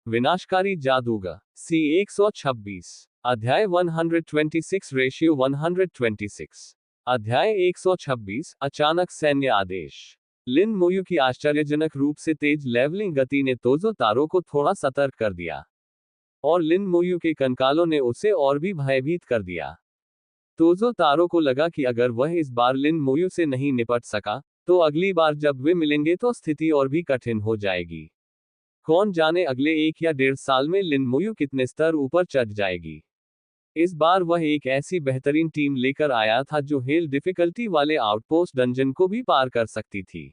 विनाशकारी जादूगर सी 126 अध्याय 126 रेशियो 126 अध्याय 126 अचानक सैन्य आदेश। लिन मोयू की आश्चर्यजनक रूप से तेज लेवलिंग गति ने तोजो तारो को थोड़ा सतर्क कर दिया, और लिन मोयू के कंकालों ने उसे और भी भयभीत कर दिया। तोजो तारो को लगा कि अगर वह इस बार लिन मोयू से नहीं निपट सका, तो अगली बार जब वे मिलेंगे तो स्थिति और भी कठिन हो जाएगी। कौन जाने अगले 1 या 1.5 साल में लिन मोयू कितने स्तर ऊपर चढ़ जाएगी। इस बार वह एक ऐसी बेहतरीन टीम लेकर आया था जो हेल डिफिकल्टी वाले आउटपोस्ट डंजन को भी पार कर सकती थी।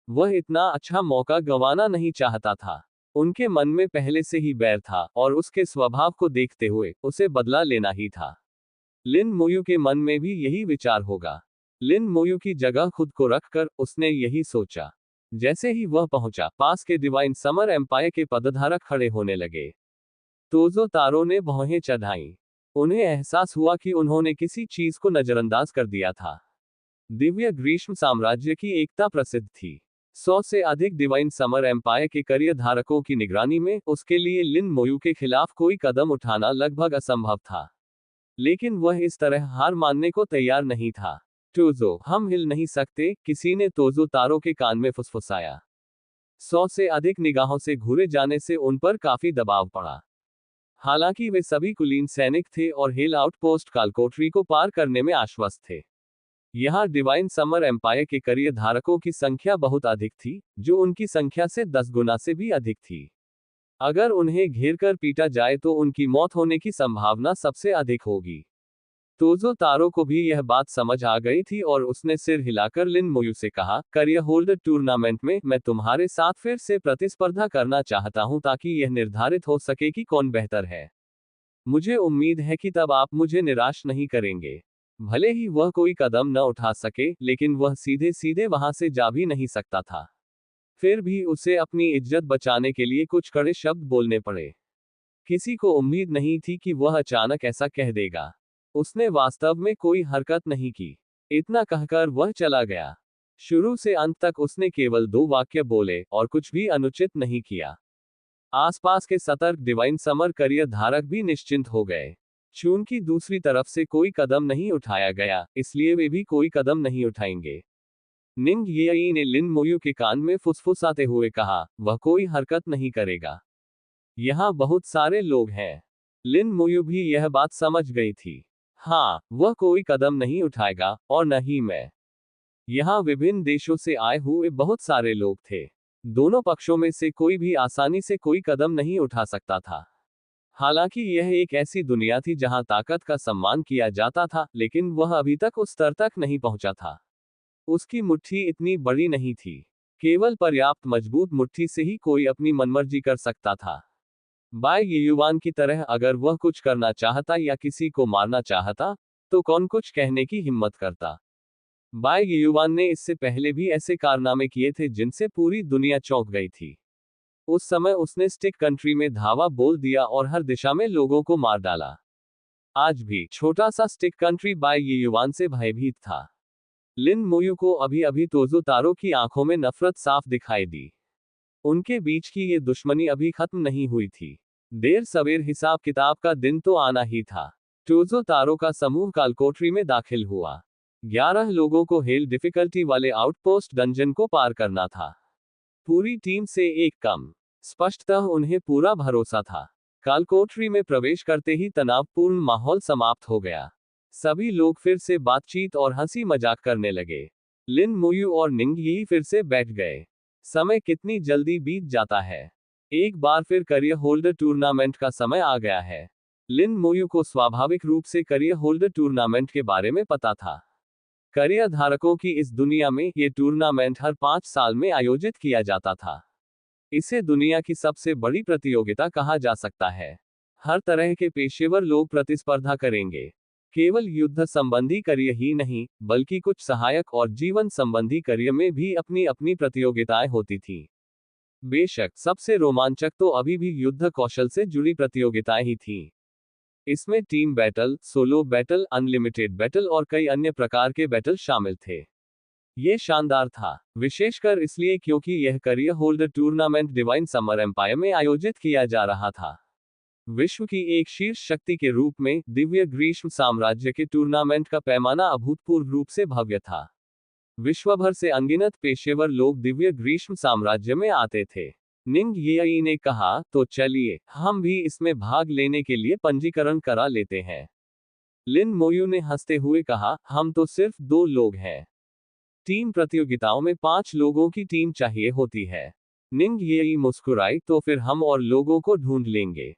वह इतना अच्छा मौका गंवाना नहीं चाहता था। उनके मन में पहले से ही बैर था, और उसके स्वभाव को देखते हुए उसे बदला लेना ही था। लिन मोयू के मन में भी यही विचार होगा। लिन मोयू की जगह खुद को रखकर उसने यही सोचा। जैसे ही वह पहुंचा, पास के डिवाइन समर एम्पायर के पदधारक खड़े होने लगे। तोजो तारो ने भौहें चढ़ाईं। उन्हें एहसास हुआ कि उन्होंने किसी चीज को नजरअंदाज कर दिया था। दिव्य ग्रीष्म साम्राज्य की एकता प्रसिद्ध थी। 100 से अधिक डिवाइन समर एम्पायर के करियर धारकों की निगरानी में उसके लिए लिन मोयू के खिलाफ कोई कदम उठाना लगभग असंभव था। लेकिन वह इस तरह हार मानने को तैयार नहीं था। तोजो, हम हिल नहीं सकते, किसी ने तोजो तारो के कान में फुसफुसाया। 100 से अधिक निगाहों से घूरे जाने से उन पर काफी दबाव पड़ा। हालांकि वे सभी कुलीन सैनिक थे और हेल आउटपोस्ट कालकोटरी को पार करने में आश्वस्त थे। यहां डिवाइन समर एम्पायर के करियर धारकों की संख्या बहुत अधिक थी, जो उनकी संख्या से 10 गुना से भी अधिक थी। अगर उन्हें घेरकर पीटा जाए तो उनकी मौत होने की संभावना सबसे अधिक होगी। तोजो तारो को भी यह बात समझ आ गई थी, और उसने सिर हिलाकर लिन मोयू से कहा, करियर होल्डर टूर्नामेंट में मैं तुम्हारे साथ फिर से प्रतिस्पर्धा करना चाहता हूं ताकि यह निर्धारित हो सके कि कौन बेहतर है। मुझे उम्मीद है कि तब आप मुझे निराश नहीं करेंगे। भले ही वह कोई कदम न उठा सके, लेकिन वह सीधे सीधे वहां से जा भी नहीं सकता था। फिर भी उसे अपनी इज्जत बचाने के लिए कुछ कड़े शब्द बोलने पड़े। किसी को उम्मीद नहीं थी कि वह अचानक ऐसा कह देगा। उसने वास्तव में कोई हरकत नहीं की। इतना कहकर वह चला गया। शुरू से अंत तक उसने केवल 2 वाक्य बोले और कुछ भी अनुचित नहीं किया। आसपास के सतर्क डिवाइन समर करियर धारक भी निश्चिंत हो गए। चूंकि दूसरी तरफ से कोई कदम नहीं उठाया गया, इसलिए वे भी कोई कदम नहीं उठाएंगे। निंग येई ने लिन मोयू के कान में फुसफुसाते हुए कहा, वह कोई हरकत नहीं करेगा। यहाँ बहुत सारे लोग हैं। लिन मोयू भी यह बात समझ गई थी। हाँ, वह कोई कदम नहीं उठाएगा, और न ही मैं। यहाँ विभिन्न देशों से आए हुए बहुत सारे लोग थे। दोनों पक्षों में से कोई भी आसानी से कोई कदम नहीं उठा सकता था। हालांकि यह एक ऐसी दुनिया थी जहां ताकत का सम्मान किया जाता था, लेकिन वह अभी तक उस स्तर तक नहीं पहुंचा था। उसकी मुट्ठी इतनी बड़ी नहीं थी। केवल पर्याप्त मजबूत मुट्ठी से ही कोई अपनी मनमर्जी कर सकता था। बाय युवान की तरह अगर वह कुछ करना चाहता या किसी को मारना चाहता, तो कौन कुछ कहने की हिम्मत करता। बाय युवान ने इससे पहले भी ऐसे कारनामे किए थे जिनसे पूरी दुनिया चौंक गई थी। उस समय उसने स्टिक कंट्री में धावा बोल दिया और हर दिशा में लोगों को मार डाला। आज भी छोटा सा स्टिक कंट्री बाय युवान से भयभीत था। लिन मोयू को अभी अभी तोजो तारो की आंखों में नफरत साफ दिखाई दी। उनके बीच की ये दुश्मनी अभी खत्म नहीं हुई थी। देर सवेर हिसाब किताब का दिन तो आना ही था। तोजो तारो का समूह कालकोटरी में दाखिल हुआ। 11 लोगों को हेल डिफिकल्टी वाले आउटपोस्ट डंजन को पार करना था। पूरी टीम से एक कम। स्पष्टतः उन्हें पूरा भरोसा था। कालकोटरी में प्रवेश करते ही तनावपूर्ण माहौल समाप्त हो गया। सभी लोग फिर से बातचीत और हंसी मजाक करने लगे। लिन मोयू और निंग यही फिर से बैठ गए। समय कितनी जल्दी बीत जाता है। एक बार फिर करियर होल्डर टूर्नामेंट का समय आ गया है। लिन मोयू को स्वाभाविक रूप से करियर होल्डर टूर्नामेंट के बारे में पता था। करियर धारकों की इस दुनिया में ये टूर्नामेंट हर 5 साल में आयोजित किया जाता था। इसे दुनिया की सबसे बड़ी प्रतियोगिता कहा जा सकता है। हर तरह के पेशेवर लोग प्रतिस्पर्धा करेंगे। केवल युद्ध संबंधी करियर ही नहीं, बल्कि कुछ सहायक और जीवन संबंधी करियर में भी अपनी अपनी प्रतियोगिताएं होती थी। बेशक सबसे रोमांचक तो अभी भी युद्ध कौशल से जुड़ी प्रतियोगिताएं ही थीं। इसमें team battle, solo battle, unlimited battle और कई अन्य प्रकार के बैटल शामिल थे। ये शानदार था, विशेषकर इसलिए क्योंकि यह career holder tournament divine summer empire में आयोजित किया जा रहा था। विश्व की एक शीर्ष शक्ति के रूप में दिव्य ग्रीष्म साम्राज्य के टूर्नामेंट का पैमाना अभूतपूर्व रूप से भव्य था। विश्वभर से अनगिनत पेशेवर लोग दिव्य ग्रीष्म साम्राज्य में आते थे। निंग येई ने कहा, तो चलिए हम भी इसमें भाग लेने के लिए पंजीकरण करा लेते हैं। लिन मोयू ने हंसते हुए कहा, हम तो सिर्फ 2 लोग हैं। टीम प्रतियोगिताओं में 5 लोगों की टीम चाहिए होती है। निंग येई मुस्कुराई, तो फिर हम और लोगों को ढूंढ लेंगे।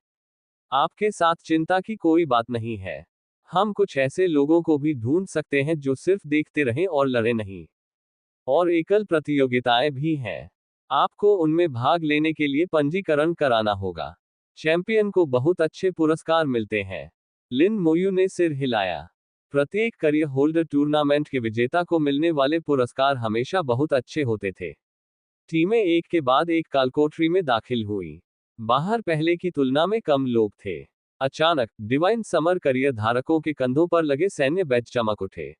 आपके साथ चिंता की कोई बात नहीं है। हम कुछ ऐसे लोगों को भी ढूंढ सकते हैं जो सिर्फ देखते रहें और लड़े नहीं। और एकल प्रतियोगिताएं भी हैं। आपको उनमें भाग लेने के लिए पंजीकरण कराना होगा। चैंपियन को बहुत अच्छे पुरस्कार मिलते हैं। लिन मोयू ने सिर हिलाया। प्रत्येक करियर होल्डर टूर्नामेंट के विजेता को मिलने वाले पुरस्कार हमेशा बहुत अच्छे होते थे। टीमें एक के बाद एक कालकोठरी में दाखिल हुई। बाहर पहले की तुलना में कम लोग थे। अचानक डिवाइन समर करियर धारकों के कंधों पर लगे सैन्य बैज चमक उठे।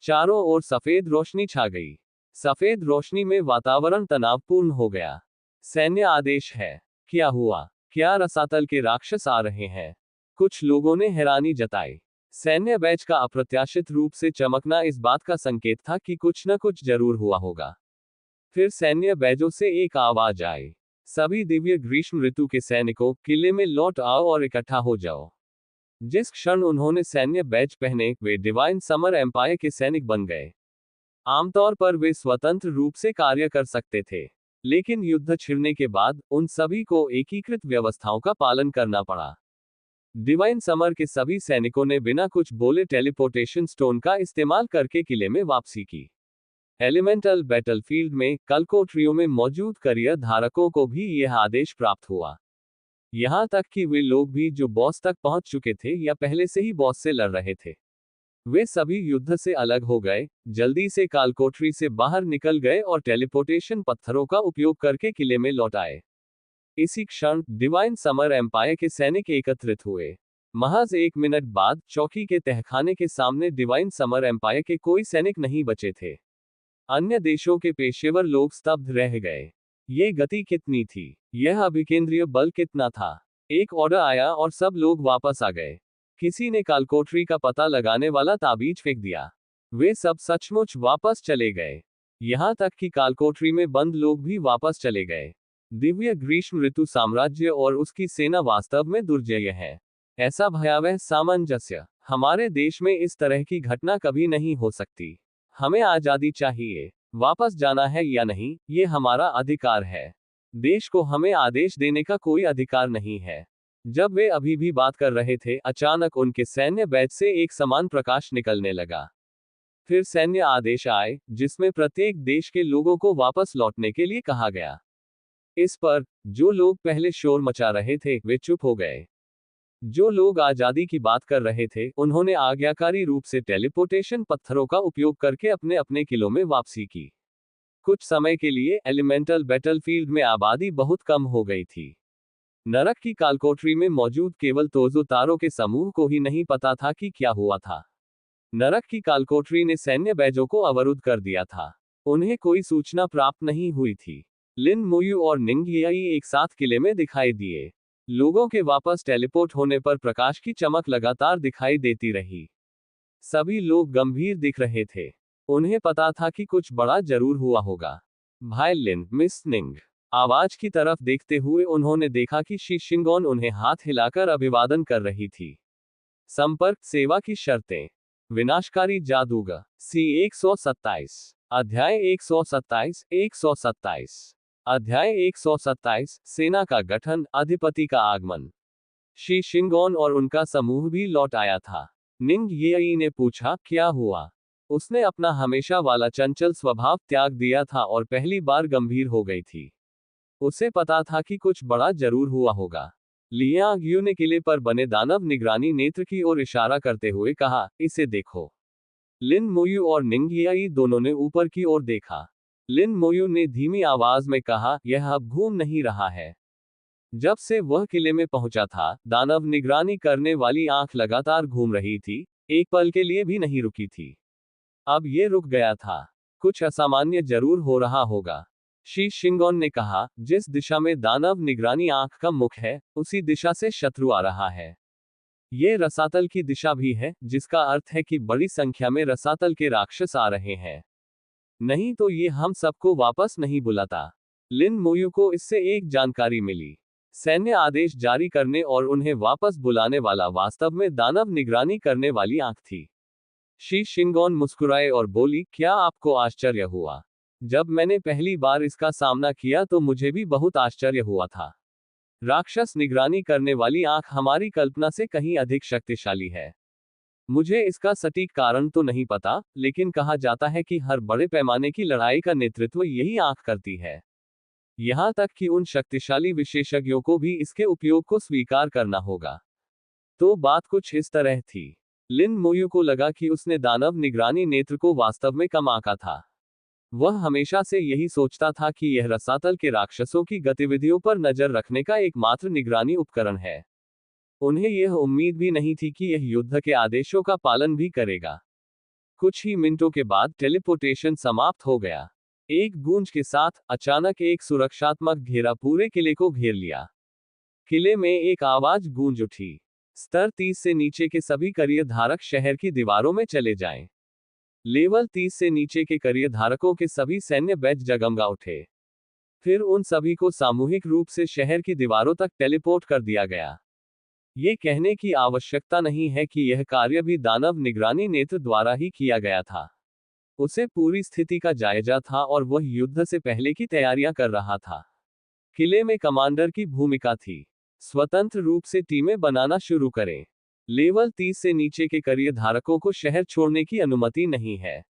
चारों ओर सफेद रोशनी छा गई। सफेद रोशनी में वातावरण तनावपूर्ण हो गया। सैन्य आदेश है। क्या हुआ? क्या रसातल के राक्षस आ रहे हैं? कुछ लोगों ने हैरानी जताई। सैन्य बैज का अप्रत्याशित रूप से चमकना इस बात का संकेत था कि कुछ न कुछ जरूर हुआ होगा। फिर सैन्य बैजों से एक आवाज आई, सभी दिव्य ग्रीष्म ऋतु के सैनिकों, किले में लौट आओ और इकट्ठा हो जाओ। जिस क्षण उन्होंने सैन्य बैज पहने, वे डिवाइन समर एम्पायर के सैनिक बन गए। आमतौर पर वे स्वतंत्र रूप से कार्य कर सकते थे, लेकिन युद्ध छिड़ने के बाद उन सभी को एकीकृत व्यवस्थाओं का पालन करना पड़ा। डिवाइन समर के सभी सैनिकों ने बिना कुछ बोले टेलीपोर्टेशन स्टोन का इस्तेमाल करके किले में वापसी की। एलिमेंटल बैटलफील्ड में कलकोठरियों में मौजूद करियर धारकों को भी यह आदेश प्राप्त हुआ। यहां तक कि वे लोग भी जो बॉस तक पहुंच चुके थे या पहले से ही बॉस से लड़ रहे थे, वे सभी युद्ध से अलग हो गए, जल्दी से कालकोठरी से बाहर निकल गए और टेलीपोर्टेशन पत्थरों का उपयोग करके किले में लौट आए। इसी क्षण डिवाइन समर एम्पायर के सैनिक एकत्रित हुए। महज 1 मिनट बाद चौकी के तहखाने के सामने डिवाइन समर एम्पायर के कोई सैनिक नहीं बचे थे। अन्य देशों के पेशेवर लोग स्तब्ध रह गए। ये गति कितनी थी? यह अभिकेंद्रीय बल कितना था? एक ऑर्डर आया और सब लोग वापस आ गए। किसी ने कालकोठरी का पता लगाने वाला ताबीज फेंक दिया। वे सब सचमुच वापस चले गए। यहां तक कि कालकोठरी में बंद लोग भी वापस चले गए। दिव्य ग्रीष्म ऋतु साम्राज्य और उसकी सेना वास्तव में दुर्जय है। ऐसा भयावह सामंजस्य हमारे देश में इस तरह की घटना कभी नहीं हो सकती। हमें आजादी चाहिए। वापस जाना है या नहीं, ये हमारा अधिकार है। देश को हमें आदेश देने का कोई अधिकार नहीं है। जब वे अभी भी बात कर रहे थे, अचानक उनके सैन्य बैज से एक समान प्रकाश निकलने लगा। फिर सैन्य आदेश आए, जिसमें प्रत्येक देश के लोगों को वापस लौटने के लिए कहा गया। इस पर जो लोग पहले शोर मचा रहे थे, वे चुप हो गए। जो लोग आजादी की बात कर रहे थे, उन्होंने आज्ञाकारी रूप से टेलीपोर्टेशन पत्थरों का उपयोग करके अपने अपने किलों में वापसी की। कुछ समय के लिए एलिमेंटल बैटलफील्ड में आबादी बहुत कम हो गई थी। नरक की कालकोठरी में मौजूद केवल तोजो तारों के समूह को ही नहीं पता था कि क्या हुआ था। नरक की कालकोठरी ने सैन्य बैजों को अवरुद्ध कर दिया था। उन्हें कोई सूचना प्राप्त नहीं हुई थी। लिन मोयू और निंग येई एक साथ किले में दिखाई दिए। लोगों के वापस टेलीपोर्ट होने पर प्रकाश की चमक लगातार दिखाई देती रही। सभी लोग गंभीर दिख रहे थे। उन्हें पता था कि कुछ बड़ा जरूर हुआ होगा। भाई लिन, मिस निंग। आवाज की तरफ देखते हुए उन्होंने देखा कि शी शिंगोन उन्हें हाथ हिलाकर अभिवादन कर रही थी। संपर्क सेवा की शर्तें। विनाशकारी जादूगर। सी 127। अध्याय 127। 127। अध्याय 127। सेना का गठन, अधिपति का आगमन। शी शिंगोन और उनका समूह भी लौट आया था। निंग येई ने पूछा, क्या हुआ? उसने अपना हमेशा वाला चंचल स्वभाव त्याग दिया था और पहली बार गंभीर हो गई थी। उसे पता था कि कुछ बड़ा जरूर हुआ होगा। लियांग यू ने किले पर बने दानव निगरानी नेत्र की ओर इशारा करते हुए कहा, इसे देखो। लिन मोयू और निंग येई दोनों ने ऊपर की ओर देखा। लिन मोयू ने धीमी आवाज में कहा, यह अब घूम नहीं रहा है। जब से वह किले में पहुंचा था, दानव निगरानी करने वाली आंख लगातार घूम रही थी, एक पल के लिए भी नहीं रुकी थी। अब ये रुक गया था। कुछ असामान्य जरूर हो रहा होगा। शी शिंगोन ने कहा, जिस दिशा में दानव निगरानी आंख का मुख है, उसी दिशा से शत्रु आ रहा है। ये रसातल की दिशा भी है, जिसका अर्थ है कि बड़ी संख्या में रसातल के राक्षस आ रहे हैं। नहीं तो ये हम सबको वापस नहीं बुलाता। लिन मोयू को इससे एक जानकारी मिली। सैन्य आदेश जारी करने और उन्हें वापस बुलाने वाला वास्तव में दानव निगरानी करने वाली आंख थी। शी शिंगोन मुस्कुराए और बोली, क्या आपको आश्चर्य हुआ? जब मैंने पहली बार इसका सामना किया तो मुझे भी बहुत आश्चर्य हुआ था। राक्षस निगरानी करने वाली आंख हमारी कल्पना से कहीं अधिक शक्तिशाली है। मुझे इसका सटीक कारण तो नहीं पता, लेकिन कहा जाता है कि हर बड़े पैमाने की लड़ाई का नेतृत्व यही आंख करती है। यहां तक कि उन शक्तिशाली विशेषज्ञों को भी इसके उपयोग को स्वीकार करना होगा। तो बात कुछ इस तरह थी। लिन मोयू को लगा कि उसने दानव निगरानी नेत्र को वास्तव में कम आंका था। वह हमेशा से यही सोचता था कि यह रसातल के राक्षसों की गतिविधियों पर नजर रखने का एकमात्र निगरानी उपकरण है। उन्हें यह उम्मीद भी नहीं थी कि यह युद्ध के आदेशों का पालन भी करेगा। कुछ ही मिनटों के बाद टेलीपोर्टेशन समाप्त हो गया। एक गूंज के साथ अचानक एक सुरक्षात्मक घेरा पूरे किले को घेर लिया। किले में एक आवाज गूंज उठी, स्तर 30 से नीचे के सभी करियर धारक शहर की दीवारों में चले जाएं। लेवल 30 से नीचे के करियर धारकों के सभी सैन्य बैच जगमगा उठे। फिर उन सभी को सामूहिक रूप से शहर की दीवारों तक टेलीपोर्ट कर दिया गया। ये कहने की आवश्यकता नहीं है कि यह कार्य भी दानव निगरानी नेत्र द्वारा ही किया गया था। उसे पूरी स्थिति का जायजा था और वह युद्ध से पहले की तैयारियां कर रहा था। किले में कमांडर की भूमिका थी। स्वतंत्र रूप से टीमें बनाना शुरू करें। लेवल 30 से नीचे के करियर धारकों को शहर छोड़ने की अनुमति नहीं है।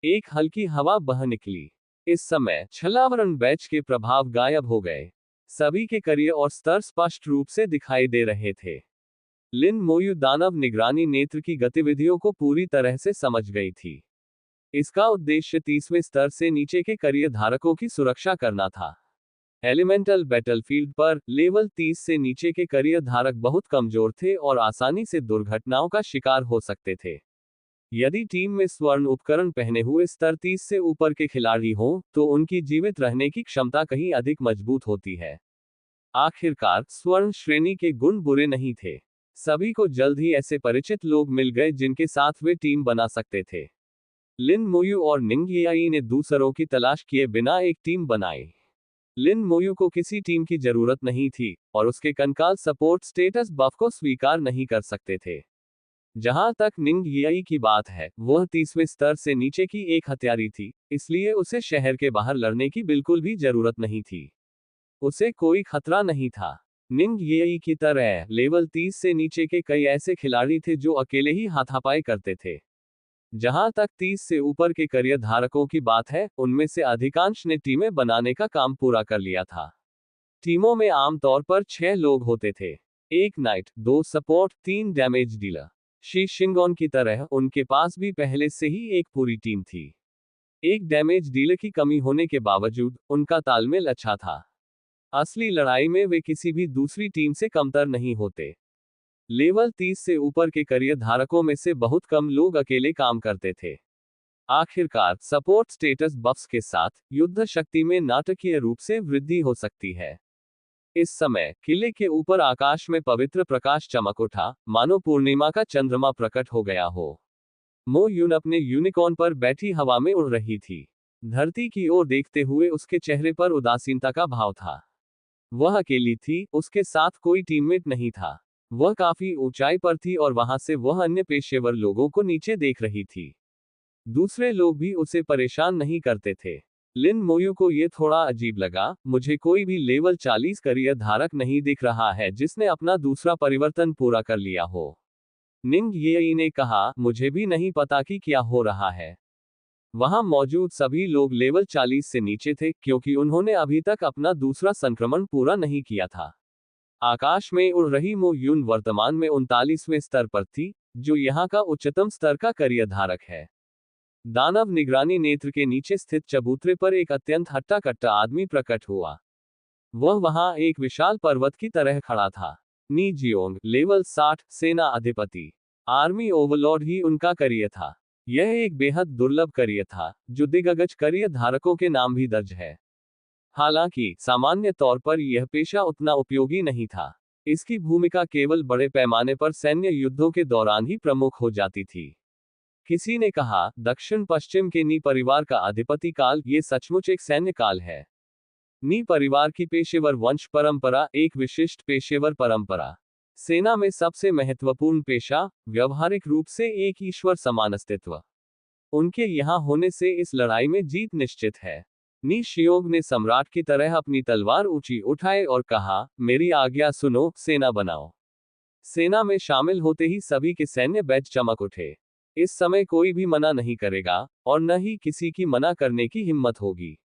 एक हल्की हवा बह निकली। इस समय छलावरण बैच के प्रभाव गायब हो गए। सभी के करियर और स्तर स्पष्ट रूप से दिखाई दे रहे थे। लिन मोयू दानव निगरानी नेत्र की गतिविधियों को पूरी तरह से समझ गई थी। इसका उद्देश्य 30वें स्तर से नीचे के करियर धारकों की सुरक्षा करना था। एलिमेंटल बैटलफील्ड पर लेवल 30 से नीचे के करियर धारक बहुत कमजोर थे और आसानी से दुर्घटनाओं का शिकार हो सकते थे। यदि टीम में स्वर्ण उपकरण पहने हुए स्तर 30 से ऊपर के खिलाड़ी हों, तो उनकी जीवित रहने की क्षमता कहीं अधिक मजबूत होती है। आखिरकार स्वर्ण श्रेणी के गुण बुरे नहीं थे। सभी को जल्द ही ऐसे परिचित लोग मिल गए जिनके साथ वे टीम बना सकते थे। लिन मोयू और निंग याई ने दूसरों की तलाश किए बिना एक टीम बनाई। लिन मोयू को किसी टीम की जरूरत नहीं थी और उसके कंकाल सपोर्ट स्टेटस बफ को स्वीकार नहीं कर सकते थे। जहां तक निंग याई की बात है, वह 30वें स्तर से नीचे की एक हत्यारी थी, इसलिए उसे शहर के बाहर लड़ने की बिल्कुल भी जरूरत नहीं थी। उसे कोई खतरा नहीं था। निंग याई की तरह लेवल 30 से नीचे के कई ऐसे खिलाड़ी थे जो अकेले ही हाथापाई करते थे। जहां तक 30 से ऊपर के करियर धारकों की बात है, उनमें से अधिकांश ने टीमें बनाने का काम पूरा कर लिया था। टीमों में आमतौर पर 6 लोग होते थे। 1 night, 2 support, 3 damage dealer. She Shingon की तरह उनके पास भी पहले से ही एक पूरी टीम थी। एक डैमेज डीलर की कमी होने के बावजूद उनका तालमेल अच्छा था। असली लड़ाई में वे किसी भी दूसरी टीम से कमतर नहीं होते। लेवल 30 से ऊपर के करियर धारकों में से बहुत कम लोग अकेले काम करते थे। आखिरकार सपोर्ट स्टेटस बफ्स के साथ युद्ध शक्ति में नाटकीय रूप से वृद्धि हो सकती है। इस समय किले के ऊपर आकाश में पवित्र प्रकाश चमक उठा, मानो पूर्णिमा का चंद्रमा प्रकट हो गया हो। मो यून अपने यूनिकॉर्न पर बैठी हवा में उड़ रही थी। धरती की ओर देखते हुए उसके चेहरे पर उदासीनता का भाव था। वह अकेली थी, उसके साथ कोई टीममेट नहीं था। वह काफी ऊंचाई पर थी और वहां से वह अन्य पेशेवर लोगों को नीचे देख रही थी। दूसरे लोग भी उसे परेशान नहीं करते थे। लिन मोयू को यह थोड़ा अजीब लगा, मुझे कोई भी लेवल 40 करियर धारक नहीं दिख रहा है जिसने अपना दूसरा परिवर्तन पूरा कर लिया हो। निंग येई ने कहा, मुझे भी नहीं पता कि क्या हो रहा है। वहां मौजूद सभी लोग लेवल 40 से नीचे थे, क्योंकि उन्होंने अभी तक अपना दूसरा संक्रमण पूरा नहीं किया था। आकाश में उड़ रही मो यून वर्तमान में 39वें स्तर पर थी, जो यहाँ का उच्चतम स्तर का करियर धारक है। दानव निगरानी नेत्र के नीचे स्थित चबूतरे पर एक अत्यंत हट्टा कट्टा आदमी प्रकट हुआ। वह वहां एक विशाल पर्वत की तरह खड़ा था। नी जियोंग, लेवल 60, सेना अधिपति। आर्मी ओवरलॉर्ड ही उनका करियर था। यह एक बेहद दुर्लभ करियर था, जो दिग्गज करियर धारकों के नाम भी दर्ज है। हालांकि सामान्य तौर पर यह पेशा उतना उपयोगी नहीं था। इसकी भूमिका केवल बड़े पैमाने पर सैन्य युद्धों के दौरान ही प्रमुख हो जाती थी। किसी ने कहा, दक्षिण पश्चिम के नी परिवार का अधिपति काल ये सचमुच एक सैन्य काल है। नी परिवार की पेशेवर वंश परंपरा एक विशिष्ट पेशेवर परंपरा। सेना में सबसे महत्वपूर्ण पेशा, व्यवहारिक रूप से एक ईश्वर समान अस्तित्व। उनके यहाँ होने से इस लड़ाई में जीत निश्चित है। नी शियोंग ने सम्राट की तरह अपनी तलवार ऊंची उठाई और कहा, मेरी आज्ञा सुनो, सेना बनाओ। सेना में शामिल होते ही सभी के सैन्य बैज चमक उठे। इस समय कोई भी मना नहीं करेगा, और न ही किसी की मना करने की हिम्मत होगी।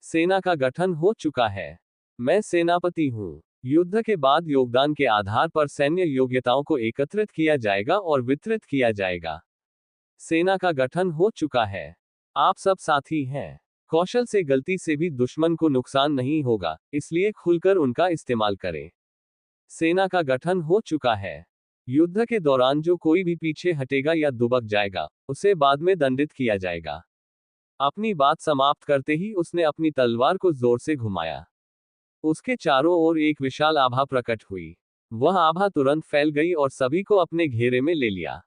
सेना का गठन हो चुका है। मैं सेनापति हूँ। युद्ध के बाद योगदान के आधार पर सैन्य योग्यताओं को एकत्रित किया जाएगा और वितरित किया जाएगा। सेना का गठन हो चुका है। आप सब साथी हैं। कौशल से गलती से भी दुश्मन को नुकसान नहीं होगा, इसलिए खुलकर उनका इस्तेमाल करें। सेना का गठन हो चुका है। युद्ध के दौरान जो कोई भी पीछे हटेगा या दुबक जाएगा, उसे बाद में दंडित किया जाएगा। अपनी बात समाप्त करते ही उसने अपनी तलवार को जोर से घुमाया। उसके चारों ओर एक विशाल आभा प्रकट हुई। वह आभा तुरंत फैल गई और सभी को अपने घेरे में ले लिया।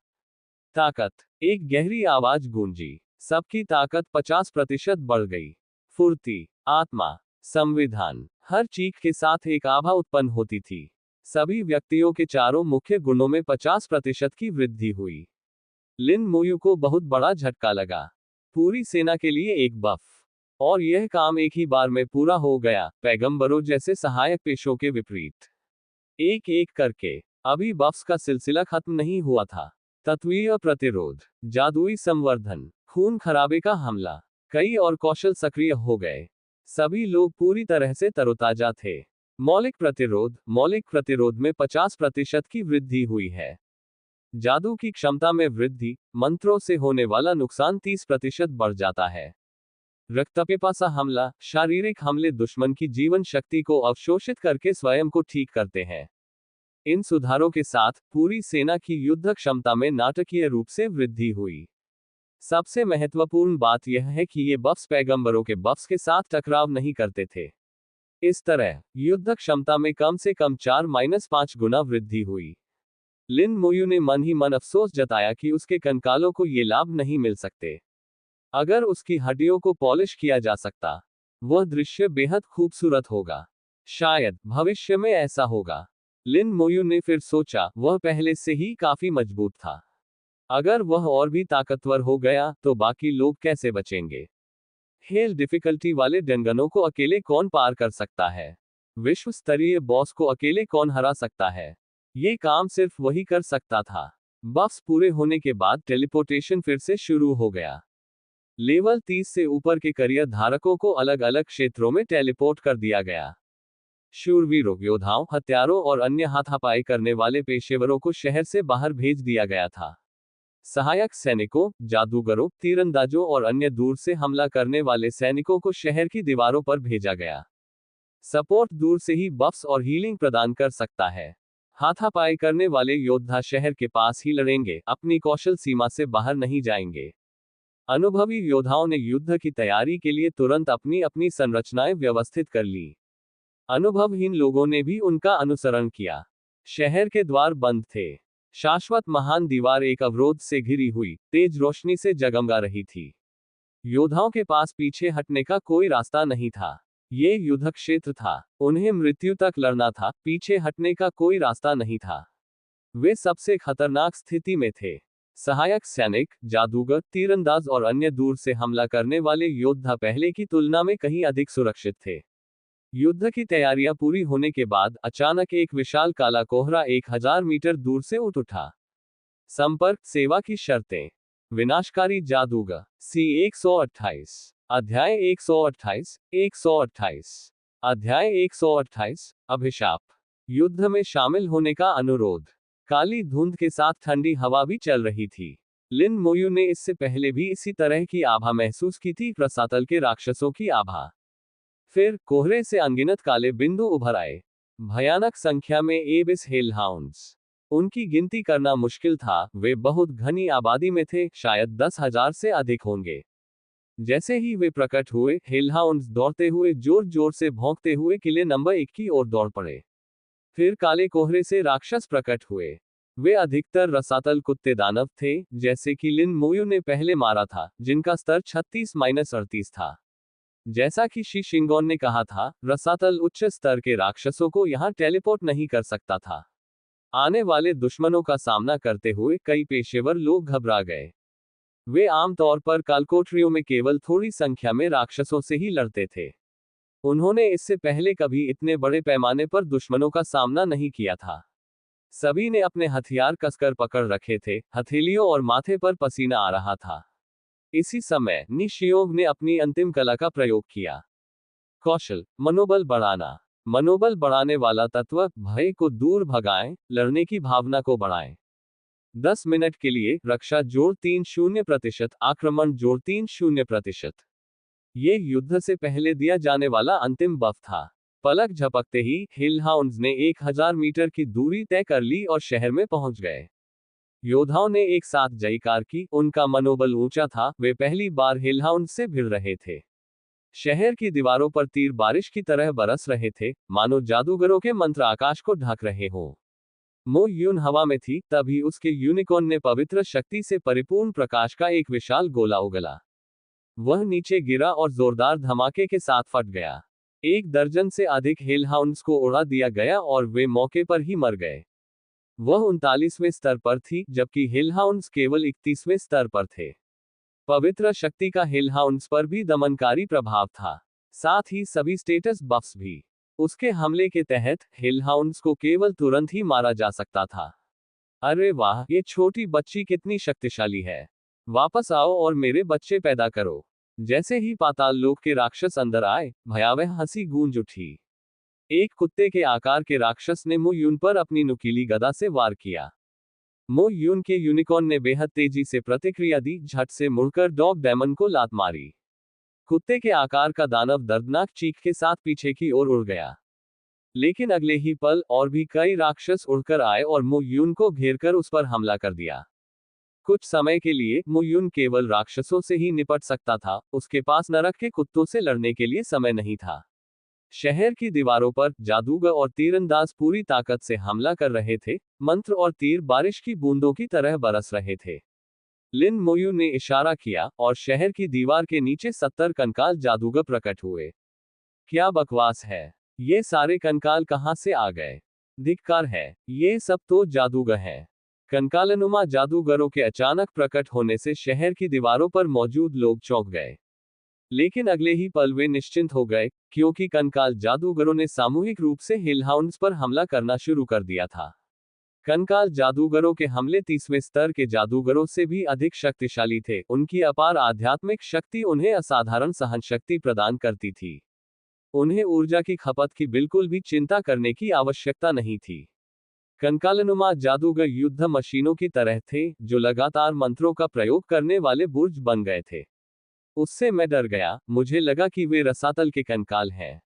ताकत। एक गहरी आवाज गूंजी। सबकी ताकत 50% बढ़ गई। फुर्ती, आत्मा, संविधान, हर चीख के साथ एक आभा उत्पन्न होती थी। सभी व्यक्तियों के चारों मुख्य गुणों में 50% की वृद्धि हुई। लिन मुयु को बहुत बड़ा झटका लगा। पूरी सेना के लिए एक बफ। और यह काम एक ही बार में पूरा हो गया, पैगंबरों जैसे सहायक पेशों के विपरीत। एक एक करके। अभी बफ्स का सिलसिला खत्म नहीं हुआ था। तत्वीय प्रतिरोध, जादुई संवर्धन, खून खराबे का हमला, कई और कौशल सक्रिय हो गए। सभी लोग पूरी तरह से तरोताजा थे। मौलिक प्रतिरोध में 50% की वृद्धि हुई है। जादू की क्षमता में वृद्धि, मंत्रों से होने वाला नुकसान 30% बढ़ जाता है। रक्तपिपासा हमला, शारीरिक हमले दुश्मन की जीवन शक्ति को अवशोषित करके स्वयं को ठीक करते हैं। इन सुधारों के साथ पूरी सेना की युद्ध क्षमता में नाटकीय रूप से वृद्धि हुई। सबसे महत्वपूर्ण बात यह है कि ये बफ्स पैगंबरों के बफ्स के साथ टकराव नहीं करते थे। इस तरह युद्ध क्षमता में कम से कम 4-5 गुना वृद्धि हुई। लिन मुयु ने मन ही मन अफसोस जताया कि उसके कंकालों को ये लाभ नहीं मिल सकते। अगर उसकी हड्डियों को पॉलिश किया जा सकता, वह दृश्य बेहद खूबसूरत होगा। शायद भविष्य में ऐसा होगा। लिन मुयु ने फिर सोचा, वह पहले से ही काफी मजबूत था। अगर वह और भी ताकतवर हो गया, तो बाकी लोग कैसे बचेंगे? हेल डिफिकल्टी वाले डंगनों को अकेले कौन पार कर सकता है? विश्व स्तरीय बॉस को अकेले कौन हरा सकता है? ये काम सिर्फ वही कर सकता था। बफ्स पूरे होने के बाद टेलीपोर्टेशन फिर से शुरू हो गया। लेवल 30 से ऊपर के करियर धारकों को अलग अलग क्षेत्रों में टेलीपोर्ट कर दिया गया। शूरवीरों, योद्धाओं, हत्यारों और अन्य हाथापाई करने वाले पेशेवरों को शहर से बाहर भेज दिया गया था। सहायक सैनिकों, जादूगरों, तीरंदाजों और अन्य दूर से हमला करने वाले सैनिकों को शहर की दीवारों पर भेजा गया। सपोर्ट दूर से ही बफ्स और हीलिंग प्रदान कर सकता है। हाथापाई करने वाले योद्धा शहर के पास ही लड़ेंगे, अपनी कौशल सीमा से बाहर नहीं जाएंगे। अनुभवी योद्धाओं ने युद्ध की तैयारी के लिए तुरंत अपनी अपनी संरचनाएं व्यवस्थित कर ली। अनुभवहीन लोगों ने भी उनका अनुसरण किया। शहर के द्वार बंद थे। शाश्वत महान दीवार एक अवरोध से घिरी हुई, तेज रोशनी से जगमगा रही थी। योद्धाओं के पास पीछे हटने का कोई रास्ता नहीं था। ये युद्ध क्षेत्र था। उन्हें मृत्यु तक लड़ना था, पीछे हटने का कोई रास्ता नहीं था। वे सबसे खतरनाक स्थिति में थे। सहायक सैनिक, जादूगर, तीरंदाज और अन्य दूर से हमला करने वाले योद्धा पहले की तुलना में कहीं अधिक सुरक्षित थे। युद्ध की तैयारियां पूरी होने के बाद अचानक एक विशाल काला कोहरा 1000 मीटर दूर से उठा। संपर्क सेवा की शर्तें। विनाशकारी जादूगर। C-128। अध्याय 128। 128। अध्याय 128। अभिशाप। युद्ध में शामिल होने का अनुरोध। काली धुंध के साथ ठंडी हवा भी चल रही थी। लिन मुयु ने इससे पहले भी इसी तरह की आभा महसूस की थी, रसातल के राक्षसों की आभा। फिर कोहरे से अनगिनत काले बिंदु उभर आए। भयानक संख्या में एबिस हेलहाउंड्स। उनकी गिनती करना मुश्किल था, वे बहुत घनी आबादी में थे, शायद 10,000 से अधिक होंगे। जैसे ही वे प्रकट हुए, हेलहाउंड्स दौड़ते हुए जोर जोर से भौंकते हुए किले नंबर 1 की ओर दौड़ पड़े। फिर काले कोहरे से राक्षस प्रकट हुए। वे अधिकतर रसातल कुत्ते दानव थे, जैसे कि लिन मोयू ने पहले मारा था, जिनका स्तर 36-38 था। जैसा कि शी शिंगोन ने कहा था, रसातल उच्च स्तर के राक्षसों को यहां टेलीपोर्ट नहीं कर सकता था। आने वाले दुश्मनों का सामना करते हुए कई पेशेवर लोग घबरा गए। वे आमतौर पर कालकोठरियों में केवल थोड़ी संख्या में राक्षसों से ही लड़ते थे। उन्होंने इससे पहले कभी इतने बड़े पैमाने पर दुश्मनों का सामना नहीं किया था। सभी ने अपने हथियार कसकर पकड़ रखे थे, हथेलियों और माथे पर पसीना आ रहा था। इसी समय नी शियोंग ने अपनी अंतिम कला का प्रयोग किया। कौशल, मनोबल बढ़ाना। मनोबल बढ़ाने वाला तत्व, भय को दूर भगाएं, लड़ने की भावना को बढ़ाएं। 10 मिनट के लिए रक्षा जोड़ 30%, आक्रमण जोड़ 30%। ये युद्ध से पहले दिया जाने वाला अंतिम बफ था। पलक झपकते ही हेलहाउंड्स ने 1000 मीटर की दूरी तय कर ली और शहर में पहुंच गए। योद्धाओं ने एक साथ जयकार की, उनका मनोबल ऊंचा था, वे पहली बार हेलहाउंड्स से भिड़ रहे थे। शहर की दीवारों पर तीर बारिश की तरह बरस रहे थे, मानो जादूगरों के मंत्र आकाश को ढक रहे हों। मो यून हवा में थी, तभी उसके यूनिकॉर्न ने पवित्र शक्ति से परिपूर्ण प्रकाश का एक विशाल गोला उगला। वह नीचे गिरा और जोरदार धमाके के साथ फट गया। 1 दर्जन से अधिक हेलहाउंड्स को उड़ा दिया गया और वे मौके पर ही मर गए। वह 39वें स्तर पर थी, जबकि हेलहाउंड्स केवल 31वें स्तर पर थे। पवित्र शक्ति का हेलहाउंड्स पर भी दमनकारी प्रभाव था, साथ ही सभी स्टेटस बफ्स भी। उसके हमले के तहत हेलहाउंड्स को केवल तुरंत ही मारा जा सकता था। अरे वाह, ये छोटी बच्ची कितनी शक्तिशाली है। वापस आओ और मेरे बच्चे पैदा करो। जैसे ही पाताल लोक के राक्षस अंदर आए, भयावह हंसी गूंज उठी। एक कुत्ते के आकार के राक्षस ने मो यून पर अपनी नुकीली गदा से वार किया। मो यून के यूनिकॉर्न ने बेहद तेजी से प्रतिक्रिया दी, झट से मुड़कर डॉग डेमन को लात मारी। कुत्ते के आकार का दानव दर्दनाक चीख के साथ पीछे की ओर उड़ गया। लेकिन अगले ही पल और भी कई राक्षस उड़कर आए और मो यून को घेरकर उस पर हमला कर दिया। कुछ समय के लिए मो यून केवल राक्षसों से ही निपट सकता था, उसके पास नरक के कुत्तों से लड़ने के लिए समय नहीं था। शहर की दीवारों पर जादूगर और तीरंदाज पूरी ताकत से हमला कर रहे थे, मंत्र और तीर बारिश की बूंदों की तरह बरस रहे थे। लिन मोयू ने इशारा किया और शहर की दीवार के नीचे 70 कंकाल जादूगर प्रकट हुए। क्या बकवास है, ये सारे कंकाल कहां से आ गए? धिक्कार है, ये सब तो जादूगर हैं। कंकालनुमा जादूगरों के अचानक प्रकट होने से शहर की दीवारों पर मौजूद लोग चौंक गए। लेकिन अगले ही पल वे निश्चिंत हो गए, क्योंकि कंकाल जादूगरों ने सामूहिक रूप से हेलहाउंड्स पर हमला करना शुरू कर दिया था। कंकाल जादूगरों के हमले 30वें स्तर के जादूगरों से भी अधिक शक्तिशाली थे, उनकी अपार आध्यात्मिक शक्ति उन्हें असाधारण सहनशक्ति प्रदान करती थी। उन्हें ऊर्जा की खपत की बिल्कुल भी चिंता करने की आवश्यकता नहीं थी। कंकालनुमा जादूगर युद्ध मशीनों की तरह थे, जो लगातार मंत्रों का प्रयोग करने वाले बुर्ज बन गए थे। उससे मैं डर गया, मुझे लगा कि वे रसातल के कंकाल हैं।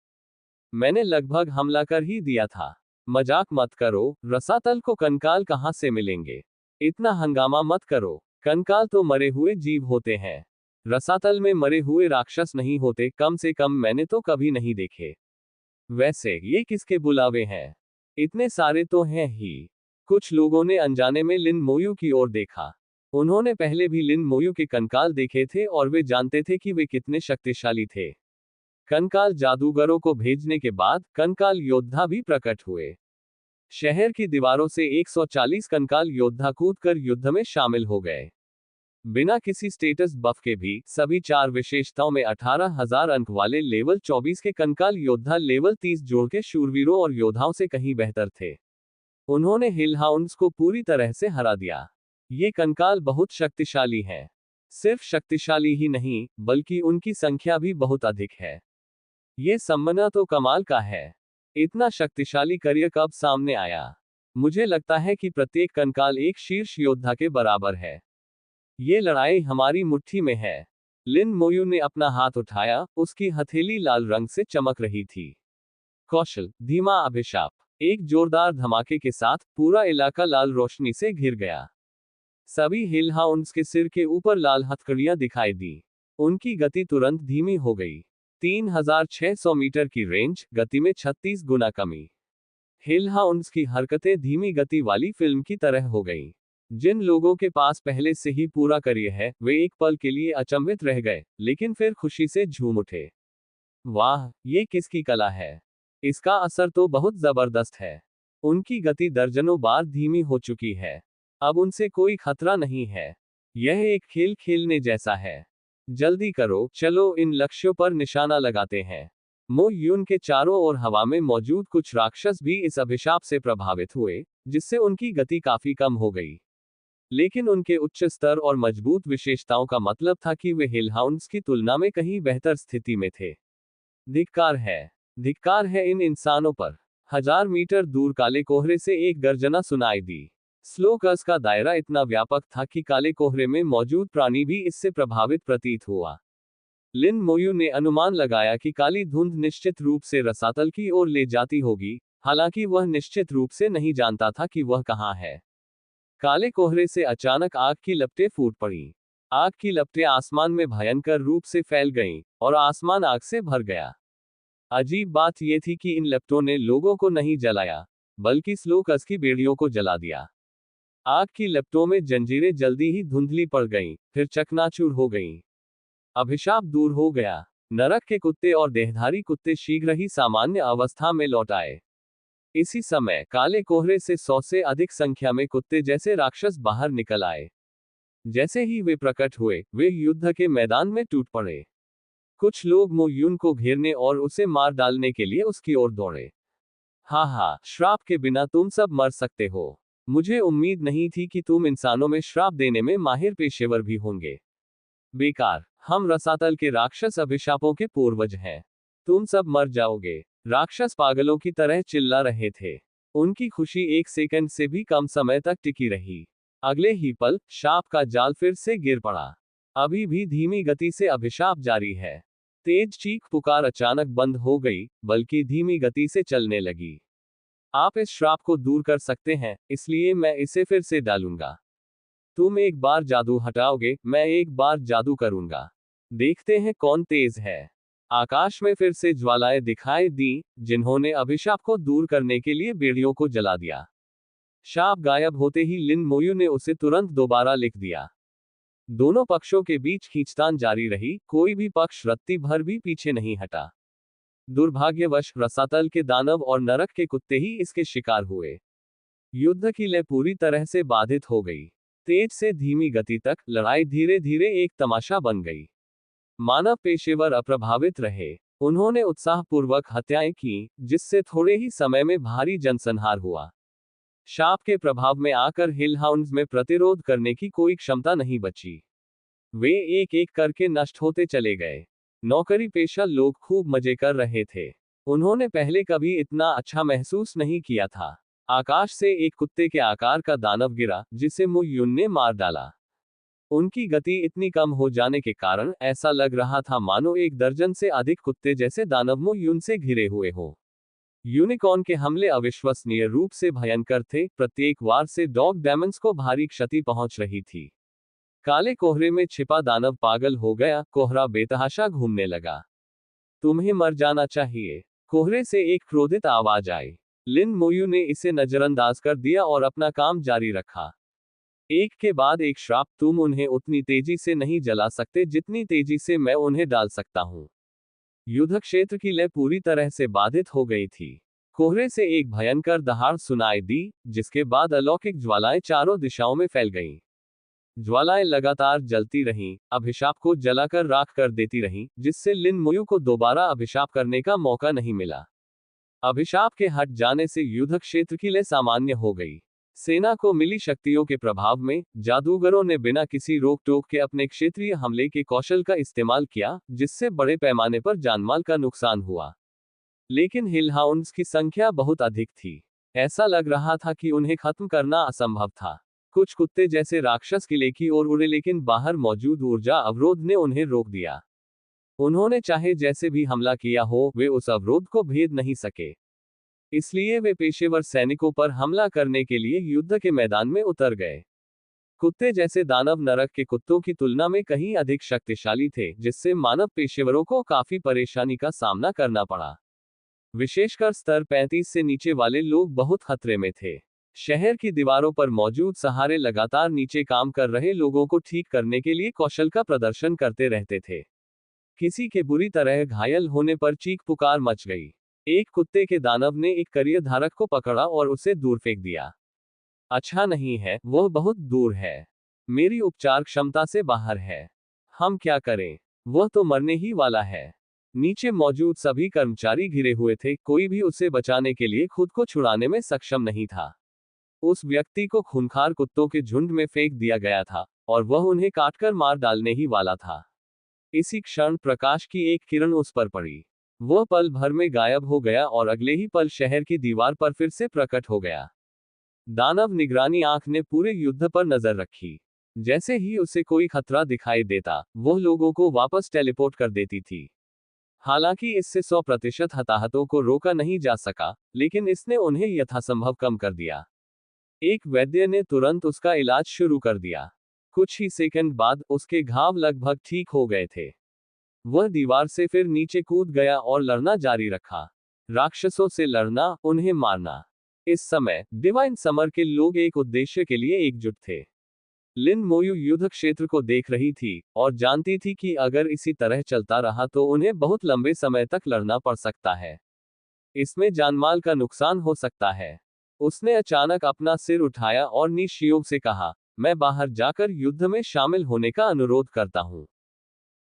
मैंने लगभग हमला कर ही दिया था। मजाक मत करो, रसातल को कंकाल कहां से मिलेंगे? इतना हंगामा मत करो। कंकाल तो मरे हुए जीव होते हैं। रसातल में मरे हुए राक्षस नहीं होते, कम से कम मैंने तो कभी नहीं देखे। वैसे ये किसके बुलावे हैं? इतने सारे तो हैं ही। कुछ लोगों ने अनजाने में लिन मोयू की ओर देखा। उन्होंने पहले भी लिन मोयू के कंकाल देखे थे और वे जानते थे कि वे कितने शक्तिशाली थे। कंकाल जादूगरों को भेजने के बाद कंकाल योद्धा भी प्रकट हुए। शहर की दीवारों से 140 कंकाल योद्धा कूदकर युद्ध में शामिल हो गए। बिना किसी स्टेटस बफ के भी सभी 4 विशेषताओं में 18,000 अंक वाले लेवल 24 के कंकाल योद्धा लेवल 30 जोड़ के शूरवीरों और योद्धाओं से कहीं बेहतर थे। उन्होंने हेलहाउंड्स को पूरी तरह से हरा दिया। ये कंकाल बहुत शक्तिशाली हैं। सिर्फ शक्तिशाली ही नहीं, बल्कि उनकी संख्या भी बहुत अधिक है। ये सम्मना तो कमाल का है। इतना शक्तिशाली करियर कब सामने आया? मुझे लगता है कि प्रत्येक कंकाल एक शीर्ष योद्धा के बराबर है। ये लड़ाई हमारी मुट्ठी में है। लिन मोयू ने अपना हाथ उठाया, उसकी हथेली लाल रंग से चमक रही थी। कौशल, धीमा अभिशाप। एक जोरदार धमाके के साथ पूरा इलाका लाल रोशनी से घिर गया। सभी हिल हाउंड्स के सिर के ऊपर लाल हथकड़ियां दिखाई दी। उनकी गति तुरंत धीमी हो गई। 3600 मीटर की रेंज, गति में 36 गुना कमी। हिल हाउंड्स की हरकतें धीमी गति वाली फिल्म की तरह हो गईं। जिन लोगों के पास पहले से ही पूरा करियर है, वे एक पल के लिए अचंभित रह गए, लेकिन फिर खुशी से झूम उठे। वाह, ये किसकी कला है! इसका असर तो बहुत जबरदस्त है। उनकी गति दर्जनों बार धीमी हो चुकी है। अब उनसे कोई खतरा नहीं है। यह एक खेल खेलने जैसा है। जल्दी करो, चलो इन लक्ष्यों पर निशाना लगाते हैं। मो यून के चारों ओर हवा में मौजूद कुछ राक्षस भी इस अभिशाप से प्रभावित हुए, जिससे उनकी गति काफी कम हो गई। लेकिन उनके उच्च स्तर और मजबूत विशेषताओं का मतलब था कि वे हिलहाउंड्स की तुलना में कहीं बेहतर स्थिति में थे। धिक्कार है! धिक्कार है इन इंसानों पर! 1000 मीटर दूर काले कोहरे से एक गर्जना सुनाई दी। स्लोकस का दायरा इतना व्यापक था कि काले कोहरे में मौजूद प्राणी भी इससे प्रभावित प्रतीत हुआ। लिन मोयू ने अनुमान लगाया कि काली धुंध निश्चित रूप से रसातल की ओर ले जाती होगी, हालांकि वह निश्चित रूप से नहीं जानता था कि वह कहां है। काले कोहरे से अचानक आग की लपटें फूट पड़ी। आग की लपटें आसमान में भयंकर रूप से फैल गईं, और आसमान आग से भर गया। अजीब बात यह थी कि इन लपटों ने लोगों को नहीं जलाया, बल्कि स्लोकस की बेड़ियों को जला दिया। आग की लपटों में जंजीरें जल्दी ही धुंधली पड़ गईं, फिर चकनाचूर हो गईं। अभिशाप दूर हो गया। नरक के कुत्ते और देहधारी कुत्ते शीघ्र ही सामान्य अवस्था में लौट आए। इसी समय काले कोहरे से 100 से अधिक संख्या में कुत्ते जैसे राक्षस बाहर निकल आए। जैसे ही वे प्रकट हुए, वे युद्ध के मैदान में टूट पड़े। कुछ लोग मो यून को घेरने और उसे मार डालने के लिए उसकी ओर दौड़े। हा, श्राप के बिना तुम सब मर सकते हो। मुझे उम्मीद नहीं थी कि तुम इंसानों में श्राप देने में माहिर पेशेवर भी होंगे। बेकार, हम रसातल के राक्षस अभिशापों के पूर्वज हैं। तुम सब मर जाओगे। राक्षस पागलों की तरह चिल्ला रहे थे। उनकी खुशी 1 सेकंड से भी कम समय तक टिकी रही। अगले ही पल, शाप का जाल फिर से गिर पड़ा। अभी भी धीमी गति से अभिशाप जारी है। तेज चीख पुकार अचानक बंद हो गई, बल्कि धीमी गति से चलने लगी। आप इस श्राप को दूर कर सकते हैं, इसलिए मैं इसे फिर से डालूंगा। तुम एक बार जादू हटाओगे, मैं एक बार जादू करूंगा। देखते हैं कौन तेज है। आकाश में फिर से ज्वालाएं दिखाई दी, जिन्होंने अभिशाप को दूर करने के लिए बेड़ियों को जला दिया। शाप गायब होते ही लिन मोयू ने उसे तुरंत दोबारा लिख दिया। दोनों पक्षों के बीच खींचतान जारी रही, कोई भी पक्ष रत्ती भर भी पीछे नहीं हटा। दुर्भाग्यवश रसातल के दानव और नरक के कुत्ते ही इसके शिकार हुए। युद्ध की लय पूरी तरह से बाधित हो गई। तेज से धीमी गति तक लड़ाई धीरे धीरे एक तमाशा बन गई। मानव पेशेवर अप्रभावित रहे। उन्होंने उत्साहपूर्वक हत्याएं की, जिससे थोड़े ही समय में भारी जनसंहार हुआ। शाप के प्रभाव में आकर हिलहाउंड्स में प्रतिरोध करने की कोई क्षमता नहीं बची। वे एक एक करके नष्ट होते चले गए। नौकरी पेशा लोग खूब मजे कर रहे थे। उन्होंने पहले कभी इतना अच्छा महसूस नहीं किया था। आकाश से एक कुत्ते के आकार का दानव गिरा, जिसे मो यून ने मार डाला। उनकी गति इतनी कम हो जाने के कारण ऐसा लग रहा था मानो 1 दर्जन से अधिक कुत्ते जैसे दानव मो यून से घिरे हुए हों। यूनिकॉर्न के हमले अविश्वसनीय रूप से भयंकर थे, प्रत्येक वार से डॉग डेमन्स को भारी क्षति पहुंच रही थी। काले कोहरे में छिपा दानव पागल हो गया, कोहरा बेतहाशा घूमने लगा। तुम्हें मर जाना चाहिए। कोहरे से एक क्रोधित आवाज आई। लिन मोयू ने इसे नजरअंदाज कर दिया और अपना काम जारी रखा। एक के बाद एक श्राप, तुम उन्हें उतनी तेजी से नहीं जला सकते जितनी तेजी से मैं उन्हें डाल सकता हूं। युद्ध क्षेत्र की लय पूरी तरह से बाधित हो गई थी। कोहरे से एक भयंकर दहाड़ सुनाई दी, जिसके बाद अलौकिक ज्वालाएं चारों दिशाओं में फैल गईं। ज्वालाएं लगातार जलती रहीं, अभिशाप को जलाकर राख कर देती रहीं, जिससे लिन मोयू को दोबारा अभिशाप करने का मौका नहीं मिला। अभिशाप के हट जाने से युद्ध क्षेत्र की लय सामान्य हो गई। सेना को मिली शक्तियों के प्रभाव में जादूगरों ने बिना किसी रोक टोक के अपने क्षेत्रीय हमले के कौशल का इस्तेमाल किया, जिससे बड़े पैमाने पर जानमाल का नुकसान हुआ। लेकिन हिलहाउंड्स की संख्या बहुत अधिक थी। ऐसा लग रहा था कि उन्हें खत्म करना असंभव था। कुछ कुत्ते जैसे राक्षस किले की ओर उड़े, लेकिन बाहर मौजूद ऊर्जा अवरोध ने उन्हें रोक दिया। उन्होंने चाहे जैसे भी हमला किया हो, वे उस अवरोध को भेद नहीं सके। इसलिए वे पेशेवर सैनिकों पर हमला करने के लिए युद्ध के मैदान में उतर गए। कुत्ते जैसे दानव नरक के कुत्तों की तुलना में कहीं अधिक शक्तिशाली थे, जिससे मानव पेशेवरों को काफी परेशानी का सामना करना पड़ा। विशेषकर स्तर 35 से नीचे वाले लोग बहुत खतरे में थे। शहर की दीवारों पर मौजूद सहारे लगातार नीचे काम कर रहे लोगों को ठीक करने के लिए कौशल का प्रदर्शन करते रहते थे। किसी के बुरी तरह घायल होने पर चीख पुकार मच गई। एक कुत्ते के दानव ने एक करियर धारक को पकड़ा और उसे दूर फेंक दिया। अच्छा नहीं है, वह बहुत दूर है। मेरी उपचार क्षमता से बाहर है। हम क्या करें? वह तो मरने ही वाला है। नीचे मौजूद सभी कर्मचारी घिरे हुए थे, कोई भी उसे बचाने के लिए खुद को छुड़ाने में सक्षम नहीं था। उस व्यक्ति को खूंखार कुत्तों के झुंड में फेंक दिया गया था और वह उन्हें काटकर मार डालने ही वाला था। इसी क्षण प्रकाश की एक किरण उस पर पड़ी। वह पल भर में गायब हो गया और अगले ही पल शहर की दीवार पर फिर से प्रकट हो गया। दानव निगरानी आंख ने पूरे युद्ध पर नजर रखी। जैसे ही उसे कोई खतरा दिखाई देता, वह लोगों को वापस टेलीपोर्ट कर देती थी। हालांकि इससे 100% हताहतों को रोका नहीं जा सका, लेकिन इसने उन्हें यथासंभव कम कर दिया। एक वैद्य ने तुरंत उसका इलाज शुरू कर दिया। कुछ ही सेकंड बाद उसके घाव लगभग ठीक हो गए थे। वह दीवार से फिर नीचे कूद गया और लड़ना जारी रखा। राक्षसों से लड़ना, उन्हें मारना। इस समय डिवाइन समर के लोग एक उद्देश्य के लिए एकजुट थे। लिन मोयू युद्ध क्षेत्र को देख रही थी और जानती थी कि अगर इसी तरह चलता रहा तो उन्हें बहुत लंबे समय तक लड़ना पड़ सकता है। इसमें जानमाल का नुकसान हो सकता है। उसने अचानक अपना सिर उठाया और नी शियोग से कहा, मैं बाहर जाकर युद्ध में शामिल होने का अनुरोध करता हूँ।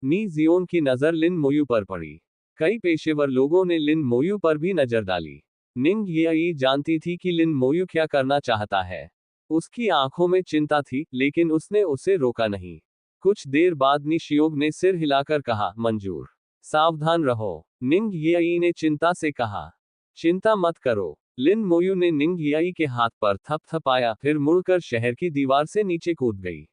नी जियोन की नजर लिन मोयू पर पड़ी। कई पेशेवर लोगों ने लिन मोयू पर भी नजर डाली। निंग यी जानती थी कि लिन मोयू क्या करना चाहता है। उसकी आंखों में चिंता थी, लेकिन उसने उसे रोका नहीं। कुछ देर बाद नी शियोग ने सिर हिलाकर कहा, मंजूर। सावधान रहो। निंग यी ने चिंता से कहा, चिंता मत करो। लिन मोयू ने निंग यी के हाथ पर थपथपाया, फिर मुड़कर शहर की दीवार से नीचे कूद गई।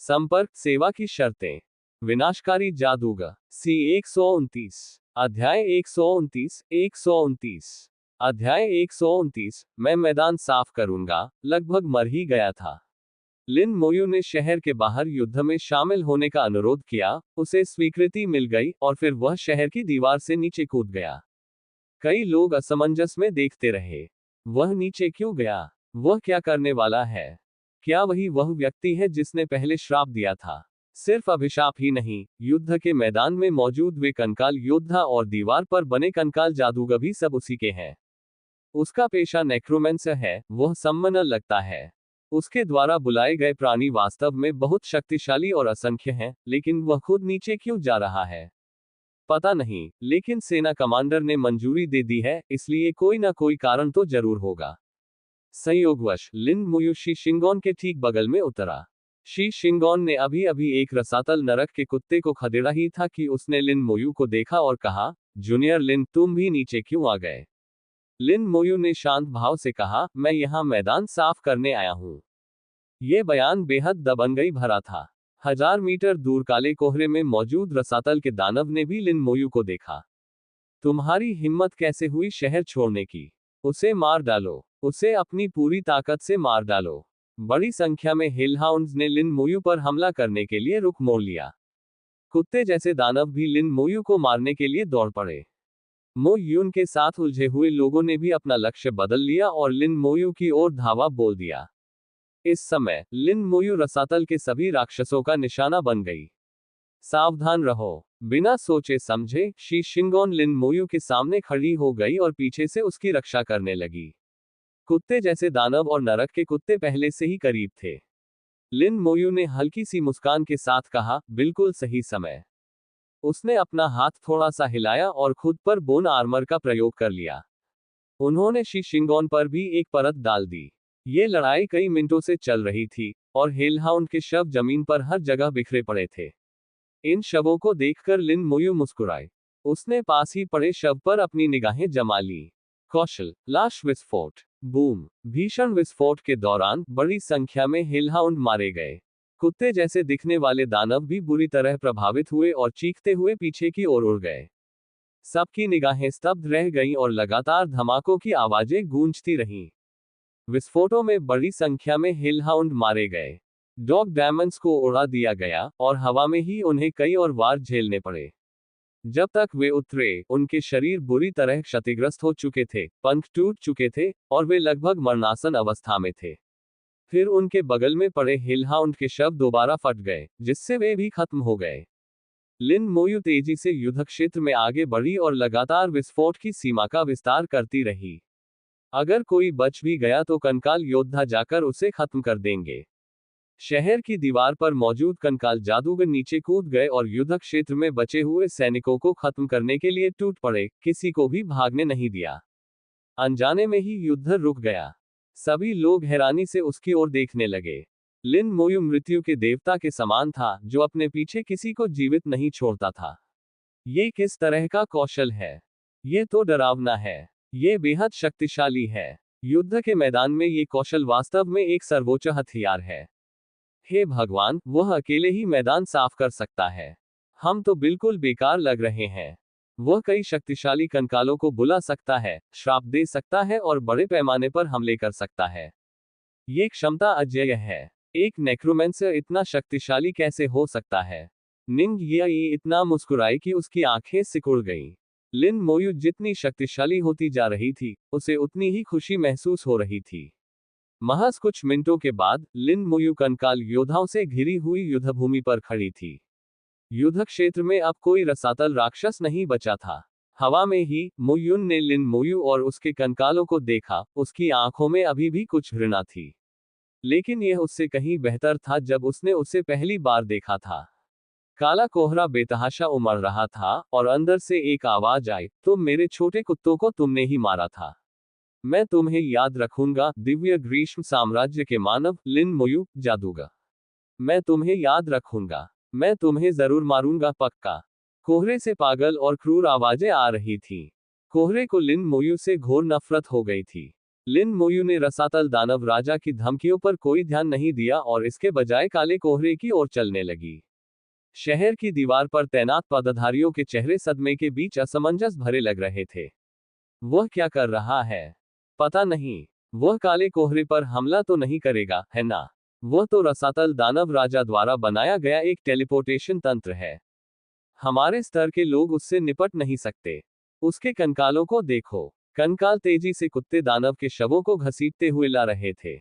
संपर्क सेवा की शर्तें। विनाशकारी जादूगर। सी 129। अध्याय 129। अध्याय 129। मैं मैदान साफ करूंगा, लगभग मर ही गया था। लिन मोयू ने शहर के बाहर युद्ध में शामिल होने का अनुरोध किया, उसे स्वीकृति मिल गई और फिर वह शहर की दीवार से नीचे कूद गया। कई लोग असमंजस में देखते रहे। वह नीचे क्यों गया? वह क्या करने वाला है? क्या वही वह व्यक्ति है जिसने पहले श्राप दिया था? सिर्फ अभिशाप ही नहीं, युद्ध के मैदान में मौजूद वे कंकाल योद्धा और दीवार पर बने कंकाल जादूगर भी सब उसी के हैं। उसका पेशा नेक्रोमेंसर है, वह सम्मनर लगता है। उसके द्वारा बुलाए गए प्राणी वास्तव में बहुत शक्तिशाली और असंख्य हैं, लेकिन वह खुद नीचे क्यों जा रहा है? पता नहीं, लेकिन सेना कमांडर ने मंजूरी दे दी है, इसलिए कोई ना कोई कारण तो जरूर होगा। संयोगवश लिन मोयू शी शिंगोन के ठीक बगल में उतरा। शी शिंगोन ने अभी अभी एक रसातल नरक के कुत्ते को खदेड़ा ही था कि उसने लिन मोयू को देखा और कहा, जूनियर लिन, तुम भी नीचे क्यों आ गए? लिन मोयू ने शांत भाव से कहा, मैं यहाँ मैदान साफ करने आया हूँ। ये बयान बेहद दबंगई भरा था। 1000 मीटर दूर काले कोहरे में मौजूद रसातल के दानव ने भी लिन मोयू को देखा। तुम्हारी हिम्मत कैसे हुई शहर छोड़ने की? उसे मार डालो। उसे अपनी पूरी ताकत से मार डालो। बड़ी संख्या में हेलहाउंड्स ने लिन मोयू पर हमला करने के लिए रुख मोड़ लिया। कुत्ते जैसे दानव भी लिन मोयू को मारने के लिए दौड़ पड़े। मो यून के साथ उलझे हुए लोगों ने भी अपना लक्ष्य बदल लिया और लिन मोयू की ओर धावा बोल दिया। इस समय लिन मोयू रसातल के सभी राक्षसों का निशाना बन गई। सावधान रहो। बिना सोचे समझे शी शिंगोन लिन मोयू के सामने खड़ी हो गई और पीछे से उसकी रक्षा करने लगी। कुत्ते जैसे दानव और नरक के कुत्ते पहले से ही करीब थे। लिन मोयू ने हल्की सी मुस्कान के साथ कहा, बिल्कुल सही समय। उसने अपना हाथ थोड़ा सा हिलाया और खुद पर बोन आर्मर का प्रयोग कर लिया। उन्होंने शी शिंगोन पर भी एक परत डाल दी। ये लड़ाई कई मिनटों से चल रही थी और हेलहाउंड के शव जमीन पर हर जगह बिखरे पड़े थे। इन शवों को देखकर लिन मोयू मुस्कुराए। उसने पास ही पड़े शव पर अपनी निगाहें जमा ली। कौशल, लाश विस्फोट, बूम। भीषण विस्फोट के दौरान बड़ी संख्या में हेलहाउंड मारे गए। कुत्ते जैसे दिखने वाले दानव भी बुरी तरह प्रभावित हुए और चीखते हुए पीछे की ओर उड़ गए। सबकी निगाहें स्तब्ध रह गईं और लगातार धमाकों की आवाजें गूंजती रहीं। विस्फोटों में बड़ी संख्या में हिलहाउंड मारे गए। डॉग डायमंड्स को उड़ा दिया गया और हवा में ही उन्हें कई और वार झेलने पड़े। जब तक वे उतरे, उनके शरीर बुरी तरह क्षतिग्रस्त हो चुके थे, पंख टूट चुके थे और वे लगभग मरणासन अवस्था में थे। फिर उनके बगल में पड़े हिलहाउंड के शव दोबारा फट गए, जिससे वे भी खत्म हो गए। लिन मोयू तेजी से युद्ध क्षेत्र में आगे बढ़ी और लगातार विस्फोट की सीमा का विस्तार करती रही। अगर कोई बच भी गया तो कंकाल योद्धा जाकर उसे खत्म कर देंगे। शहर की दीवार पर मौजूद कंकाल जादूगर नीचे कूद गए और युद्ध क्षेत्र में बचे हुए सैनिकों को खत्म करने के लिए टूट पड़े, किसी को भी भागने नहीं दिया। अनजाने में ही युद्ध रुक गया। सभी लोग हैरानी से उसकी ओर देखने लगे। लिन मोयू मृत्यु के देवता के समान था, जो अपने पीछे किसी को जीवित नहीं छोड़ता था। ये किस तरह का कौशल है? ये तो डरावना है। ये बेहद शक्तिशाली है। युद्ध के मैदान में ये कौशल वास्तव में एक सर्वोच्च हथियार है। हे भगवान, वह अकेले ही मैदान साफ कर सकता है। हम तो बिल्कुल बेकार लग रहे हैं। वह कई शक्तिशाली कंकालों को बुला सकता है, श्राप दे सकता है और बड़े पैमाने पर हमले कर सकता है। ये क्षमता अजेय है। एक नेक्रोमेंसर इतना शक्तिशाली कैसे हो सकता है? निंग ये इतना मुस्कुराई कि उसकी आंखें सिकुड़ गईं। लिन मोयू जितनी शक्तिशाली होती जा रही थी, उसे उतनी ही खुशी महसूस हो रही थी। महज कुछ मिनटों के बाद लिन मोयू कंकाल योद्धाओं से घिरी हुई युद्धभूमि पर खड़ी थी। युद्ध क्षेत्र में अब कोई रसातल राक्षस नहीं बचा था। हवा में ही मोयुन ने लिन मोयू और उसके कंकालों को देखा। उसकी आंखों में अभी भी कुछ घृणा थी, लेकिन यह उससे कहीं बेहतर था जब उसने उसे पहली बार देखा था। काला कोहरा बेतहाशा उमड़ रहा था और अंदर से एक आवाज आई, तुम मेरे छोटे कुत्तों को तुमने ही मारा था। मैं तुम्हें याद रखूंगा, दिव्य ग्रीष्म साम्राज्य के मानव, लिन मोयू जादूगर। मैं तुम्हें याद रखूंगा। मैं तुम्हें जरूर मारूंगा, पक्का। कोहरे से पागल और क्रूर आवाजें आ रही थीं। कोहरे को लिन मोयू से घोर नफरत हो गई थी। लिन मोयू ने रसातल दानव राजा की धमकियों पर कोई ध्यान नहीं दिया और इसके बजाय काले कोहरे की ओर चलने लगी। शहर की दीवार पर तैनात पदाधिकारियों के चेहरे सदमे के बीच असमंजस भरे लग रहे थे। वह क्या कर रहा है? पता नहीं। वह काले कोहरे पर हमला तो नहीं करेगा, है ना? वह तो रसातल दानव राजा द्वारा बनाया गया एक टेलीपोर्टेशन तंत्र है। हमारे स्तर के लोग उससे निपट नहीं सकते। उसके कंकालों को देखो। कंकाल तेजी से कुत्ते दानव के शवों को घसीटते हुए ला रहे थे।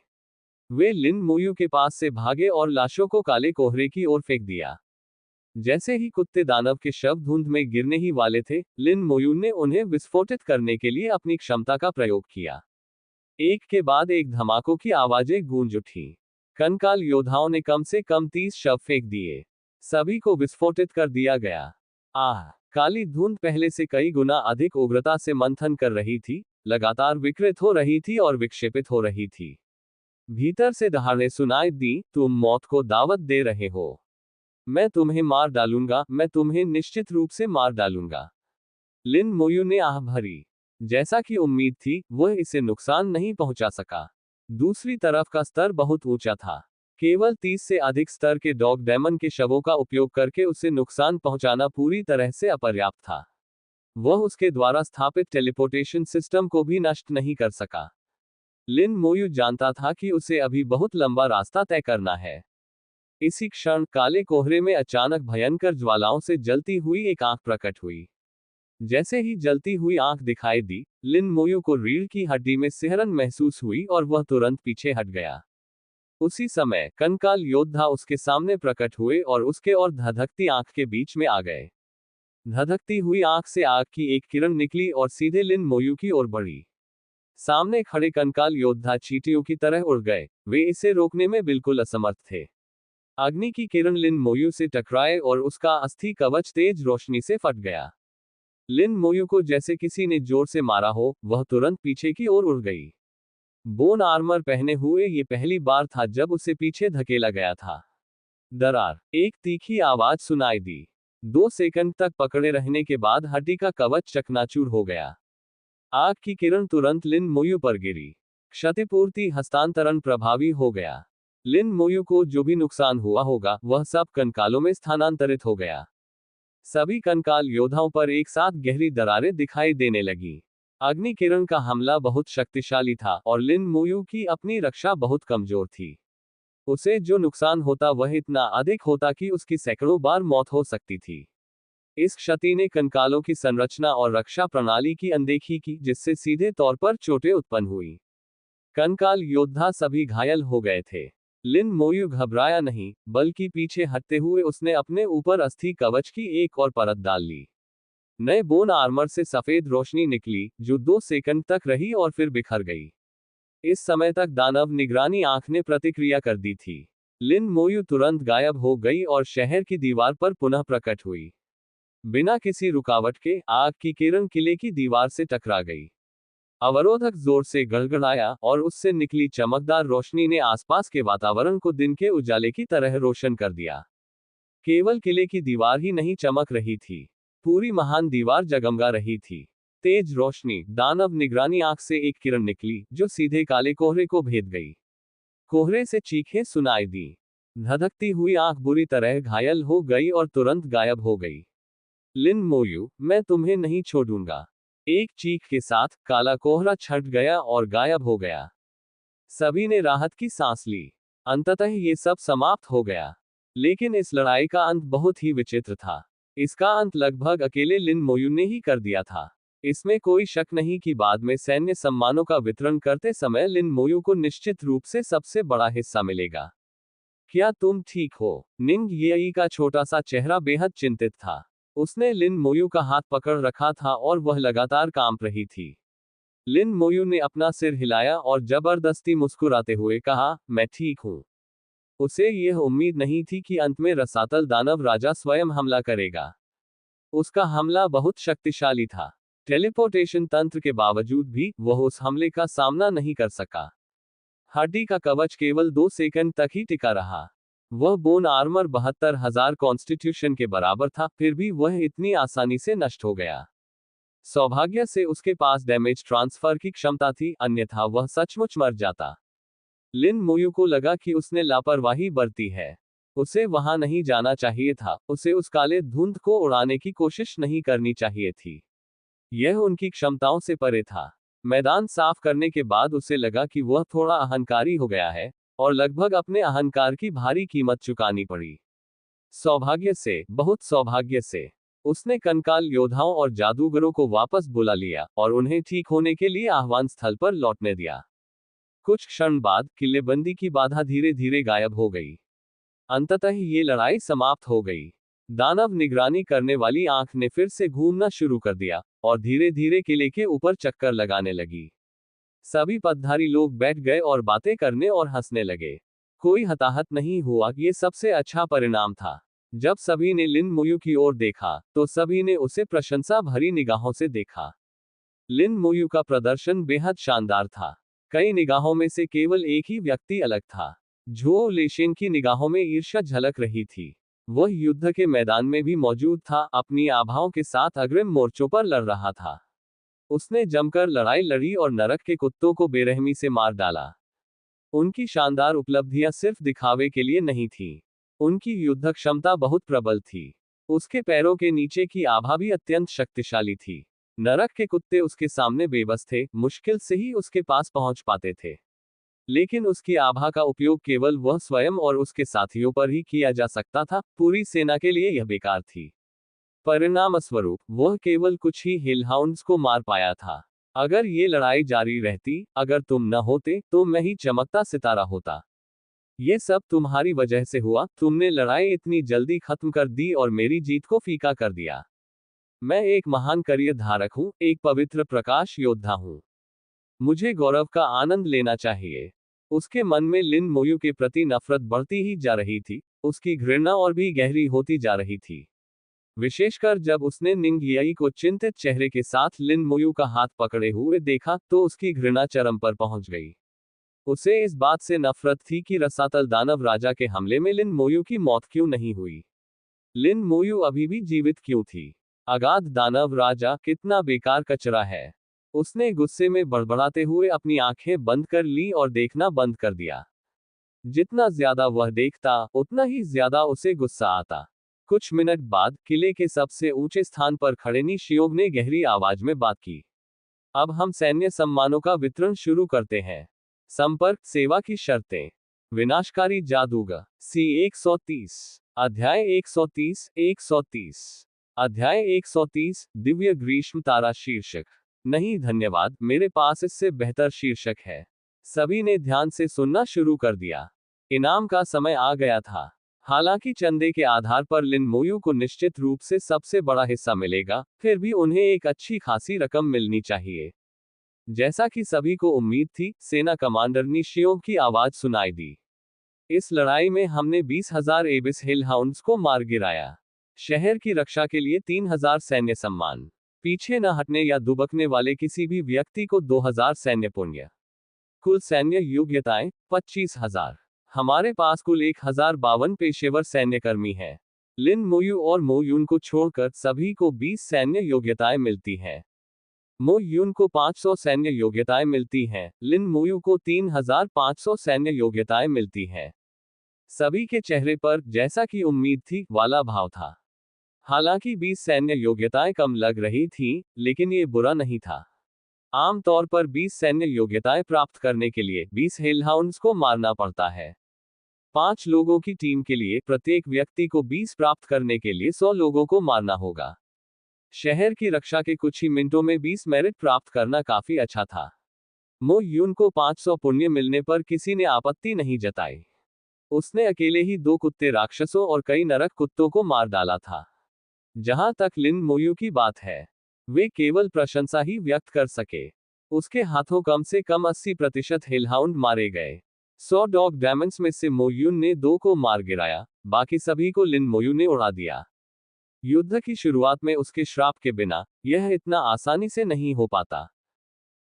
वे लिन मोयू के पास से भागे और लाशों को काले कोहरे की ओर फेंक दिया। जैसे ही कुत्ते दानव के शव धुंध में गिरने ही वाले थे, लिन मोयू ने उन्हें विस्फोटित करने के लिए अपनी क्षमता का प्रयोग किया। एक के बाद एक धमाकों की आवाजें गूंज उठी। कंकाल योद्धाओं ने कम से कम 30 शव फेंक दिए। सभी को विस्फोटित कर दिया गया। आह! काली धुंध पहले से कई गुना अधिक उग्रता से मंथन कर रही थी, लगातार विकृत हो रही थी और विक्षेपित हो रही थी। भीतर से दहाड़े सुनाई दी, तुम मौत को दावत दे रहे हो। मैं तुम्हें मार डालूंगा, मैं तुम्हें निश्चित रूप से मार डालूंगा। लिन मोयू ने आह भरी। जैसा कि उम्मीद थी, वह इसे नुकसान नहीं पहुंचा सका। दूसरी तरफ का स्तर बहुत ऊंचा था। केवल 30 से अधिक स्तर के डॉग डेमन के शवों का उपयोग करके उसे नुकसान पहुंचाना पूरी तरह से अपर्याप्त था। वह उसके द्वारा स्थापित टेलीपोर्टेशन सिस्टम को भी नष्ट नहीं कर सका। लिन मोयू जानता था कि उसे अभी बहुत लंबा रास्ता तय करना है। इसी क्षण काले कोहरे में अचानक भयंकर ज्वालाओं से जलती हुई एक आंख प्रकट हुई। जैसे ही जलती हुई आंख दिखाई दी, लिन मोयू को रीढ़ की हड्डी में सिहरन महसूस हुई और वह तुरंत पीछे हट गया। उसी समय कंकाल योद्धा उसके सामने प्रकट हुए और उसके और धधकती आंख के बीच में आ गए। धधकती हुई आंख से आग की एक किरण निकली और सीधे लिन मोयू की ओर बढ़ी। सामने खड़े कंकाल योद्धा चींटियों की तरह उड़ गए। वे इसे रोकने में बिल्कुल असमर्थ थे। अग्नि की किरण लिन मोयू से टकराए और उसका अस्थि कवच तेज रोशनी से फट गया। लिन मोयू को जैसे किसी ने जोर से मारा हो, वह तुरंत पीछे की ओर उड़ गई। बोन आर्मर पहने हुए ये पहली बार था जब उसे पीछे धकेला गया था। दरार! एक तीखी आवाज सुनाई दी। 2 सेकंड तक पकड़े रहने के बाद हड्डी का कवच चकनाचूर हो गया। आग की किरण तुरंत लिन मोयू पर गिरी। क्षतिपूर्ति हस्तांतरण प्रभावी हो गया। लिन मोयू को जो भी नुकसान हुआ होगा, वह सब कंकालों में स्थानांतरित हो गया। सभी कंकाल योद्धाओं पर एक साथ गहरी दरारें दिखाई देने लगी। अग्नि किरण का हमला बहुत शक्तिशाली था और लिन मुयू की अपनी रक्षा बहुत कमजोर थी। उसे जो नुकसान होता वह इतना अधिक होता कि उसकी सैकड़ों बार मौत हो सकती थी। इस क्षति ने कंकालों की संरचना और रक्षा प्रणाली की अनदेखी की, जिससे सीधे तौर पर चोटें उत्पन्न हुई। कंकाल योद्धा सभी घायल हो गए थे। लिन मोयू घबराया नहीं, बल्कि पीछे हटते हुए उसने अपने ऊपर अस्थि कवच की एक और परत डाल ली। नए बोन आर्मर से सफेद रोशनी निकली, जो 2 सेकंड तक रही और फिर बिखर गई। इस समय तक दानव निगरानी आंख ने प्रतिक्रिया कर दी थी। लिन मोयू तुरंत गायब हो गई और शहर की दीवार पर पुनः प्रकट हुई। बिना किसी रुकावट के आग की किरण किले की दीवार से टकरा गई। अवरोधक जोर से गड़गड़ाया और उससे निकली चमकदार रोशनी ने आसपास के वातावरण को दिन के उजाले की तरह रोशन कर दिया। केवल किले की दीवार ही नहीं चमक रही थी, पूरी महान दीवार जगमगा रही थी। तेज रोशनी, दानव निगरानी आंख से एक किरण निकली, जो सीधे काले कोहरे को भेद गई। कोहरे से चीखें सुनाई दी। धधकती हुई आंख बुरी तरह घायल हो गई और तुरंत गायब हो गई। लिन मोयू, मैं तुम्हें नहीं छोड़ूंगा। एक चीख के साथ काला कोहरा छट गया और गायब हो गया। सभी ने राहत की सांस ली। अंततः ये सब समाप्त हो गया। लेकिन इस लड़ाई का अंत बहुत ही विचित्र था। इसका अंत लगभग अकेले लिन मोयू ने ही कर दिया था। इसमें कोई शक नहीं कि बाद में सैन्य सम्मानों का वितरण करते समय लिन मोयू को निश्चित रूप से सबसे बड़ा हिस्सा मिलेगा। क्या तुम ठीक हो? निंग येई का छोटा सा चेहरा बेहद चिंतित था। उसने लिन मोयू का हाथ पकड़ रखा था और वह लगातार कांप रही थी। लिन मोयू ने अपना सिर हिलाया और जबरदस्ती मुस्कुराते हुए कहा, मैं ठीक हूं। उसे यह उम्मीद नहीं थी कि अंत में रसातल दानव राजा स्वयं हमला करेगा। उसका हमला बहुत शक्तिशाली था। टेलीपोर्टेशन तंत्र के बावजूद भी वह उस हमले का सामना नहीं कर सका। हड्डी का कवच केवल 2 सेकंड तक ही टिका रहा। वह बोन आर्मर 72,000 कॉन्स्टिट्यूशन के बराबर था, फिर भी वह इतनी आसानी से नष्ट हो गया। सौभाग्य से उसके पास डैमेज ट्रांसफर की क्षमता थी, अन्यथा वह सचमुच मर जाता। लिन मोयू को लगा कि उसने लापरवाही बरती है। उसे वहां नहीं जाना चाहिए था, उसे उस काले धुंध को उड़ाने की कोशिश नहीं करनी चाहिए थी। यह उनकी क्षमताओं से परे था। मैदान साफ करने के बाद उसे लगा कि वह थोड़ा अहंकारी हो गया है, और लगभग अपने अहंकार की भारी कीमत चुकानी पड़ी। सौभाग्य से, बहुत सौभाग्य से, उसने कंकाल योद्धाओं और जादूगरों को वापस बुला लिया और उन्हें ठीक होने के लिए आह्वान स्थल पर लौटने दिया। कुछ क्षण बाद किलेबंदी की बाधा धीरे धीरे गायब हो गई। अंततः ये लड़ाई समाप्त हो गई। दानव निगरानी करने वाली आंख ने फिर से घूमना शुरू कर दिया और धीरे धीरे किले के ऊपर चक्कर लगाने लगी। सभी पदधारी लोग बैठ गए और बातें करने और हंसने लगे। कोई हताहत नहीं हुआ, ये सबसे अच्छा परिणाम था। जब सभी ने लिन मोयू की ओर देखा, तो सभी ने उसे प्रशंसा भरी निगाहों से देखा। लिन मोयू का प्रदर्शन बेहद शानदार था। कई निगाहों में से केवल एक ही व्यक्ति अलग था। झो लेशेन की निगाहों में ईर्ष्या झलक रही थी। वह युद्ध के मैदान में भी मौजूद था, अपनी आभाओं के साथ अग्रिम मोर्चों पर लड़ रहा था। उसने जमकर लड़ाई लड़ी और नरक के कुत्तों को बेरहमी से मार डाला। उनकी शानदार उपलब्धियां सिर्फ दिखावे के लिए नहीं थीं। उनकी युद्ध क्षमता बहुत प्रबल थी। उसके पैरों के नीचे की आभा भी अत्यंत शक्तिशाली थी। नरक के कुत्ते उसके सामने बेबस थे, मुश्किल से ही उसके पास पहुंच पाते थे। लेकिन उसकी आभा का उपयोग केवल वह स्वयं और उसके साथियों पर ही किया जा सकता था, पूरी सेना के लिए यह बेकार थी। परिणामस्वरूप वह केवल कुछ ही हिलहाउंड्स को मार पाया था। अगर ये लड़ाई जारी रहती, अगर तुम न होते, तो मैं ही चमकता सितारा होता। ये सब तुम्हारी वजह से हुआ, तुमने लड़ाई इतनी जल्दी खत्म कर दी और मेरी जीत को फीका कर दिया। मैं एक महान करियर धारक हूं, एक पवित्र प्रकाश योद्धा हूं। मुझे गौरव का आनंद लेना चाहिए। उसके मन में लिन मोयू के प्रति नफरत बढ़ती ही जा रही थी, उसकी घृणा और भी गहरी होती जा रही थी। विशेषकर जब उसने निंग येई को चिंतित चेहरे के साथ लिन मोयू का हाथ पकड़े हुए देखा, तो उसकी घृणा चरम पर पहुंच गई। उसे इस बात से नफरत थी कि रसातल दानव राजा के हमले में लिन मोयू की मौत क्यों नहीं हुई। लिन मोयू अभी भी जीवित क्यों थी। अगाध दानव राजा कितना बेकार कचरा है। उसने गुस्से में बड़बड़ाते हुए अपनी आंखें बंद कर ली और देखना बंद कर दिया। जितना ज्यादा वह देखता, उतना ही ज्यादा उसे गुस्सा आता। कुछ मिनट बाद किले के सबसे ऊंचे स्थान पर खड़े नी शियोंग ने गहरी आवाज में बात की। अब हम सैन्य सम्मानों का वितरण शुरू करते हैं। संपर्क सेवा की शर्तें। विनाशकारी जादूगर सी 130। अध्याय 130 130। अध्याय 130 दिव्य ग्रीष्म तारा शीर्षक। नहीं धन्यवाद, मेरे पास इससे बेहतर शीर्षक है। सभी ने ध्यान से सुनना शुरू कर दिया। इनाम का समय आ गया था। हालांकि चंदे के आधार पर लिन मोयू को निश्चित रूप से सबसे बड़ा हिस्सा मिलेगा, फिर भी उन्हें एक अच्छी खासी रकम मिलनी चाहिए। जैसा कि सभी को उम्मीद थी, सेना कमांडर नी शियोंग की आवाज सुनाई दी। इस लड़ाई में हमने 20,000 एबिस हिल हाउंड्स को मार गिराया। शहर की रक्षा के लिए 3,000 सैन्य सम्मान। पीछे न हटने या दुबकने वाले किसी भी व्यक्ति को 2,000 सैन्य पुण्य। कुल सैन्य योग्यताएं 25,000। हमारे पास कुल 1,052 पेशेवर सैन्यकर्मी हैं। लिन मोयू और मो यून को छोड़कर सभी को 20 सैन्य योग्यताएं मिलती हैं। मो यून को 500 सैन्य योग्यताएं मिलती हैं, लिन मोयू को 3,500 सैन्य योग्यताएं मिलती हैं। सभी के चेहरे पर, जैसा कि उम्मीद थी, वाला भाव था। हालांकि 20 सैन्य योग्यताएं कम लग रही थीं, लेकिन ये बुरा नहीं था। आमतौर पर 20 सैन्य योग्यताएं प्राप्त करने के लिए 20 हेलहाउंड्स को मारना पड़ता है। 5 लोगों की टीम के लिए प्रत्येक व्यक्ति को 20 प्राप्त करने के लिए 100 लोगों को मारना होगा। शहर की रक्षा के कुछ ही मिनटों में 20 मेरिट प्राप्त करना काफी अच्छा था। मो यून को 500 पुण्य मिलने पर किसी ने आपत्ति नहीं जताई। उसने अकेले ही 2 कुत्ते राक्षसों और कई नरक कुत्तों को मार डाला था। जहां तक लिन मोयू की बात है, वे केवल प्रशंसा ही व्यक्त कर सके। उसके हाथों कम से कम 80% हेलहाउंड मारे गए। 100 डॉग डायमंड्स में से मो यून ने 2 को मार गिराया, बाकी सभी को लिन मोयू ने उड़ा दिया। युद्ध की शुरुआत में उसके श्राप के बिना यह इतना आसानी से नहीं हो पाता।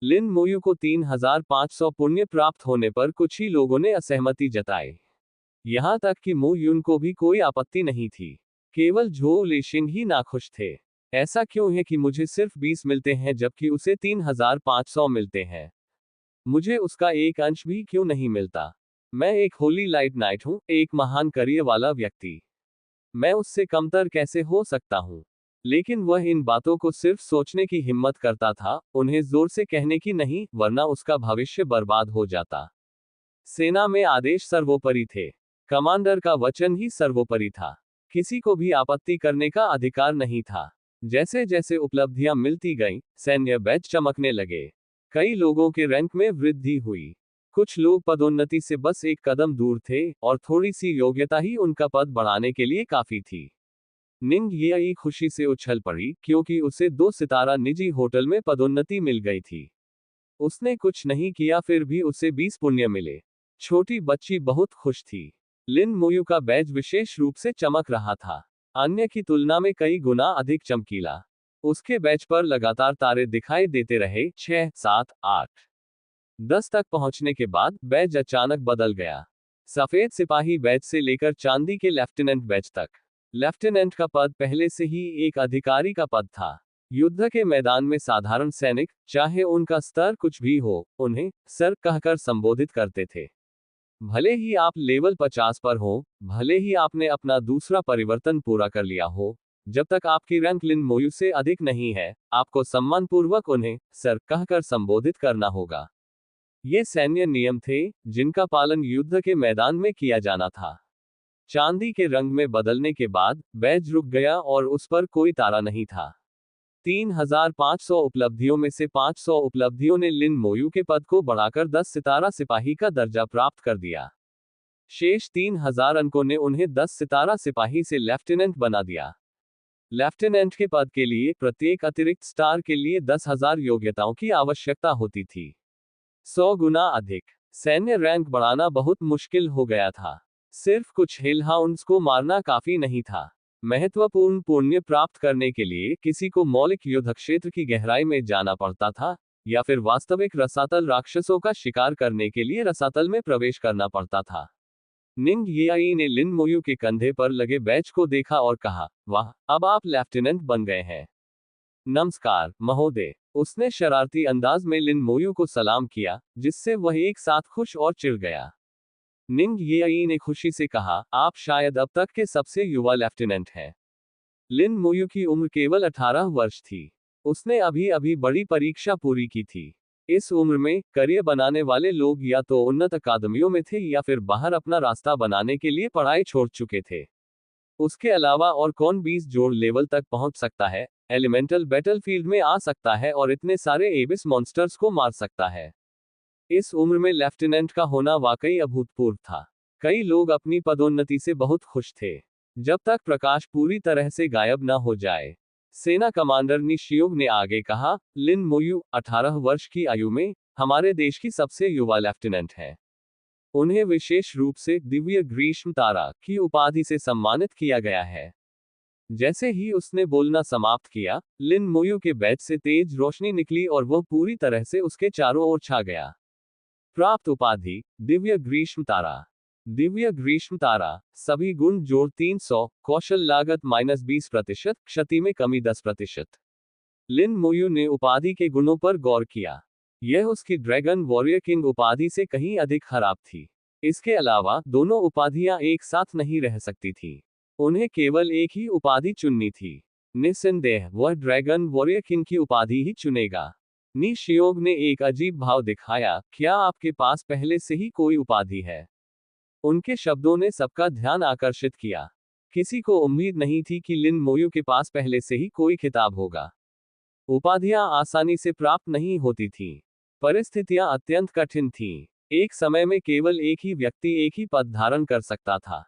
लिन मोयू को 3,500 पुण्य प्राप्त होने पर कुछ ही लोगों ने असहमति जताई। यहां तक कि मो यून को भी कोई आपत्ति नहीं थी। केवल झो लेशिंग ही नाखुश थे। ऐसा क्यों है कि मुझे सिर्फ 20 मिलते हैं जबकि उसे 3,500 मिलते हैं? मुझे उसका एक अंश भी क्यों नहीं मिलता? मैं एक होली लाइट नाइट हूं, एक महान करियर वाला व्यक्ति। मैं उससे कमतर कैसे हो सकता हूं? लेकिन वह इन बातों को सिर्फ सोचने की हिम्मत करता था, उन्हें जोर से कहने की नहीं, वरना उसका भविष्य बर्बाद हो जाता। सेना में आदेश सर्वोपरि थे। कमांडर का वचन ही सर्वोपरि था। किसी को भी आपत्ति करने का अधिकार नहीं था। जैसे जैसे उपलब्धियां मिलती गईं, सैन्य बैच चमकने लगे। कई लोगों के रैंक में वृद्धि हुई। कुछ लोग पदोन्नति से बस एक कदम दूर थे, और थोड़ी सी योग्यता ही उनका पद बढ़ाने के लिए काफी थी। निंग यी खुशी से उछल पड़ी, क्योंकि उसे 2 सितारा निजी होटल में पदोन्नति मिल गई थी। उसने कुछ नहीं किया, फिर भी उसे 20 पुण्य मिले। छोटी बच्ची बहुत खुश थी। लिन मोयू का बैज विशेष रूप से चमक रहा था, अन्य की तुलना में कई गुना अधिक चमकीला। उसके बैच पर लगातार तारे दिखाई देते रहे। 6, 7, 8, 10 तक पहुंचने के बाद बैज अचानक बदल गया। सफेद सिपाही बैच से लेकर चांदी के लेफ्टिनेंट बैच तक। लेफ्टिनेंट का पद पहले से ही एक अधिकारी का पद था। युद्ध के मैदान में साधारण सैनिक, चाहे उनका स्तर कुछ भी हो, उन्हें सर कहकर संबोधित करते थे। भले ही आप लेवल 50 पर हो, भले ही आपने अपना दूसरा परिवर्तन पूरा कर लिया हो, जब तक आपकी रैंक लिन मोयू से अधिक नहीं है, आपको सम्मानपूर्वक उन्हें सर कहकर संबोधित करना होगा। ये सैन्य नियम थे, जिनका पालन युद्ध के मैदान में किया जाना था। चांदी के रंग में बदलने के बाद बैज रुक गया और उस पर कोई तारा नहीं था। 3,500 उपलब्धियों में से 500 उपलब्धियों ने लिन मोयू के पद को बढ़ाकर 10 सितारा सिपाही का दर्जा प्राप्त कर दिया। शेष 3,000 अंकों ने उन्हें 10 सितारा सिपाही से लेफ्टिनेंट बना दिया। लेफ्टिनेंट के पद के लिए प्रत्येक अतिरिक्त स्टार के लिए 10,000 योग्यताओं की आवश्यकता होती थी। 100 गुना अधिक। सैन्य रैंक बढ़ाना बहुत मुश्किल हो गया था। सिर्फ कुछ हेलहाउंड्स को मारना काफी नहीं था। महत्वपूर्ण पुण्य प्राप्त करने के लिए किसी को मौलिक युद्ध क्षेत्र की गहराई में जाना पड़ता था, या फिर वास्तविक रसातल राक्षसों का शिकार करने के लिए रसातल में प्रवेश करना पड़ता था। निंग यी ने लिन मोयू के कंधे पर लगे बैच को देखा और कहा, वाह, अब आप लेफ्टिनेंट बन गए हैं। नमस्कार महोदय। उसने शरारती अंदाज में लिन मोयू को सलाम किया, जिससे वह एक साथ खुश और चिढ़ गया। निंग येई ने खुशी से कहा, आप शायद अब तक के सबसे युवा लेफ्टिनेंट हैं। लिन मुयू की उम्र केवल 18 वर्ष थी। उसने अभी अभी बड़ी परीक्षा पूरी की थी। इस उम्र में करियर बनाने वाले लोग या तो उन्नत अकादमियों में थे या फिर बाहर अपना रास्ता बनाने के लिए पढ़ाई छोड़ चुके थे। उसके अलावा और कौन 20 जोड़ लेवल तक पहुंच सकता है, एलिमेंटल बैटलफील्ड में आ सकता है और इतने सारे एबिस मॉन्स्टर्स को मार सकता है। इस उम्र में लेफ्टिनेंट का होना वाकई अभूतपूर्व था। कई लोग अपनी पदोन्नति से बहुत खुश थे, जब तक प्रकाश पूरी तरह से गायब न हो जाए। सेना कमांडर नी शियोग ने आगे कहा, लिन मुयू 18 वर्ष की आयु में हमारे देश की सबसे युवा लेफ्टिनेंट है। उन्हें विशेष रूप से दिव्य ग्रीष्म तारा की उपाधि से सम्मानित किया गया है। जैसे ही उसने बोलना समाप्त किया, लिन मुयू के बैज से तेज रोशनी निकली और वह पूरी तरह से उसके चारों ओर छा गया। प्राप्त उपाधि, दिव्य ग्रीष्म तारा। दिव्य ग्रीष्म तारा, सभी गुण जोड़ 300, कौशल लागत -20%, क्षति में कमी 10%। लिन मुयू ने उपाधि के गुणों पर गौर किया। यह उसकी ड्रैगन वॉरियर किंग उपाधि से कहीं अधिक खराब थी। इसके अलावा दोनों उपाधियां एक साथ नहीं रह सकती थी। उन्हें केवल एक ही उपाधि चुननी थी। निस्संदेह वह ड्रैगन वॉरियर किंग की उपाधि ही चुनेगा। नी शियोग ने एक अजीब भाव दिखाया, क्या आपके पास पहले से ही कोई उपाधि है? उनके शब्दों ने सबका ध्यान आकर्षित किया। किसी को उम्मीद नहीं थी कि लिन मोयू के पास पहले से ही कोई खिताब होगा। उपाधियां आसानी से प्राप्त नहीं होती थीं। परिस्थितियां अत्यंत कठिन थीं। एक समय में केवल एक ही व्यक्ति एक ही पद धारण कर सकता था।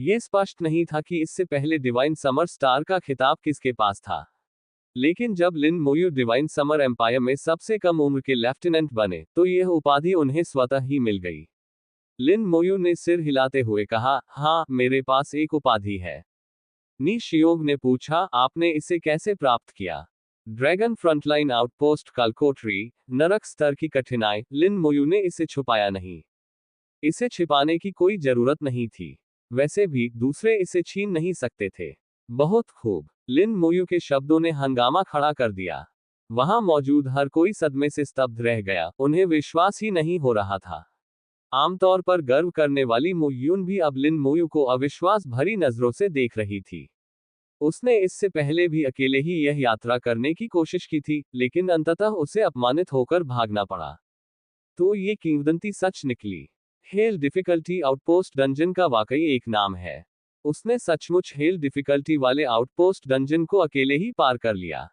यह स्पष्ट नहीं था कि इससे पहले डिवाइन समर स्टार का खिताब किसके पास था। लेकिन जब लिन मोयू डिवाइन समर एम्पायर में सबसे कम उम्र के लेफ्टिनेंट बने, तो यह उपाधि उन्हें स्वतः ही मिल गई। लिन मोयू ने सिर हिलाते हुए कहा, हाँ, मेरे पास एक उपाधि है। नी शियोग ने पूछा, आपने इसे कैसे प्राप्त किया? ड्रैगन फ्रंटलाइन आउटपोस्ट कालकोटरी, नरक स्तर की कठिनाई। लिन मोयू ने इसे छुपाया नहीं। इसे छिपाने की कोई जरूरत नहीं थी। वैसे भी दूसरे इसे छीन नहीं सकते थे। बहुत खूब। लिन मोयू के शब्दों ने हंगामा खड़ा कर दिया। वहां मौजूद हर कोई सदमे से स्तब्ध रह गया। उन्हें विश्वास ही नहीं हो रहा था। आमतौर पर गर्व करने वाली मुयून भी अब लिन मोयू को अविश्वास भरी नजरों से देख रही थी। उसने इससे पहले भी अकेले ही यह यात्रा करने की कोशिश की थी, लेकिन अंततः उसे अपमानित होकर भागना पड़ा। तो ये किंवदंती सच निकली। हेल डिफिकल्टी आउटपोस्ट डंजन का वाकई एक नाम है। उसने सचमुच हेल डिफिकल्टी वाले आउटपोस्ट डंजन को अकेले ही पार कर लिया।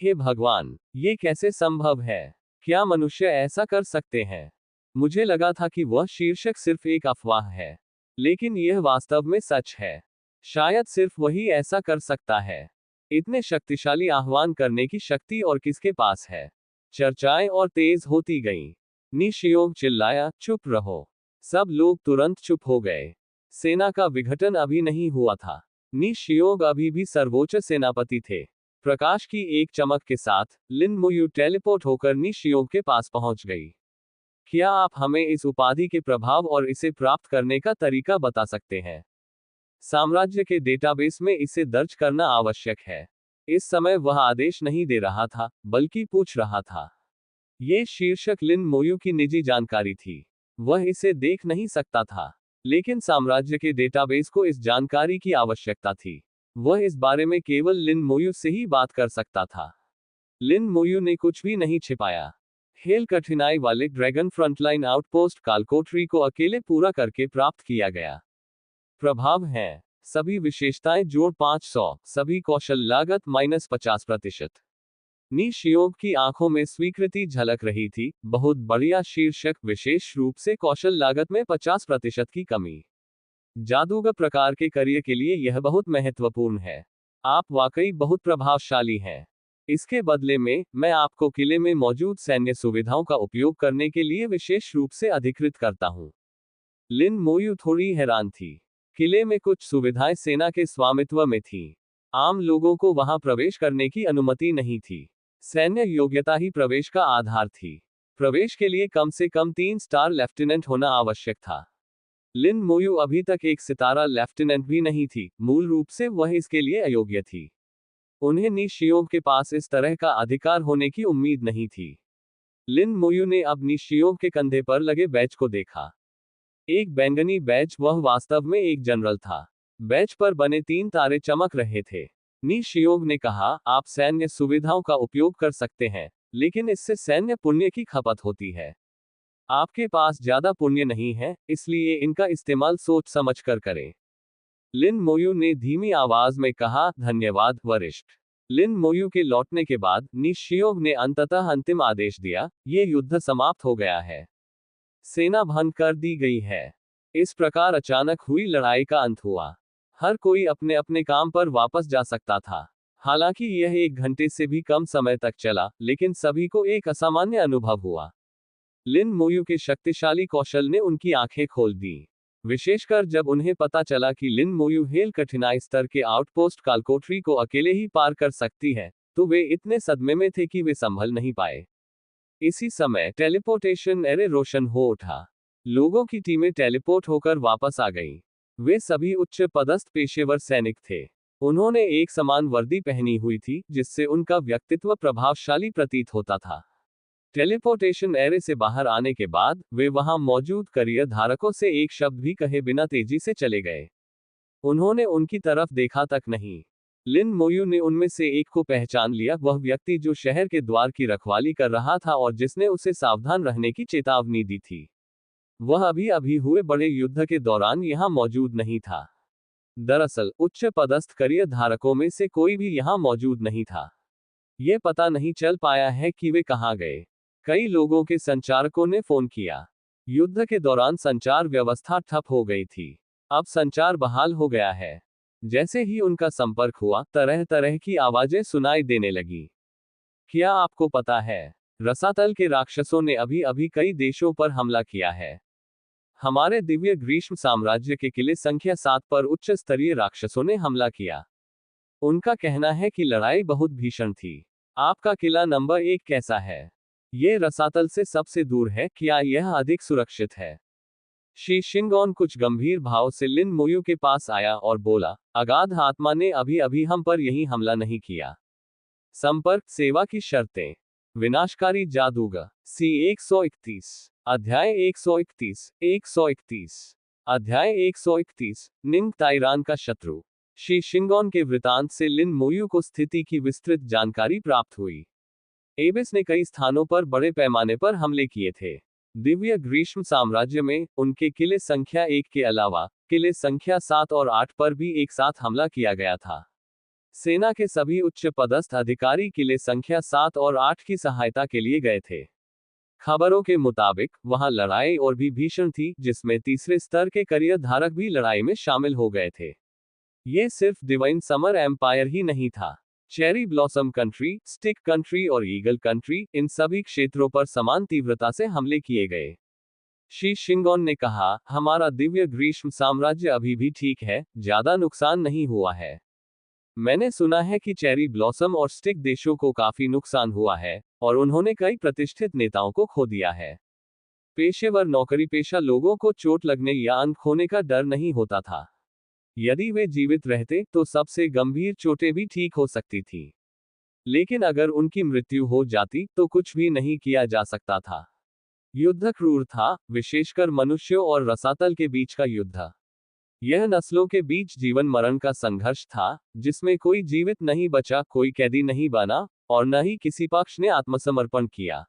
हे भगवान, ये कैसे संभव है? क्या मनुष्य ऐसा कर सकते हैं? मुझे लगा था कि वह शीर्षक सिर्फ एक अफवाह है, लेकिन यह वास्तव में सच है। शायद सिर्फ वही ऐसा कर सकता है। इतने शक्तिशाली आह्वान करने की शक्ति और किसके पास है? चर्चाएं और तेज होती गईं। नी शियोग चिल्लाया, चुप रहो। सब लोग तुरंत चुप हो गए। सेना का विघटन अभी नहीं हुआ था। नी शियोग अभी भी सर्वोच्च सेनापति थे। प्रकाश की एक चमक के साथ लिन मुयू टेलीपोर्ट होकर नी शियोग के पास पहुंच गई। क्या आप हमें इस उपाधि के प्रभाव और इसे प्राप्त करने का तरीका बता सकते हैं? साम्राज्य के डेटाबेस में इसे दर्ज करना आवश्यक है। इस समय वह आदेश नहीं दे रहा था, बल्कि पूछ रहा था। ये शीर्षक लिन मोयू की निजी जानकारी थी। वह इसे देख नहीं सकता था, लेकिन साम्राज्य के डेटाबेस को इस जानकारी की आवश्यकता थी। वह इस बारे में केवल लिन मोयू से ही बात कर सकता था। लिन मोयू ने कुछ भी नहीं छिपाया। हेल कठिनाई वाले ड्रैगन फ्रंटलाइन आउटपोस्ट कालकोटरी को अकेले पूरा करके प्राप्त किया गया। प्रभाव हैं, सभी विशेषताएं जोड़ 500, सभी कौशल लागत -50%। नी शियोग की आंखों में स्वीकृति झलक रही थी। बहुत बढ़िया शीर्षक, विशेष रूप से कौशल लागत में 50% की कमी। जादूगर प्रकार के करियर के लिए यह बहुत महत्वपूर्ण है। आप वाकई बहुत प्रभावशाली हैं। इसके बदले में, मैं आपको किले में मौजूद सैन्य सुविधाओं का उपयोग करने के लिए विशेष रूप से अधिकृत करता हूं। लिन मोयू थोड़ी हैरान थी। किले में कुछ सुविधाएं सेना के स्वामित्व में थीं। आम लोगों को वहां प्रवेश करने की अनुमति नहीं थी। सैन्य योग्यता ही प्रवेश का आधार थी। प्रवेश के लिए कम से कम 3 स्टार लेफ्टिनेंट होना आवश्यक था। लिन मोयू अभी तक एक सितारा लेफ्टिनेंट भी नहीं थी, मूल रूप से वह इसके लिए अयोग्य थी। उन्हें नी शियोग के पास इस तरह का अधिकार होने की उम्मीद नहीं थी। लिन मोयू ने अब नी शियोग के कंधे पर लगे बैज को देखा। एक बैंगनी बैज, वह वास्तव में एक जनरल था। बैज पर बने 3 तारे चमक रहे थे। नी शियोंग ने कहा, आप सैन्य सुविधाओं का उपयोग कर सकते हैं, लेकिन इससे सैन्य पुण्य की खपत होती है। आपके पास ज्यादा पुण्य नहीं है, इसलिए इनका इस्तेमाल सोच समझ कर करें। लिन मोयू ने धीमी आवाज में कहा, धन्यवाद वरिष्ठ। लिन मोयू के लौटने के बाद नी शियोंग ने अंततः अंतिम आदेश दिया, ये युद्ध समाप्त हो गया है। सेना भंग कर दी गई है। इस प्रकार अचानक हुई लड़ाई का अंत हुआ। हर कोई अपने अपने काम पर वापस जा सकता था। हालांकि यह 1 घंटे से भी कम समय तक चला, लेकिन सभी को एक असामान्य अनुभव हुआ। लिन मोयू के शक्तिशाली कौशल ने उनकी आंखें खोल दी। विशेषकर जब उन्हें पता चला कि लिन मोयू हेल कठिनाई स्तर के आउटपोस्ट कालकोठरी को अकेले ही पार कर सकती है, तो वे इतने सदमे में थे कि वे संभल नहीं पाए। इसी समय टेलीपोर्टेशन एरे रोशन हो उठा। लोगों की टीमें टेलीपोर्ट होकर वापस आ गईं। वे सभी उच्च पदस्थ पेशेवर सैनिक थे। उन्होंने एक समान वर्दी पहनी हुई थी, जिससे उनका व्यक्तित्व प्रभावशाली प्रतीत होता था। टेलीपोर्टेशन एरे से बाहर आने के बाद वे वहां मौजूद करियर धारकों से एक शब्द भी कहे बिना तेजी से चले गए। उन्होंने उनकी तरफ देखा तक नहीं। लिन मोयू ने उनमें से एक को पहचान लिया, वह व्यक्ति जो शहर के द्वार की रखवाली कर रहा था और जिसने उसे सावधान रहने की चेतावनी दी थी। वह अभी अभी हुए बड़े युद्ध के दौरान यहां मौजूद नहीं था। दरअसल उच्च पदस्थ करियर धारकों में से कोई भी यहां मौजूद नहीं था। यह पता नहीं चल पाया है कि वे कहां गए। कई लोगों के संचारकों ने फोन किया। युद्ध के दौरान संचार व्यवस्था ठप हो गई थी। अब संचार बहाल हो गया है। जैसे ही उनका संपर्क हुआ, तरह तरह की आवाजें सुनाई देने लगी। क्या आपको पता है, रसातल के राक्षसों ने अभी अभी कई देशों पर हमला किया है। हमारे दिव्य ग्रीष्म साम्राज्य के किले संख्या 7 पर उच्च स्तरीय राक्षसों ने हमला किया। उनका कहना है कि लड़ाई बहुत भीषण थी। आपका किला नंबर 1 कैसा है? ये रसातल से सबसे दूर है, क्या यह अधिक सुरक्षित है? शी शिंगोन कुछ गंभीर भाव से लिन मोयू के पास आया और बोला, अगाध आत्मा ने अभी अभी हम पर यही हमला नहीं किया। संपर्क सेवा की शर्तें। विनाशकारी जादूगर। सी 131। अध्याय 131। 131। अध्याय 131। निंग ताइरान का शत्रु। शी शिंगोन के वृतांत से लिन मोयू को स्थिति की विस्तृत जानकारी प्राप्त हुई। एबिस ने कई स्थानों पर बड़े पैमाने पर हमले किए थे। दिव्य ग्रीष्म साम्राज्य में उनके किले संख्या 1 के अलावा किले संख्या 7 और 8 पर भी एक साथ हमला किया गया था। सेना के सभी उच्च पदस्थ अधिकारी किले संख्या 7 और 8 की सहायता के लिए गए थे। खबरों के मुताबिक वहां लड़ाई और भी भीषण थी, जिसमें तीसरे स्तर के करियर धारक भी लड़ाई में शामिल हो गए थे। ये सिर्फ डिवाइन समर एम्पायर ही नहीं था। Cherry blossom country, stick country और ईगल कंट्री, इन सभी क्षेत्रों पर समान तीव्रता से हमले किए गए। शी शिंगोन ने कहा, हमारा दिव्य ग्रीष्म साम्राज्य अभी भी ठीक है, ज्यादा नुकसान नहीं हुआ है। मैंने सुना है कि चेरी ब्लॉसम और स्टिक देशों को काफी नुकसान हुआ है, और उन्होंने कई प्रतिष्ठित नेताओं को खो दिया है। पेशेवर नौकरी पेशा लोगों को चोट लगने या अंग खोने का डर नहीं होता था। यदि वे जीवित रहते तो सबसे गंभीर चोटें भी ठीक हो सकती थी। लेकिन अगर उनकी मृत्यु हो जाती तो कुछ भी नहीं किया जा सकता था। युद्ध क्रूर था, विशेषकर मनुष्यों और रसातल के बीच का युद्ध। यह नस्लों के बीच जीवन मरण का संघर्ष था, जिसमें कोई जीवित नहीं बचा, कोई कैदी नहीं बना, और न ही किसी पक्ष ने आत्मसमर्पण किया।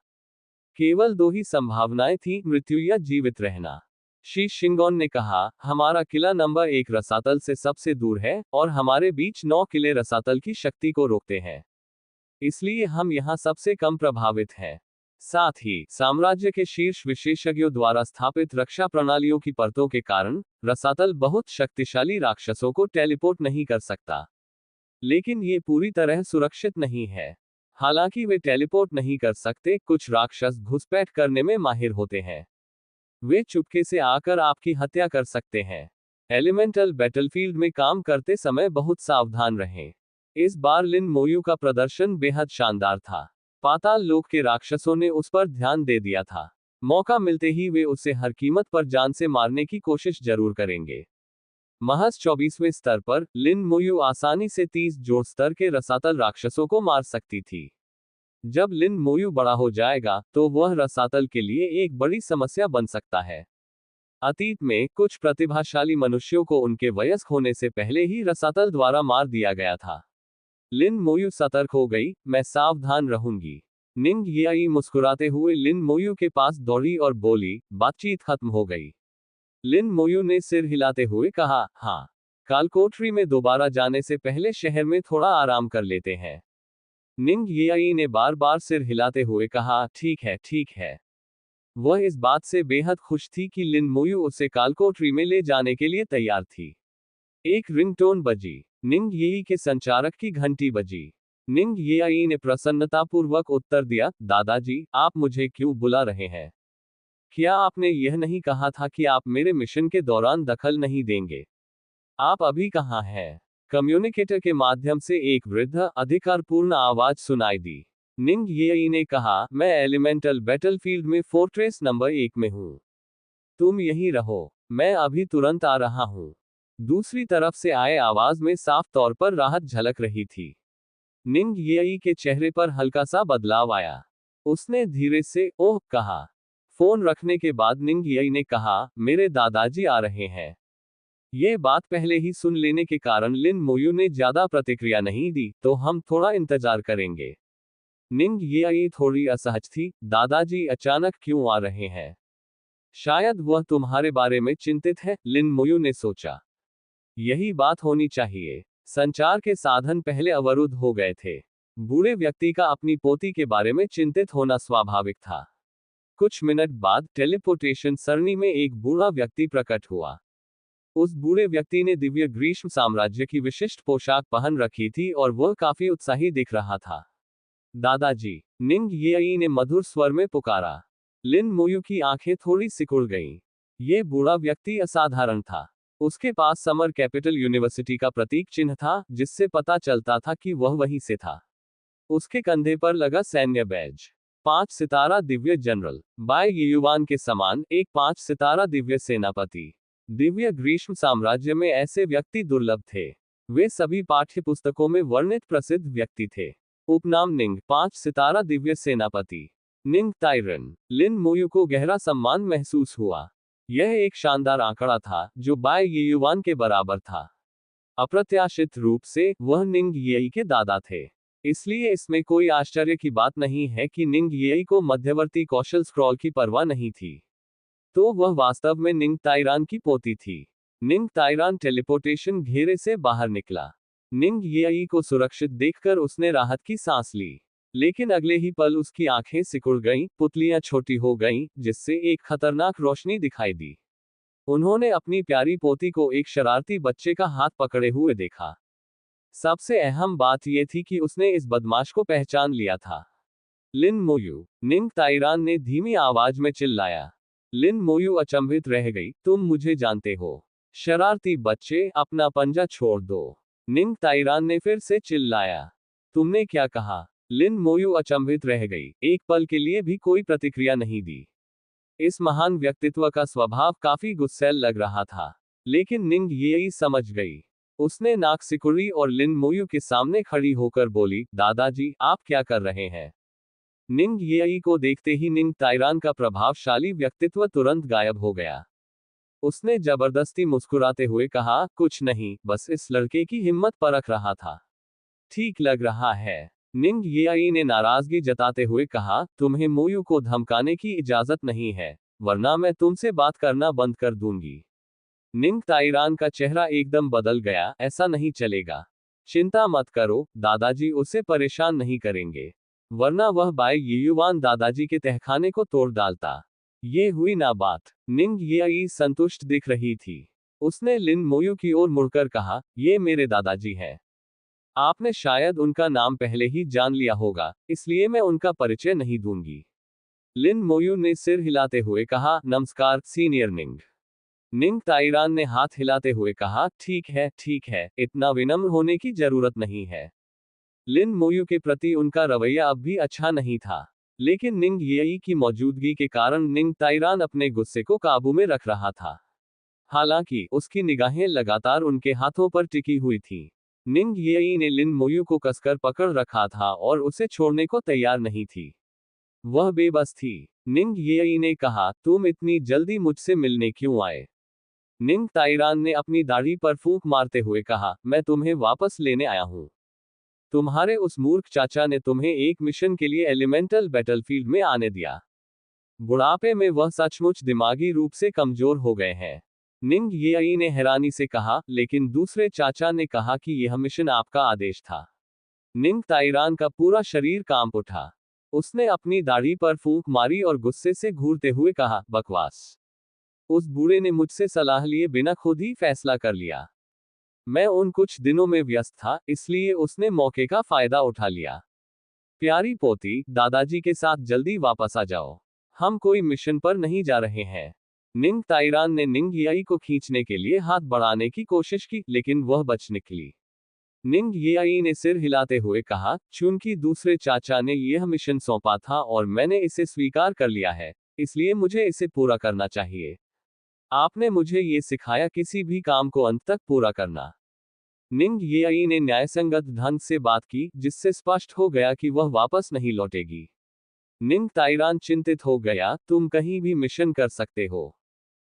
केवल 2 ही संभावनाएं थी, मृत्यु या जीवित रहना। शी शिंगोन ने कहा, हमारा किला नंबर 1 रसातल से सबसे दूर है, और हमारे बीच 9 किले रसातल की शक्ति को रोकते हैं। इसलिए हम यहाँ सबसे कम प्रभावित हैं। साथ ही साम्राज्य के शीर्ष विशेषज्ञों द्वारा स्थापित रक्षा प्रणालियों की परतों के कारण रसातल बहुत शक्तिशाली राक्षसों को टेलीपोर्ट नहीं कर सकता। लेकिन ये पूरी तरह सुरक्षित नहीं है। हालांकि वे टेलीपोर्ट नहीं कर सकते, कुछ राक्षस घुसपैठ करने में माहिर होते हैं। वे चुपके से आकर आपकी हत्या कर सकते हैं। एलिमेंटल बैटलफील्ड में काम करते समय बहुत सावधान रहें। इस बार लिन मोयू का प्रदर्शन बेहद शानदार था। पाताल लोक के राक्षसों ने उस पर ध्यान दे दिया था। मौका मिलते ही वे उसे हर कीमत पर जान से मारने की कोशिश जरूर करेंगे। महज 24वें स्तर पर लिन मोयू आसानी से 30 जोड़ स्तर के रसातल राक्षसों को मार सकती थी। जब लिन मोयू बड़ा हो जाएगा तो वह रसातल के लिए एक बड़ी समस्या बन सकता है। अतीत में कुछ प्रतिभाशाली मनुष्यों को उनके वयस्क होने से पहले ही रसातल द्वारा मार दिया गया था। लिन मोयू सतर्क हो गई, मैं सावधान रहूंगी। निंग याई मुस्कुराते हुए लिन मोयू के पास दौड़ी और बोली, बातचीत खत्म हो गई। लिन मोयू ने सिर हिलाते हुए कहा, हाँ, कालकोठरी में दोबारा जाने से पहले शहर में थोड़ा आराम कर लेते हैं। निंग याई ने बार बार सिर हिलाते हुए कहा, ठीक है, ठीक है। वह इस बात से बेहद खुश थी कि लिन मोयू उसे कालकोठरी में ले जाने के लिए तैयार थी। एक रिंगटोन बजी। निंग येई के संचारक की घंटी बजी। निंग येई ने प्रसन्नतापूर्वक उत्तर दिया, दादाजी, आप मुझे क्यों बुला रहे हैं? क्या आपने यह नहीं कहा था कि आप मेरे मिशन के दौरान दखल नहीं देंगे? आप अभी कहाँ हैं? कम्युनिकेटर के माध्यम से एक वृद्ध, अधिकारपूर्ण आवाज सुनाई दी। निंग येई ने कहा, मैं एलिमेंटल बैटलफील्ड में फोर्ट्रेस नंबर 1 में हूँ। तुम यहीं रहो, मैं अभी तुरंत आ रहा हूँ। दूसरी तरफ से आए आवाज में साफ तौर पर राहत झलक रही थी। निंग येई के चेहरे पर हल्का सा बदलाव आया। उसने धीरे से ओह कहा। फोन रखने के बाद निंग येई ने कहा, मेरे दादाजी आ रहे हैं। ये बात पहले ही सुन लेने के कारण लिन मोयू ने ज्यादा प्रतिक्रिया नहीं दी, तो हम थोड़ा इंतजार करेंगे। निंग येई थोड़ी असहज थी, दादाजी अचानक क्यों आ रहे हैं? शायद वह तुम्हारे बारे में चिंतित है, लिन मोयू ने सोचा। यही बात होनी चाहिए। संचार के साधन पहले अवरुद्ध हो गए थे। बूढ़े व्यक्ति का अपनी पोती के बारे में चिंतित होना स्वाभाविक था। कुछ मिनट बाद टेलीपोर्टेशन सरणी में एक बूढ़ा व्यक्ति प्रकट हुआ। उस बूढ़े व्यक्ति ने दिव्य ग्रीष्म साम्राज्य की विशिष्ट पोशाक पहन रखी थी और वह काफी उत्साही दिख रहा था। दादाजी, निंग येई ने मधुर स्वर में पुकारा। लिन मोयू की आंखें थोड़ी सिकुड़ गईं। ये बूढ़ा व्यक्ति असाधारण था। उसके पास समर कैपिटल यूनिवर्सिटी का प्रतीक चिन्ह था, जिससे पता चलता था कि वह वहीं से था। उसके कंधे पर लगा सैन्य बैज। 5 सितारा दिव्य जनरल, बाय युवान के समान एक 5 सितारा दिव्य सेनापति। दिव्य ग्रीष्म साम्राज्य में ऐसे व्यक्ति दुर्लभ थे। वे सभी पाठ्य पुस्तकों में वर्णित प्रसिद्ध व्यक्ति थे। उपनाम निंग, 5 सितारा दिव्य सेनापति। निंग ताइरन। लिन मोयू को गहरा सम्मान महसूस हुआ। यह एक शानदार आंकड़ा था, जो बाय युवान के बराबर था। अप्रत्याशित रूप से, वह निंग येई के दादा थे। इसलिए इसमें कोई आश्चर्य की बात नहीं है कि निंग येई को मध्यवर्ती कौशल स्क्रॉल की परवाह नहीं थी। तो वह वास्तव में निंग ताइरान की पोती थी। निंग ताइरान टेलीपोर्टेशन घेरे से बाहर निकला। निंग येई को सुरक्षित देखकर उसने राहत की सांस ली। लेकिन अगले ही पल उसकी आंखें सिकुड़ गईं, पुतलियां छोटी हो गईं, जिससे एक खतरनाक रोशनी दिखाई दी। उन्होंने अपनी प्यारी पोती को एक शरारती बच्चे का हाथ पकड़े हुए देखा। सबसे अहम बात यह थी कि उसने इस बदमाश को पहचान लिया था। लिन मोयू, निंग ताइरान ने धीमी आवाज में चिल्लाया। लिन मोयू अचंभित रह गई, तुम मुझे जानते हो? शरारती बच्चे, अपना पंजा छोड़ दो। निंग ताइरान ने फिर से चिल्लाया। तुमने क्या कहा? लिन मोयू अचंभित रह गई, एक पल के लिए भी कोई प्रतिक्रिया नहीं दी। इस महान व्यक्तित्व का स्वभाव काफी गुस्सैल लग रहा था। लेकिन निंग येई समझ गई। उसने नाक सिकुड़ी और लिन मोयू के सामने खड़ी होकर बोली, दादाजी, आप क्या कर रहे हैं? निंग येई को देखते ही निंग ताइरान का प्रभावशाली व्यक्तित्व तुरंत गायब हो गया। उसने जबरदस्ती मुस्कुराते हुए कहा, कुछ नहीं, बस इस लड़के की हिम्मत परख रहा था। ठीक लग रहा है। निंग येई ने नाराजगी जताते हुए कहा, तुम्हें मोयू को धमकाने की इजाजत नहीं है, वरना मैं तुमसे बात करना बंद कर दूंगी। निंग ताइरान का चेहरा एकदम बदल गया, ऐसा नहीं चलेगा। चिंता मत करो, दादाजी उसे परेशान नहीं करेंगे, वरना वह बाय युवान दादाजी के तहखाने को तोड़ डालता। ये हुई ना बात। निंग येई संतुष्ट दिख रही थी। उसने लिन मोयू की ओर मुड़कर कहा, ये मेरे दादाजी हैं। आपने शायद उनका नाम पहले ही जान लिया होगा, इसलिए मैं उनका परिचय नहीं दूंगी। लिन मोयू ने सिर हिलाते हुए कहा, नमस्कार सीनियर निंग। निंग ताइरान ने हाथ हिलाते हुए कहा, ठीक है, इतना विनम्र होने की जरूरत नहीं है। लिन मोयू के प्रति उनका रवैया अब भी अच्छा नहीं था। लेकिन निंग येई की मौजूदगी के कारण निंग ताइरान अपने गुस्से को काबू में रख रहा था। हालांकि उसकी निगाहें लगातार उनके हाथों पर टिकी हुई थीं। निंग येई ने लिन मोयू को कसकर पकड़ रखा था और उसे छोड़ने को तैयार नहीं थी। वह बेबस थी। निंग येई ने कहा, तुम इतनी जल्दी मुझसे मिलने क्यों आए? निंग ताइरान ने अपनी दाढ़ी पर फूंक मारते हुए कहा, मैं तुम्हें वापस लेने आया हूं। तुम्हारे उस मूर्ख चाचा ने तुम्हें एक मिशन के लिए एलिमेंटल बैटलफील्ड में आने दिया। बुढ़ापे में वह सचमुच दिमागी रूप से कमजोर हो गए हैं। निंग येई ने हैरानी से कहा, लेकिन दूसरे चाचा ने कहा कि यह मिशन आपका आदेश था। निंग ताइरान का पूरा शरीर कांप उठा। उसने अपनी दाढ़ी पर फूंक मारी और गुस्से से घूरते हुए कहा, बकवास। उस बूढ़े ने मुझसे सलाह लिए बिना खुद ही फैसला कर लिया। मैं उन कुछ दिनों में व्यस्त था, इसलिए उसने मौके का फायदा उठा लिया। प्यारी पोती, दादाजी के साथ जल्दी वापस आ जाओ। हम कोई मिशन पर नहीं जा रहे हैं। निंग ताइरान ने निंग येई को खींचने के लिए हाथ बढ़ाने की कोशिश की, लेकिन वह बच निकली। निंग येई ने सिर हिलाते हुए कहा, चूंकि दूसरे चाचा ने यह मिशन सौंपा था और मैंने इसे स्वीकार कर लिया है, इसलिए मुझे इसे पूरा करना चाहिए। आपने मुझे ये सिखाया, किसी भी काम को अंत तक पूरा करना। निंग येई ने न्यायसंगत ढंग से बात की, जिससे स्पष्ट हो गया कि वह वापस नहीं लौटेगी। निंग ताइरान चिंतित हो गया, तुम कहीं भी मिशन कर सकते हो।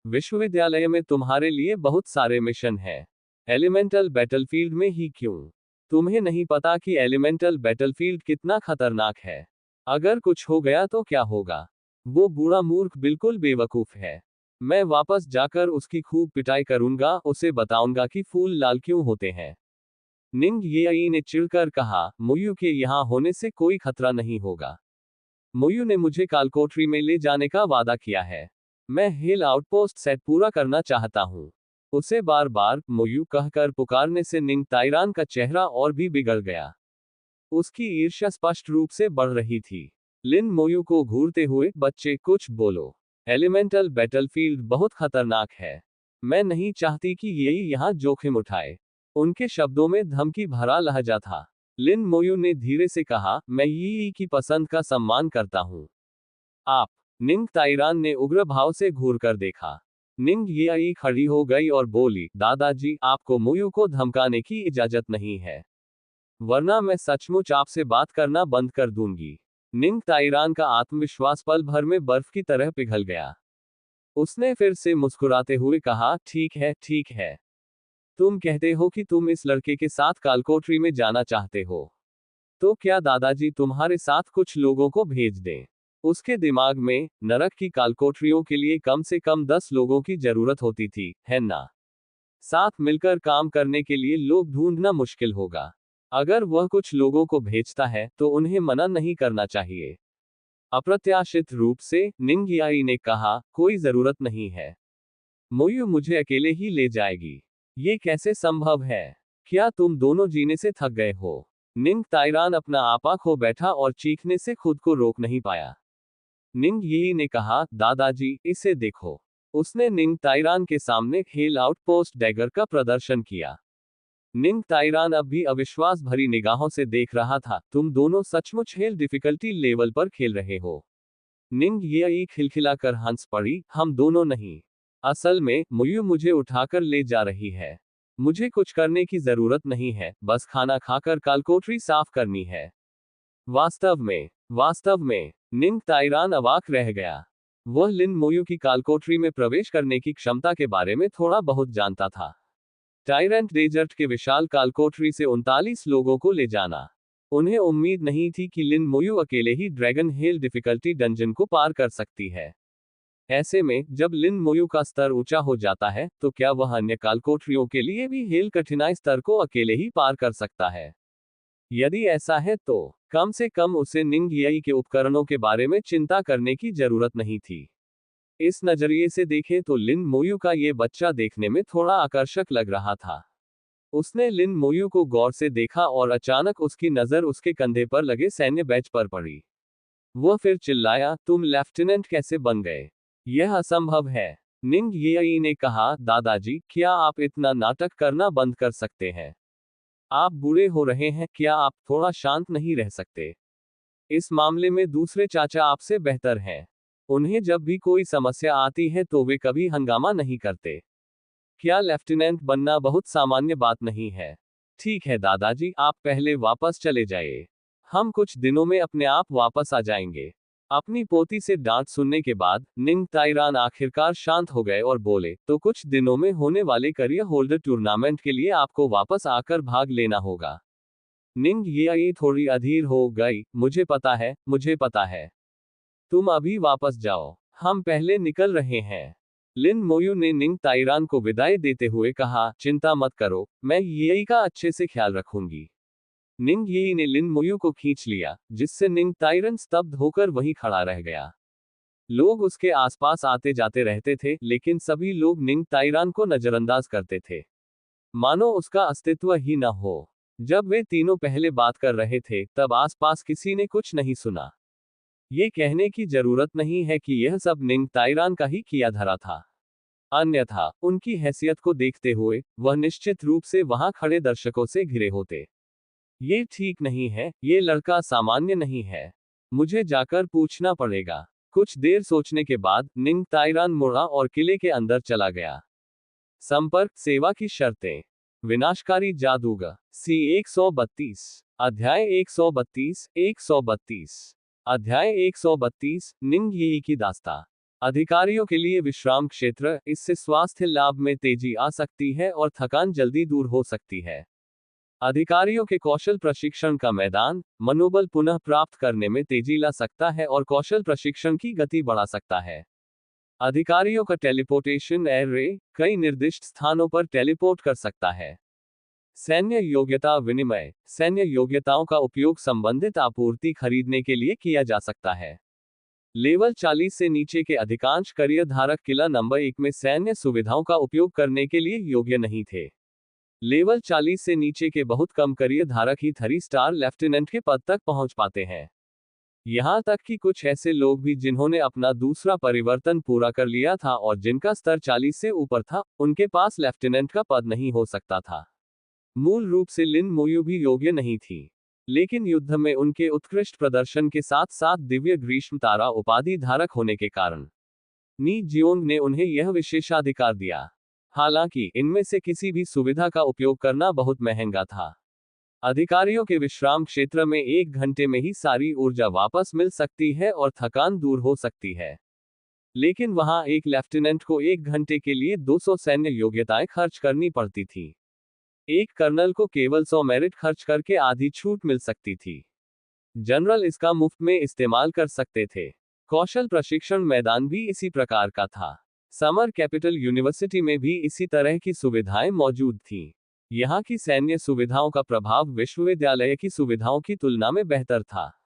विश्वविद्यालय में तुम्हारे लिए बहुत सारे मिशन हैं। एलिमेंटल बैटलफील्ड में ही क्यों? तुम्हें नहीं पता कि एलिमेंटल बैटलफील्ड कितना खतरनाक है? अगर कुछ हो गया तो क्या होगा? वो बूढ़ा मूर्ख बिल्कुल बेवकूफ है। मैं वापस जाकर उसकी खूब पिटाई करूंगा, उसे बताऊंगा कि फूल लाल क्यों होते हैं। निंग येई ने चिढ़कर कहा, मुयू के यहाँ होने से कोई खतरा नहीं होगा। मुयू ने मुझे कालकोठरी में ले जाने का वादा किया है। मैं हिल आउटपोस्ट सेट पूरा करना चाहता हूँ। उसे बार बार मुयू कहकर पुकारने से निंग ताइरान का चेहरा और भी बिगड़ गया। उसकी ईर्ष्या स्पष्ट रूप से बढ़ रही थी। लिन मोयू को घूरते हुए, बच्चे कुछ बोलो। एलिमेंटल बैटलफील्ड बहुत खतरनाक है। मैं नहीं चाहती कि येई यहाँ जोखिम उठाए। उनके शब्दों में धमकी भरा लहजा था। लिन मोयू ने धीरे से कहा, मैं येई की पसंद का सम्मान करता हूँ। आप? निंग ताइरान ने उग्र भाव से घूर कर देखा। निंग येई खड़ी हो गई और बोली, दादाजी, आपको मोयू को धमकाने की इजाजत नहीं है, वरना मैं सचमुच आपसे बात करना बंद कर दूंगी। निंग ताइरान का आत्मविश्वास पल भर में बर्फ की तरह पिघल गया। उसने फिर से मुस्कुराते हुए कहा, ठीक है, ठीक है। तुम कहते हो कि तुम इस लड़के के साथ कालकोठरी में जाना चाहते हो। तो क्या दादाजी तुम्हारे साथ कुछ लोगों को भेज दें? उसके दिमाग में नरक की कालकोठरियों के लिए कम से कम 10 लोगों की जरूरत होती थी, है ना? साथ मिलकर काम करने के लिए लोग ढूंढना मुश्किल होगा। अगर वह कुछ लोगों को भेजता है, तो उन्हें मना नहीं करना चाहिए। अप्रत्याशित रूप से निंग येई ने कहा, कोई जरूरत नहीं है। मोयू मुझे अकेले ही ले जाएगी। ये कैसे संभव है? क्या तुम दोनों जीने से थक गए हो? निंग ताइरान अपना आपा खो बैठा और चीखने से खुद को रोक नहीं पाया। निंग येई ने कहा, दादाजी, इसे देखो। उसने निंग ताइरान के सामने हेल आउटपोस्ट डैगर का प्रदर्शन किया। निंग ताइरान अब भी अविश्वास भरी निगाहों से देख रहा था, तुम दोनों सचमुच हेल डिफिकल्टी लेवल पर खेल रहे हो। निंग येई खिलखिलाकर हंस पड़ी, हम दोनों नहीं। असल में, मुयू मुझे उठाकर ले जा रही है। मुझे कुछ करने की जरूरत नहीं है, बस खाना खाकर कालकोठरी साफ करनी है। वास्तव में, निंग ताइरान अवाक रह गया। वह लिन मोयू की कालकोठरी में प्रवेश करने की क्षमता के बारे में थोड़ा बहुत जानता था। टायरेंट डेजर्ट के विशाल कालकोठरी से 39 लोगों को ले जाना। उन्हें उम्मीद नहीं थी कि लिन मोयू अकेले ही ड्रैगन हिल डिफिकल्टी डंजन को पार कर सकती है। ऐसे में, जब लिन मोयू का स्तर ऊंचा हो जाता है, तो क्या वह अन्य कालकोठरियों के लिए भी हेल कठिनाई स्तर को अकेले ही पार कर सकता है? यदि ऐसा है तो कम से कम उसे निंग येई के उपकरणों के बारे में चिंता करने की जरूरत नहीं थी। इस नजरिए से देखें तो लिन मोयू का ये बच्चा देखने में थोड़ा आकर्षक लग रहा था। उसने लिन मोयू को गौर से देखा और अचानक उसकी नजर उसके कंधे पर लगे सैन्य बैच पर पड़ी। वह फिर चिल्लाया, तुम लेफ्टिनेंट कैसे बन गए? यह असंभव है। निंग येई ने कहा, दादाजी, क्या आप इतना नाटक करना बंद कर सकते हैं? आप बूढ़े हो रहे हैं, क्या आप थोड़ा शांत नहीं रह सकते? इस मामले में दूसरे चाचा आपसे बेहतर हैं। उन्हें जब भी कोई समस्या आती है तो वे कभी हंगामा नहीं करते। क्या लेफ्टिनेंट बनना बहुत सामान्य बात नहीं है? ठीक है दादाजी, आप पहले वापस चले जाइए। हम कुछ दिनों में अपने आप वापस आ जाएंगे। अपनी पोती से डांट सुनने के बाद निंग ताइरान आखिरकार शांत हो गए और बोले, तो कुछ दिनों में होने वाले करियर होल्डर टूर्नामेंट के लिए आपको वापस आकर भाग लेना होगा। निंग ये थोड़ी अधीर हो गई, मुझे पता है। तुम अभी वापस जाओ, हम पहले निकल रहे हैं। लिन मोयू ने निंग ताइरान को विदाई देते हुए कहा, चिंता मत करो, मैं यी का अच्छे से ख्याल रखूंगी। निंग यी ने लिन मोयू को खींच लिया, जिससे निंग ताइरन स्तब्ध होकर वहीं खड़ा रह गया। लोग उसके आसपास आते जाते रहते थे, लेकिन सभी लोग निंग ताइरान को नजरअंदाज करते थे, मानो उसका अस्तित्व ही न हो। जब वे तीनों पहले बात कर रहे थे, तब आसपास किसी ने कुछ नहीं सुना। ये कहने की जरूरत नहीं है कि यह सब निंग ताइरान का ही किया धरा था। अन्यथा, उनकी हैसियत को देखते हुए, वह निश्चित रूप से वहां खड़े दर्शकों से घिरे होते। ये ठीक नहीं है, ये लड़का सामान्य नहीं है। मुझे जाकर पूछना पड़ेगा। कुछ देर सोचने के बाद निंग ताइरान मुड़ा और किले के अंदर चला गया। संपर्क सेवा की शर्तें। विनाशकारी जादूगर सी 132 अध्याय 132 अध्याय 132 निंग यी की दास्तां। अधिकारियों के लिए विश्राम क्षेत्र, इससे स्वास्थ्य लाभ में तेजी आ सकती है और थकान जल्दी दूर हो सकती है। अधिकारियों के कौशल प्रशिक्षण का मैदान, मनोबल पुनः प्राप्त करने में तेजी ला सकता है और कौशल प्रशिक्षण की गति बढ़ा सकता है। अधिकारियों का टेलीपोर्टेशन एरे कई निर्दिष्ट स्थानों पर टेलीपोर्ट कर सकता है। सैन्य योग्यता विनिमय, सैन्य योग्यताओं का उपयोग संबंधित आपूर्ति खरीदने के लिए किया जा सकता है। लेवल 40 से नीचे के अधिकांश करियर धारक किला नंबर 1 में सैन्य सुविधाओं का उपयोग करने के लिए योग्य नहीं थे। लेवल 40 से नीचे के बहुत कम करियर धारक ही 3 स्टार लेफ्टिनेंट के पद तक पहुंच पाते हैं। यहां तक कि कुछ ऐसे लोग भी जिन्होंने अपना दूसरा परिवर्तन पूरा कर लिया था और जिनका स्तर 40 से ऊपर था, उनके पास लेफ्टिनेंट का पद नहीं हो सकता था। मूल रूप से लिन मोयू भी योग्य नहीं थी, लेकिन युद्ध में उनके उत्कृष्ट प्रदर्शन के साथ साथ दिव्य ग्रीष्म तारा उपाधि धारक होने के कारण नी जियोंग ने उन्हें यह विशेषाधिकार दिया। हालांकि इनमें से किसी भी सुविधा का उपयोग करना बहुत महंगा था। अधिकारियों के विश्राम क्षेत्र में 1 घंटे में ही सारी ऊर्जा वापस मिल सकती है और थकान दूर हो सकती है, लेकिन वहां एक लेफ्टिनेंट को 1 घंटे के लिए 200 सैन्य योग्यताएं खर्च करनी पड़ती थी। एक कर्नल को केवल 100 मेरिट खर्च करके आधी छूट मिल सकती थी। जनरल इसका मुफ्त में इस्तेमाल कर सकते थे। कौशल प्रशिक्षण मैदान भी इसी प्रकार का था। समर कैपिटल यूनिवर्सिटी में भी इसी तरह की सुविधाएं मौजूद थीं। यहाँ की सैन्य सुविधाओं का प्रभाव विश्वविद्यालय की सुविधाओं की तुलना में बेहतर था।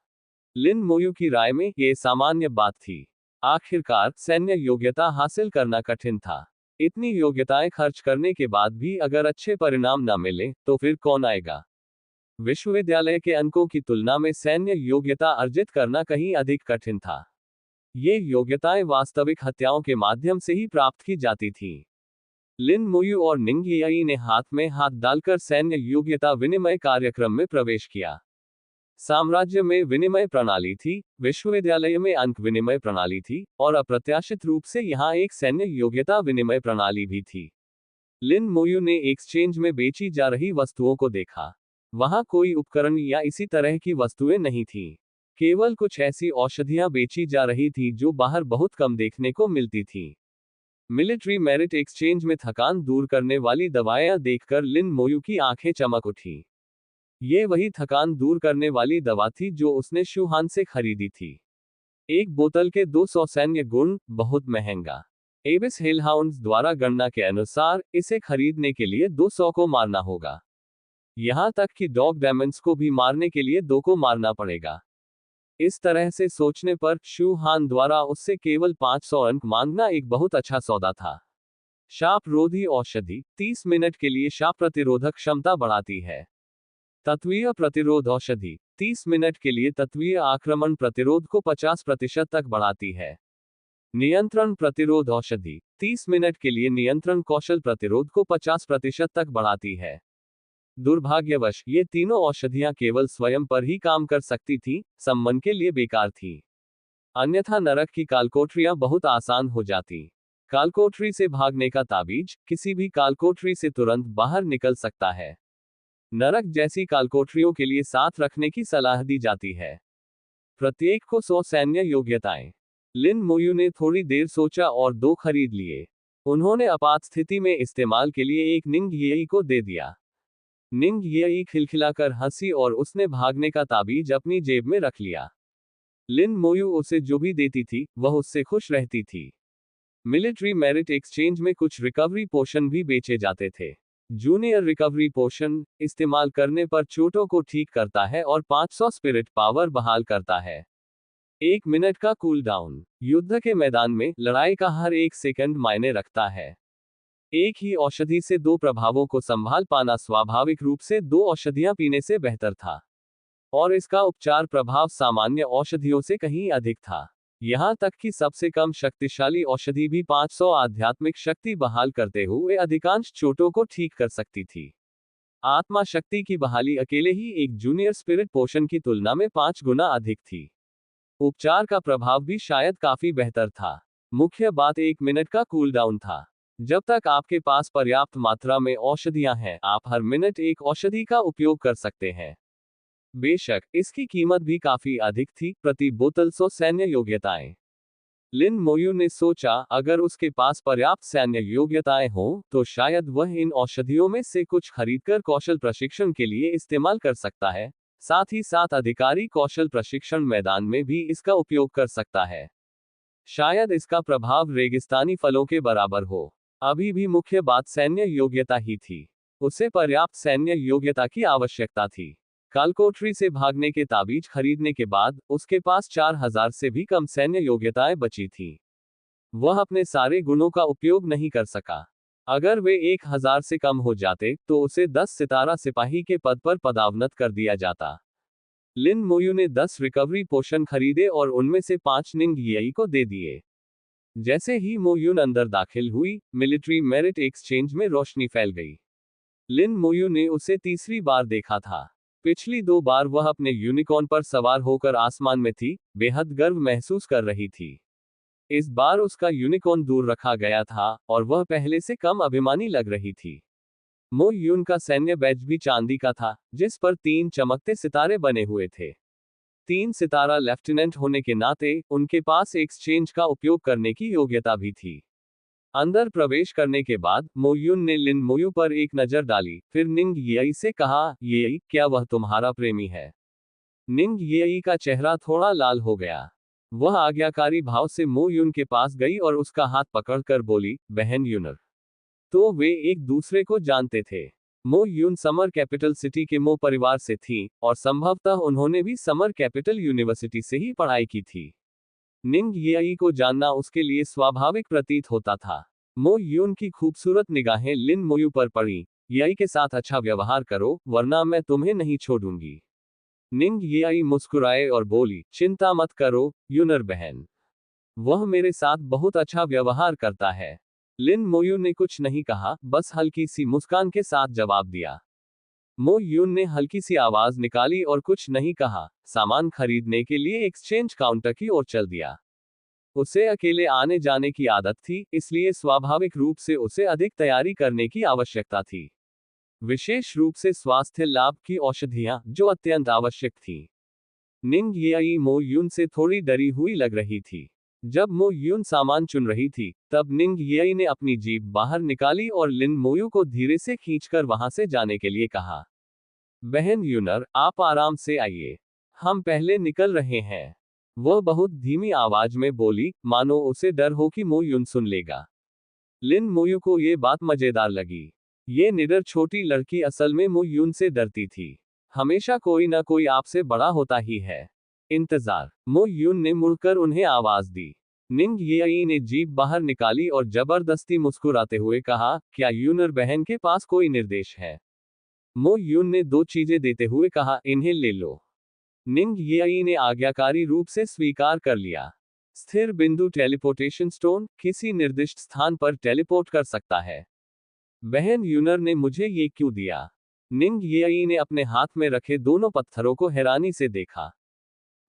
लिन मोयू की राय में ये सामान्य बात थी। आखिरकार सैन्य योग्यता हासिल करना कठिन था। इतनी योग्यताएं खर्च करने के बाद भी अगर अच्छे परिणाम न मिले, तो फिर कौन आएगा? विश्वविद्यालय के अंकों की तुलना में सैन्य योग्यता अर्जित करना कहीं अधिक कठिन था। ये योग्यताएं वास्तविक हत्याओं के माध्यम से ही प्राप्त की जाती थीं। लिन मोयू और निंग यी ने हाथ में हाथ डालकर सैन्य योग्यता विनिमय कार्यक्रम में प्रवेश किया। साम्राज्य में विनिमय प्रणाली थी, विश्वविद्यालय में अंक विनिमय प्रणाली थी, और अप्रत्याशित रूप से यहाँ एक सैन्य योग्यता विनिमय प्रणाली भी थी। लिन मोयू ने एक्सचेंज में बेची जा रही वस्तुओं को देखा। वहां कोई उपकरण या इसी तरह की वस्तुएं नहीं थीं। केवल कुछ ऐसी औषधियां बेची जा रही थी जो बाहर बहुत कम देखने को मिलती थी। मिलिट्री मेरिट एक्सचेंज में थकान दूर करने वाली दवाएं देखकर लिन मोयू की आंखें चमक उठी। ये वही थकान दूर करने वाली दवा थी जो उसने शूहान से खरीदी थी। एक बोतल के 200 सैन्य गुण, बहुत महंगा। एबिस हेलहाउंड्स द्वारा गणना के अनुसार इसे खरीदने के लिए 200 को मारना होगा। यहां तक कि डॉग डेमंस को भी मारने के लिए 2 को मारना पड़ेगा। इस तरह से सोचने पर शू हान द्वारा उससे केवल 500 अंक मांगना एक बहुत अच्छा सौदा था। शाप रोधी औषधि 30 मिनट के लिए शाप प्रतिरोधक क्षमता बढ़ाती है। तत्वीय प्रतिरोध औषधि 30 मिनट के लिए तत्वीय आक्रमण प्रतिरोध को 50% तक बढ़ाती है। नियंत्रण प्रतिरोध औषधि 30 मिनट के लिए नियंत्रण कौशल प्रतिरोध को 50% तक बढ़ाती है। दुर्भाग्यवश ये तीनों औषधियां केवल स्वयं पर ही काम कर सकती थीं, सम्मन के लिए बेकार थी। अन्यथा नरक की कालकोठरियां बहुत आसान हो जाती। कालकोठरी से भागने का ताबीज, किसी भी कालकोठरी से तुरंत बाहर निकल सकता है। नरक जैसी कालकोठरियों के लिए साथ रखने की सलाह दी जाती है। प्रत्येक को 100 सैन्य योग्यताएं। लिन मोयू ने थोड़ी देर सोचा और 2 खरीद लिए। उन्होंने आपात स्थिति में इस्तेमाल के लिए एक निंग येई को दे दिया। निंग येई खिलखिलाकर हंसी और उसने भागने का ताबीज अपनी जेब में रख लिया। लिन मोयू उसे जो भी देती थी वह उससे खुश रहती थी। मिलिट्री मेरिट एक्सचेंज में कुछ रिकवरी पोशन भी बेचे जाते थे। जूनियर रिकवरी पोशन इस्तेमाल करने पर चोटों को ठीक करता है और 500 स्पिरिट पावर बहाल करता है। 1 मिनट का कूल डाउन। युद्ध के मैदान में लड़ाई का हर 1 सेकंड मायने रखता है। एक ही औषधि से 2 प्रभावों को संभाल पाना स्वाभाविक रूप से 2 औषधियां पीने से बेहतर था, और इसका उपचार प्रभाव सामान्य औषधियों से कहीं अधिक था। यहां तक कि सबसे कम शक्तिशाली औषधि भी 500 आध्यात्मिक शक्ति बहाल करते हुए अधिकांश चोटों को ठीक कर सकती थी। आत्मा शक्ति की बहाली अकेले ही एक जूनियर स्पिरिट पोशन की तुलना में 5 गुना अधिक थी। उपचार का प्रभाव भी शायद काफी बेहतर था। मुख्य बात 1 मिनट का कूल डाउन था। जब तक आपके पास पर्याप्त मात्रा में औषधियां हैं, आप हर मिनट एक औषधि का उपयोग कर सकते हैं। बेशक इसकी कीमत भी काफी अधिक थी, प्रति बोतल 100 सैन्य योग्यताएं। लिन मोयू ने सोचा, अगर उसके पास पर्याप्त सैन्य योग्यताएं हों, तो शायद वह इन औषधियों में से कुछ खरीदकर कौशल प्रशिक्षण के लिए इस्तेमाल कर सकता है। साथ ही साथ अधिकारी कौशल प्रशिक्षण मैदान में भी इसका उपयोग कर सकता है। शायद इसका प्रभाव रेगिस्तानी फलों के बराबर हो। अभी भी मुख्य बात सैन्य योग्यता ही थी। उसे पर्याप्त सैन्य योग्यता की आवश्यकता थी। कालकोठरी से भागने के ताबीज खरीदने के बाद उसके पास 4000 से भी कम सैन्य योग्यताएं बची थीं। वह अपने सारे गुणों का उपयोग नहीं कर सका। अगर वे 1000 से कम हो जाते तो उसे 10 सितारा सिपाही के पद पर पदावनत कर दिया जाता। लिन मोयू ने 10 रिकवरी पोशन खरीदे और उनमें से 5 निंग येई को दे दिए। जैसे ही मोयून अंदर दाखिल हुई, मिलिट्री मेरिट एक्सचेंज में रोशनी फैल गई। लिन मोयू ने उसे तीसरी बार देखा था। पिछली 2 बार वह अपने यूनिकॉर्न पर सवार होकर आसमान में थी, बेहद गर्व महसूस कर रही थी। इस बार उसका यूनिकॉर्न दूर रखा गया था और वह पहले से कम अभिमानी लग रही थी। मो यून का सैन्य बैज भी चांदी का था, जिस पर 3 चमकते सितारे बने हुए थे। 3 सितारा लेफ्टिनेंट होने के नाते उनके पास एक्सचेंज का उपयोग करने की योग्यता भी थी। अंदर प्रवेश करने के बाद मोयून ने लिन मोयू पर एक नजर डाली, फिर निंग येई से कहा, येई, क्या वह तुम्हारा प्रेमी है? निंग येई का चेहरा थोड़ा लाल हो गया। वह आज्ञाकारी भाव से मोयून के पास गई और उसका हाथ पकड़कर बोली, बहन यूनर। तो वे एक दूसरे को जानते थे। मो यून समर कैपिटल सिटी के मो परिवार से थीं, और संभवतः उन्होंने भी समर कैपिटल यूनिवर्सिटी से ही पढ़ाई की थी। निंग येई को जानना उसके लिए स्वाभाविक प्रतीत होता था। मो यून की खूबसूरत निगाहें लिन मोयू पर पड़ी। येई के साथ अच्छा व्यवहार करो, वरना मैं तुम्हें नहीं छोड़ूंगी। निंग येई मुस्कुराए और बोली, चिंता मत करो, यूनर बहन। वह मेरे साथ बहुत अच्छा व्यवहार करता है। लिन मोयू ने कुछ नहीं कहा, बस हल्की सी मुस्कान के साथ जवाब दिया। मो यून ने हल्की सी आवाज निकाली और कुछ नहीं कहा, सामान खरीदने के लिए एक्सचेंज काउंटर की ओर चल दिया। उसे अकेले आने जाने की आदत थी, इसलिए स्वाभाविक रूप से उसे अधिक तैयारी करने की आवश्यकता थी। विशेष रूप से स्वास्थ्य लाभ की औषधियां, जो अत्यंत आवश्यक थी। निंग येई मो यून से थोड़ी डरी हुई लग रही थी। जब मो यून सामान चुन रही थी, तब निंग येई ने अपनी जीभ बाहर निकाली और लिन मोयू को धीरे से खींचकर वहां से जाने के लिए कहा। बहन यूनर, आप आराम से आइए। हम पहले निकल रहे हैं। वह बहुत धीमी आवाज में बोली, मानो उसे डर हो कि मो यून सुन लेगा। लिन मोयू को ये बात मजेदार लगी। ये निडर छोटी लड़की असल में मो यून से डरती थी। हमेशा कोई ना कोई आपसे बड़ा होता ही है। इंतजार। मो यून ने मुड़कर उन्हें आवाज दी। निंग येई ने जीभ बाहर निकाली और जबरदस्ती मुस्कुराते हुए कहा, क्या यूनर बहन के पास कोई निर्देश है? मो यून ने 2 चीजें देते हुए कहा, इन्हें ले लो। निंग येई ने आज्ञाकारी रूप से स्वीकार कर लिया। स्थिर बिंदु टेलीपोर्टेशन स्टोन किसी निर्दिष्ट स्थान पर टेलीपोर्ट कर सकता है। बहन यूनर ने मुझे ये क्यों दिया? निंग येई ने अपने हाथ में रखे दोनों पत्थरों को हैरानी से देखा।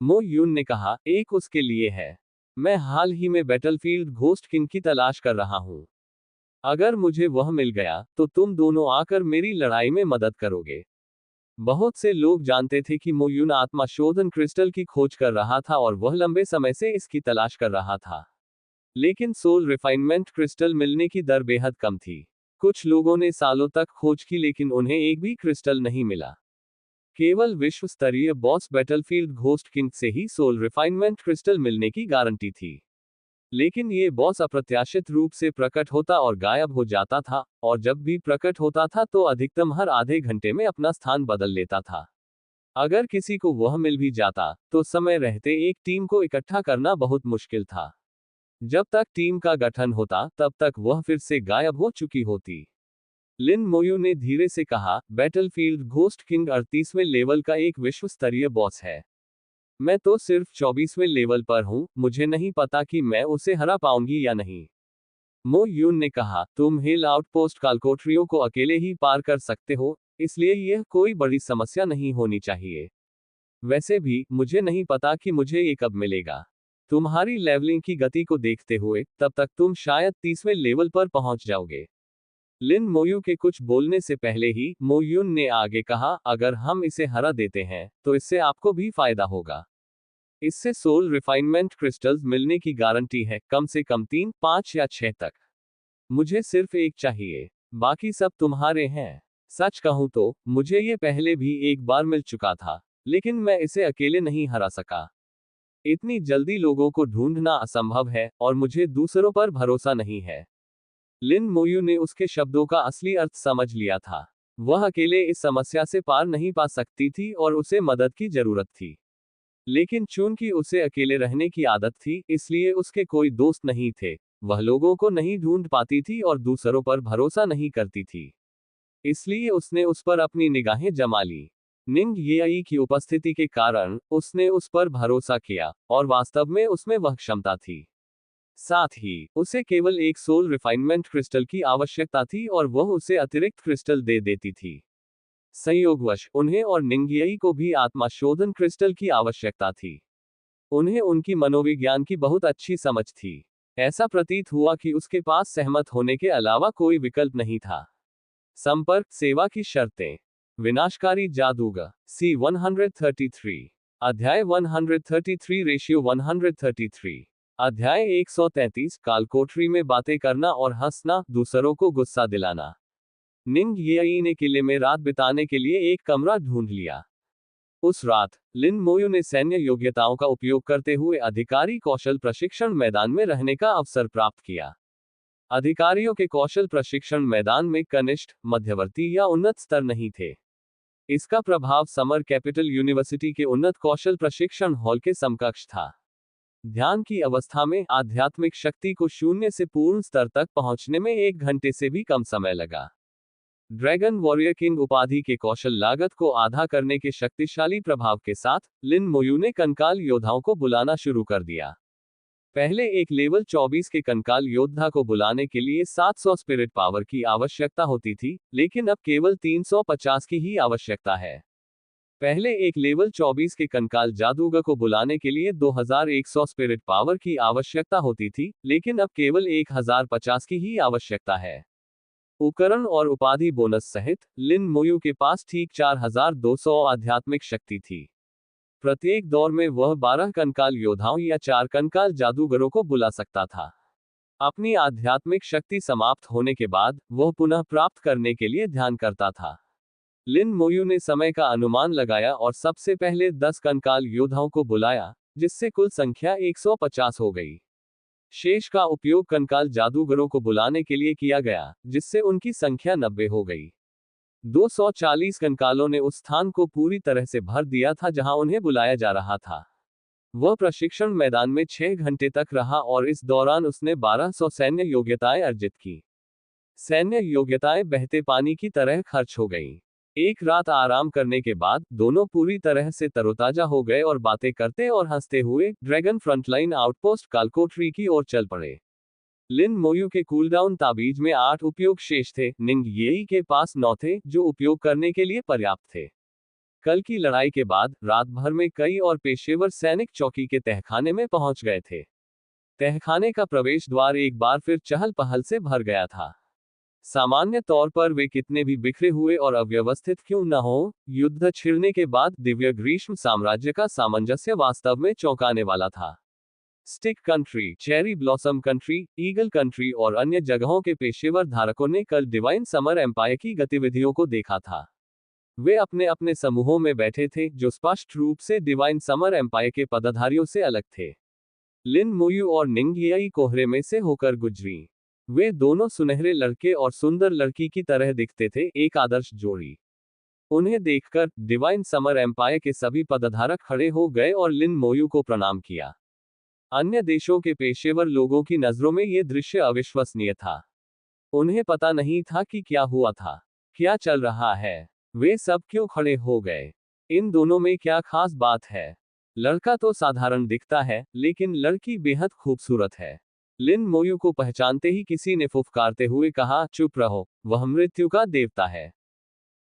मो यून ने कहा, एक उसके लिए है। मैं हाल ही में बैटलफील्ड घोस्ट किंग की तलाश कर रहा हूं। अगर मुझे वह मिल गया, तो तुम दोनों आकर मेरी लड़ाई में मदद करोगे। बहुत से लोग जानते थे कि मो यून आत्मशोधन क्रिस्टल की खोज कर रहा था और वह लंबे समय से इसकी तलाश कर रहा था। लेकिन सोल रिफाइनमेंट क्रिस्टल मिलने की दर बेहद कम थी। कुछ लोगों ने सालों तक खोज की लेकिन उन्हें एक भी क्रिस्टल नहीं मिला। केवल विश्व स्तरीय बॉस बैटलफील्ड घोस्ट किंग से ही सोल रिफाइनमेंट क्रिस्टल मिलने की गारंटी थी। लेकिन ये बॉस अप्रत्याशित रूप से प्रकट होता और गायब हो जाता था, और जब भी प्रकट होता था तो अधिकतम हर आधे घंटे में अपना स्थान बदल लेता था। अगर किसी को वह मिल भी जाता, तो समय रहते एक टीम को इकट्ठा करना बहुत मुश्किल था। जब तक टीम का गठन होता, तब तक वह फिर से गायब हो चुकी होती। लिन मोयू ने धीरे से कहा, बैटलफील्ड घोस्ट किंग 38वें लेवल का एक विश्व स्तरीय बॉस है। मैं तो सिर्फ 24वें लेवल पर हूं, मुझे नहीं पता कि मैं उसे हरा पाऊंगी या नहीं। मो यून ने कहा, तुम हिल आउटपोस्ट कालकोठरियों को अकेले ही पार कर सकते हो, इसलिए यह कोई बड़ी समस्या नहीं होनी चाहिए। वैसे भी, मुझे नहीं पता कि मुझे ये कब मिलेगा। तुम्हारी लेवलिंग की गति को देखते हुए, तब तक तुम शायद 30वें लेवल पर पहुंच जाओगे। लिन मोयू के कुछ बोलने से पहले ही, मो यून ने आगे कहा, अगर हम इसे हरा देते हैं, तो इससे आपको भी फायदा होगा। इससे सोल रिफाइनमेंट क्रिस्टल्स मिलने की गारंटी है, कम से कम 3, 5 या 6 तक। मुझे सिर्फ एक चाहिए, बाकी सब तुम्हारे हैं। सच कहूं तो, मुझे ये पहले भी एक बार मिल चुका था, लेकिन मैं इसे अकेले नहीं हरा सका। इतनी जल्दी लोगों को ढूंढना असंभव है, और मुझे दूसरों पर भरोसा नहीं है। लिन मोयू ने उसके शब्दों का असली अर्थ समझ लिया था। वह अकेले इस समस्या से पार नहीं पा सकती थी और उसे मदद की जरूरत थी। लेकिन चूंकि उसे अकेले रहने की आदत थी, इसलिए उसके कोई दोस्त नहीं थे। वह लोगों को नहीं ढूंढ पाती थी और दूसरों पर भरोसा नहीं करती थी। इसलिए उसने उस पर अपनी निगाहें जमा ली। निंग येई की उपस्थिति के कारण उसने उस पर भरोसा किया, और वास्तव में उसमें वह क्षमता थी। साथ ही, उसे केवल एक सोल रिफाइनमेंट क्रिस्टल की आवश्यकता थी और वह उसे अतिरिक्त क्रिस्टल दे देती थी। संयोगवश, उन्हें और निंगयी को भी आत्मशोधन क्रिस्टल की आवश्यकता थी। उन्हें उनकी मनोविज्ञान की बहुत अच्छी समझ थी। ऐसा प्रतीत हुआ कि उसके पास सहमत होने के अलावा कोई विकल्प नहीं था। संपर्क सेवा की शर्तें। विनाशकारी जादूगर C-133। अध्याय 133 रेशियो 133। अध्याय 133 कालकोठरी में बातें करना और हंसना, दूसरों को गुस्सा दिलाना। निंग येई ने किले में रात बिताने के लिए एक कमरा ढूंढ लिया। उस रात, लिन मोयू ने सैन्य योग्यताओं का उपयोग करते हुए अधिकारी कौशल प्रशिक्षण मैदान में रहने का अवसर प्राप्त किया। अधिकारियों के कौशल प्रशिक्षण मैदान में कनिष्ठ, मध्यवर्ती या उन्नत स्तर नहीं थे। इसका प्रभाव समर कैपिटल यूनिवर्सिटी के उन्नत कौशल प्रशिक्षण हॉल के समकक्ष था। ध्यान की अवस्था में आध्यात्मिक शक्ति को शून्य से पूर्ण स्तर तक पहुंचने में 1 घंटे से भी कम समय लगा। ड्रैगन वॉरियर किंग उपाधि के कौशल लागत को आधा करने के शक्तिशाली प्रभाव के साथ, लिन मोयू ने कंकाल योद्धाओं को बुलाना शुरू कर दिया। पहले एक लेवल 24 के कंकाल योद्धा को बुलाने के लिए 700 स्पिरिट पावर की आवश्यकता होती थी, लेकिन अब केवल 350 की ही आवश्यकता है। पहले एक लेवल 24 के कंकाल जादूगर को बुलाने के लिए 2100 स्पिरिट पावर की आवश्यकता होती थी, लेकिन अब केवल 1050 की ही आवश्यकता है। उपकरण और उपाधि बोनस सहित, लिन मोयू के पास ठीक 4200 आध्यात्मिक शक्ति थी। प्रत्येक दौर में वह 12 कंकाल योद्धाओं या 4 कंकाल जादूगरों को बुला सकता था। अपनी आध्यात्मिक शक्ति समाप्त होने के बाद, वह पुनः प्राप्त करने के लिए ध्यान करता था। लिन मोयू ने समय का अनुमान लगाया और सबसे पहले 10 कंकाल योद्धाओं को बुलाया, जिससे कुल संख्या 150 हो गई। शेष का उपयोग कंकाल जादूगरों को बुलाने के लिए किया गया, जिससे उनकी संख्या 90 हो गई। 240 कंकालों ने उस स्थान को पूरी तरह से भर दिया था जहां उन्हें बुलाया जा रहा था। वह प्रशिक्षण मैदान में 6 घंटे तक रहा और इस दौरान उसने 1200 सैन्य योग्यताएं अर्जित की। सैन्य योग्यताएं बहते पानी की तरह खर्च हो गईं। एक रात आराम करने के बाद, दोनों पूरी तरह से तरोताजा हो गए और बातें करते और हंसते हुए ड्रैगन फ्रंटलाइन आउटपोस्ट कालकोठरी की ओर चल पड़े। लिन मोयू के कूलडाउन ताबीज में 8 उपयोग शेष थे, निंग येई के पास 9 थे, जो उपयोग करने के लिए पर्याप्त थे। कल की लड़ाई के बाद, रात भर में कई और पेशेवर सैनिक चौकी के तहखाने में पहुंच गए थे। तहखाने का प्रवेश द्वार एक बार फिर चहल पहल से भर गया था। सामान्य तौर पर वे कितने भी बिखरे हुए और अव्यवस्थित क्यों न हो, युद्ध छिड़ने के बाद दिव्य ग्रीष्म साम्राज्य का सामंजस्य वास्तव में चौंकाने वाला था। Stick country, cherry blossom country, eagle country और अन्य जगहों के पेशेवर धारकों ने कल डिवाइन समर एम्पायर की गतिविधियों को देखा था। वे अपने अपने समूहों में बैठे थे, जो स्पष्ट रूप से डिवाइन समर एम्पायर के पदाधारियों से अलग थे। लिन मुयू और निंग येई कोहरे में से होकर गुजरी। वे दोनों सुनहरे लड़के और सुंदर लड़की की तरह दिखते थे, एक आदर्श जोड़ी। उन्हें देखकर डिवाइन समर एम्पायर के सभी पदाधारक खड़े हो गए और लिन मोयू को प्रणाम किया। अन्य देशों के पेशेवर लोगों की नजरों में यह दृश्य अविश्वसनीय था। उन्हें पता नहीं था कि क्या हुआ था, क्या चल रहा है। वे सब क्यों खड़े हो गए? इन दोनों में क्या खास बात है? लड़का तो साधारण दिखता है, लेकिन लड़की बेहद खूबसूरत है। लिन मोयू को पहचानते ही किसी ने फुफकारते हुए कहा, चुप रहो, वह मृत्यु का देवता है।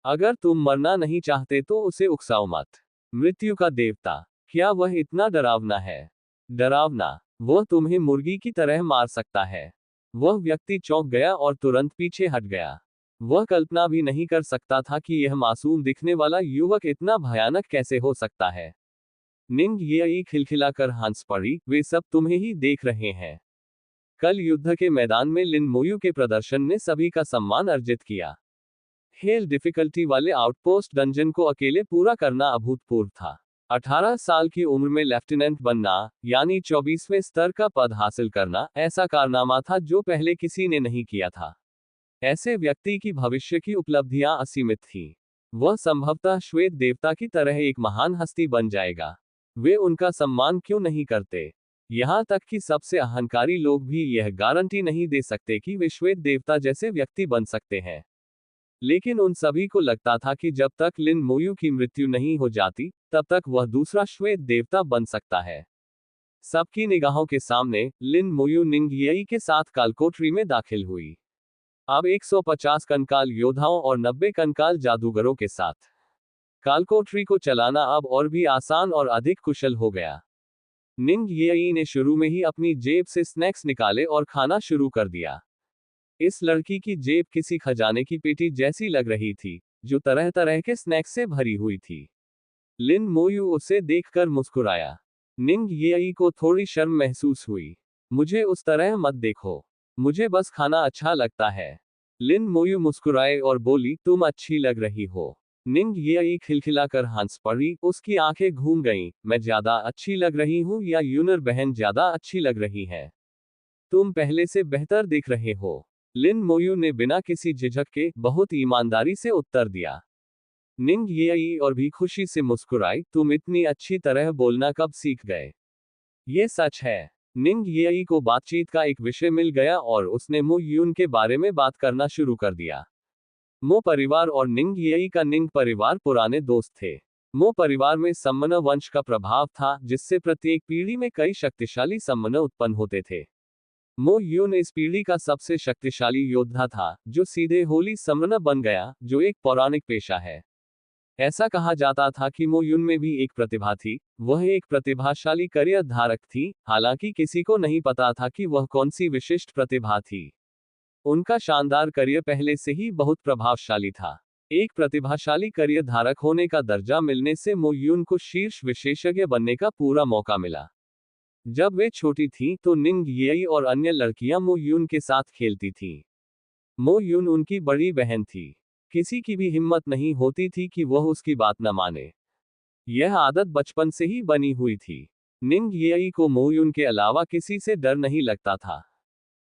अगर तुम मरना नहीं चाहते तो उसे उकसाओ मत। मृत्यु का देवता, क्या वह इतना डरावना है? डरावना? वह तुम्हें मुर्गी की तरह मार सकता है। वह व्यक्ति चौंक गया और तुरंत पीछे हट गया। वह कल्पना भी नहीं कर सकता था कि यह मासूम दिखने वाला युवक इतना भयानक कैसे हो सकता है। निंग येई खिलखिलाकर हंस पड़ी, वे सब तुम्हें ही देख रहे हैं। कल युद्ध के मैदान में लिन मोयू के प्रदर्शन ने सभी का सम्मान अर्जित किया। हेल डिफिकल्टी वाले आउटपोस्ट डंजन को अकेले पूरा करना अभूतपूर्व था। 18 साल की उम्र में लेफ्टिनेंट बनना, यानी 24वें स्तर का पद हासिल करना, ऐसा कारनामा था जो पहले किसी ने नहीं किया था। ऐसे व्यक्ति की भविष्य की उपलब्धियां असीमित थीं। वह संभवतः श्वेत देवता की तरह एक महान हस्ती बन जाएगा। वे उनका सम्मान क्यों नहीं करते? यहां तक कि सबसे अहंकारी लोग भी यह गारंटी नहीं दे सकते कि वे श्वेत देवता जैसे व्यक्ति बन सकते हैं। लेकिन उन सभी को लगता था कि जब तक लिन मोयू की मृत्यु नहीं हो जाती, तब तक वह दूसरा श्वेत देवता बन सकता है। सबकी निगाहों के सामने लिन मोयू निंग येई के साथ कालकोठरी में दाखिल हुई। अब 150 कंकाल योद्धाओं और 90 कंकाल जादूगरों के साथ। कालकोठरी को चलाना अब और भी आसान और अधिक कुशल हो गया। निंग येई ने शुरू में ही अपनी जेब से स्नैक्स निकाले और खाना शुरू कर दिया। इस लड़की की जेब किसी खजाने की पेटी जैसी लग रही थी, जो तरह तरह के स्नैक्स से भरी हुई थी। लिन मोयू उसे देखकर मुस्कुराया। निंग येई को थोड़ी शर्म महसूस हुई। मुझे उस तरह मत देखो, मुझे बस खाना अच्छा लगता है। लिन मोयू मुस्कुराए और बोली, तुम अच्छी लग रही हो। निंग येई खिलखिलाकर हंस पड़ी, उसकी आंखें घूम गईं। मैं ज्यादा अच्छी लग रही हूं या यूनर बहन ज्यादा अच्छी लग रही है? तुम पहले से बेहतर दिख रहे हो। लिन मोयू ने बिना किसी झिझक के बहुत ईमानदारी से उत्तर दिया। निंग येई और भी खुशी से मुस्कुराई, तुम इतनी अच्छी तरह बोलना कब सीख गए? ये सच है। निंग येई को बातचीत का एक विषय मिल गया और उसने मो यून के बारे में बात करना शुरू कर दिया। मो परिवार और निंग येई का निंग परिवार पुराने दोस्त थे। मो परिवार में सम्मन वंश का प्रभाव था, जिससे प्रत्येक पीढ़ी में कई शक्तिशाली सम्मन उत्पन्न होते थे। मो यून इस पीढ़ी का सबसे शक्तिशाली योद्धा था, जो सीधे होली सम्मन बन गया, जो एक पौराणिक पेशा है। ऐसा कहा जाता था कि मो यून में भी एक प्रतिभा थी। वह एक प्रतिभाशाली करियर धारक थी, हालांकि किसी को नहीं पता था कि वह कौन सी विशिष्ट प्रतिभा थी। उनका शानदार करियर पहले से ही बहुत प्रभावशाली था। एक प्रतिभाशाली करियर धारक होने का दर्जा मिलने से मो यून को शीर्ष विशेषज्ञ बनने का पूरा मौका मिला। जब वे छोटी थीं, तो निंग येई और अन्य लड़कियां मो यून के साथ खेलती थीं। मो यून उनकी बड़ी बहन थी। किसी की भी हिम्मत नहीं होती थी कि वह उसकी बात न माने। यह आदत बचपन से ही बनी हुई थी। निंग येई को मो यून के अलावा किसी से डर नहीं लगता था।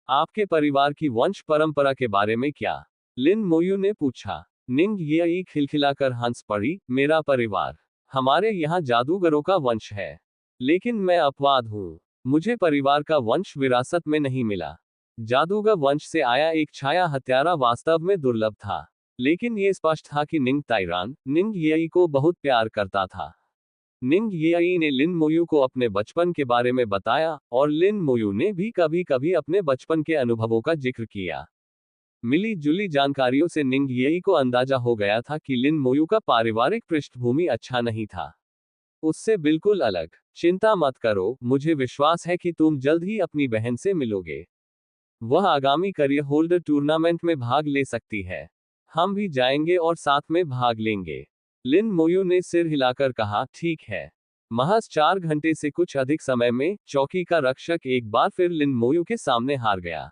आपके परिवार की वंश परंपरा के बारे में क्या? लिन मोयू ने पूछा। निंग येई खिलखिलाकर हंस पड़ी, मेरा परिवार, हमारे यहाँ जादूगरों का वंश है। लेकिन मैं अपवाद हूँ। मुझे परिवार का वंश विरासत में नहीं मिला। जादूगर वंश से आया एक छाया हत्यारा वास्तव में दुर्लभ था। लेकिन ये स्पष्ट था कि निंग ताइरान निंग येई को बहुत प्यार करता था। निंग येई ने लिन मोयू को अपने बचपन के बारे में बताया, और लिन मोयू ने भी कभी कभी अपने बचपन के अनुभवों का जिक्र किया। मिली जुली जानकारियों से निंग येई को अंदाजा हो गया था कि लिन मोयू का पारिवारिक पृष्ठभूमि अच्छा नहीं था। उससे बिल्कुल अलग। चिंता मत करो, मुझे विश्वास है कि तुम जल्द ही अपनी बहन से मिलोगे। वह आगामी करियर होल्डर टूर्नामेंट में भाग ले सकती है। हम भी जाएंगे और साथ में भाग लेंगे। लिन मोयू ने सिर हिलाकर कहा, ठीक है। महज 4 घंटे से कुछ अधिक समय में चौकी का रक्षक एक बार फिर लिन मोयू के सामने हार गया।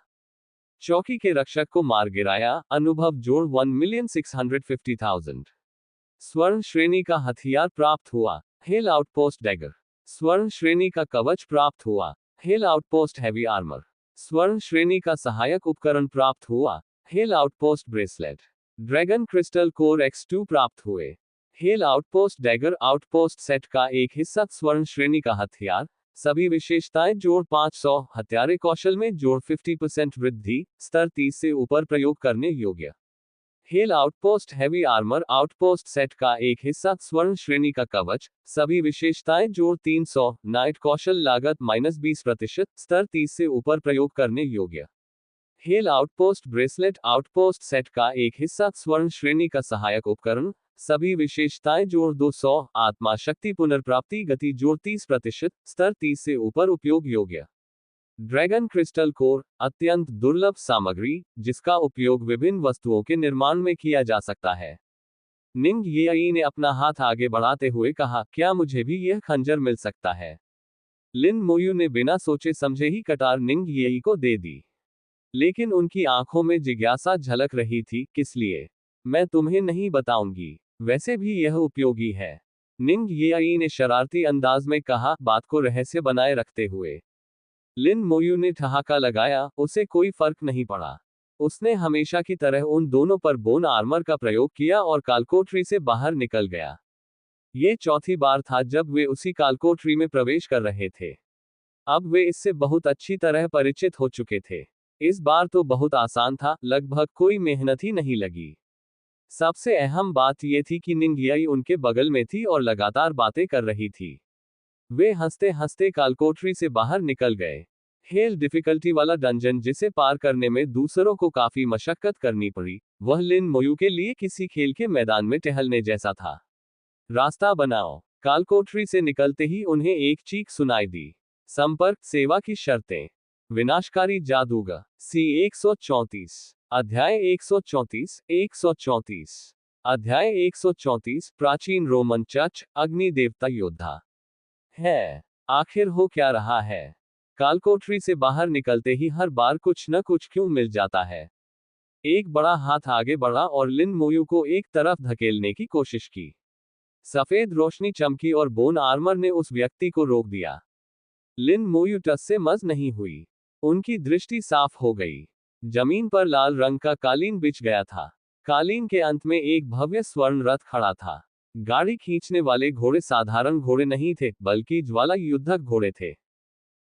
चौकी के रक्षक को मार गिराया। अनुभव जोड़ 1,650,000। स्वर्ण श्रेणी का हथियार प्राप्त हुआ, हेल आउटपोस्ट डैगर। स्वर्ण श्रेणी का कवच प्राप्त हुआ, हेल आउटपोस्ट हैवी आर्मर। स्वर्ण श्रेणी का सहायक उपकरण प्राप्त हुआ, hello outpost bracelet. Dragon crystal core X2 प्राप्त हुए। Hello outpost dagger outpost set का एक हिस्सा स्वर्ण श्रेणी का हथियार। सभी विशेषताएं जोड़ 500। हत्यारे कौशल में जोड़ 50% वृद्धि, स्तर 30 से ऊपर प्रयोग करने योग्य। Hello outpost heavy armour outpost set का एक हिस्सा स्वर्ण श्रेणी का कवच। सभी विशेषताएं जोड़ 300। नाइट कौशल लागत -20%, स्तर 30 से ऊपर प्रयोग करने योग्य। Hello outpost bracelet outpost set का एक हिस्सा स्वर्ण श्रेणी का सहायक उपकरण। सभी विशेषताएं जोड़ 200। आत्मा शक्ति पुनर्प्राप्ति गति जोड़ 30%, स्तर 30 से ऊपर उपयोग योग्य। ड्रैगन क्रिस्टल कोर अत्यंत दुर्लभ सामग्री, जिसका उपयोग विभिन्न वस्तुओं के निर्माण में किया जा सकता है। निंग येई ने अपना हाथ आगे बढ़ाते हुए कहा, क्या मुझे भी यह खंजर मिल सकता है? लिन मोयू ने बिना सोचे समझे ही कटार निंग येई को दे दी। लेकिन उनकी आंखों में जिज्ञासा झलक रही थी, किस लिए? मैं तुम्हें नहीं बताऊंगी। वैसे भी यह उपयोगी है। निंग येई ने शरारती अंदाज में कहा, बात को रहस्य बनाए रखते हुए। लिन मोयू ने ठहाका लगाया, उसे कोई फर्क नहीं पड़ा। उसने हमेशा की तरह उन दोनों पर बोन आर्मर का प्रयोग किया और कालकोठरी से बाहर निकल गया। ये चौथी बार था जब वे उसी कालकोठरी में प्रवेश कर रहे थे। अब वे इससे बहुत अच्छी तरह परिचित हो चुके थे। इस बार तो बहुत आसान था, लगभग कोई मेहनत ही नहीं लगी। सबसे अहम बात यह थी कि निंग येई उनके बगल में थी और लगातार बातें कर रही थी। वे हंसते हंसते कालकोठरी से बाहर निकल गए। हेल डिफिकल्टी वाला डंजन जिसे पार करने में दूसरों को काफी मशक्कत करनी पड़ी, वह लिन मोयू के लिए किसी खेल के मैदान में टहलने जैसा था। रास्ता बनाओ। कालकोठरी से निकलते ही उन्हें एक चीख सुनाई दी। संपर्क सेवा की शर्तें। विनाशकारी जादूगर सी 134। अध्याय 134। 134। अध्याय 134। प्राचीन रोमन चर्च अग्नि देवता योद्धा है। आखिर हो क्या रहा है? कालकोठरी से बाहर निकलते ही हर बार कुछ न कुछ क्यों मिल जाता है? एक बड़ा हाथ आगे बढ़ा और लिन मोयू को एक तरफ धकेलने की कोशिश की। सफेद रोशनी चमकी और बोन आर्मर ने उस व्यक्ति को रोक दिया। लिन मोयू टस से मस नहीं हुई। उनकी दृष्टि साफ हो गई। जमीन पर लाल रंग का कालीन बिछ गया था। कालीन के अंत में एक भव्य स्वर्ण रथ खड़ा था। गाड़ी खींचने वाले घोड़े साधारण घोड़े नहीं थे, बल्कि ज्वाला युद्धक घोड़े थे।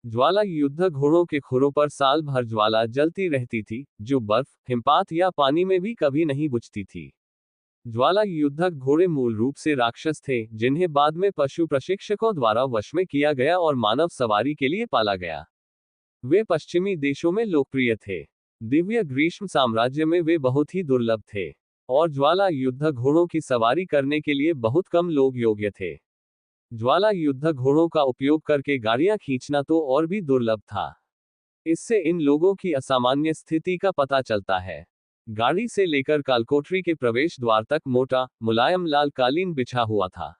ज्वाला युद्धक घोड़ों के खुरों पर साल भर ज्वाला जलती रहती थी, जो बर्फ, हिमपात या पानी में भी कभी नहीं बुझती थी। ज्वाला युद्धक घोड़े मूल रूप से राक्षस थे, जिन्हें बाद में पशु प्रशिक्षकों द्वारा वश में किया गया और मानव सवारी के लिए पाला गया। वे पश्चिमी देशों में लोकप्रिय थे। दिव्य ग्रीष्म साम्राज्य में वे बहुत ही दुर्लभ थे, और ज्वाला युद्धक घोड़ों की सवारी करने के लिए बहुत कम लोग योग्य थे। ज्वाला युद्धक घोड़ों का उपयोग करके गाड़ियां खींचना तो और भी दुर्लभ था। इससे इन लोगों की असामान्य स्थिति का पता चलता है। गाड़ी से लेकर कालकोठरी के प्रवेश द्वार तक मोटा, मुलायम लाल कालीन बिछा हुआ था।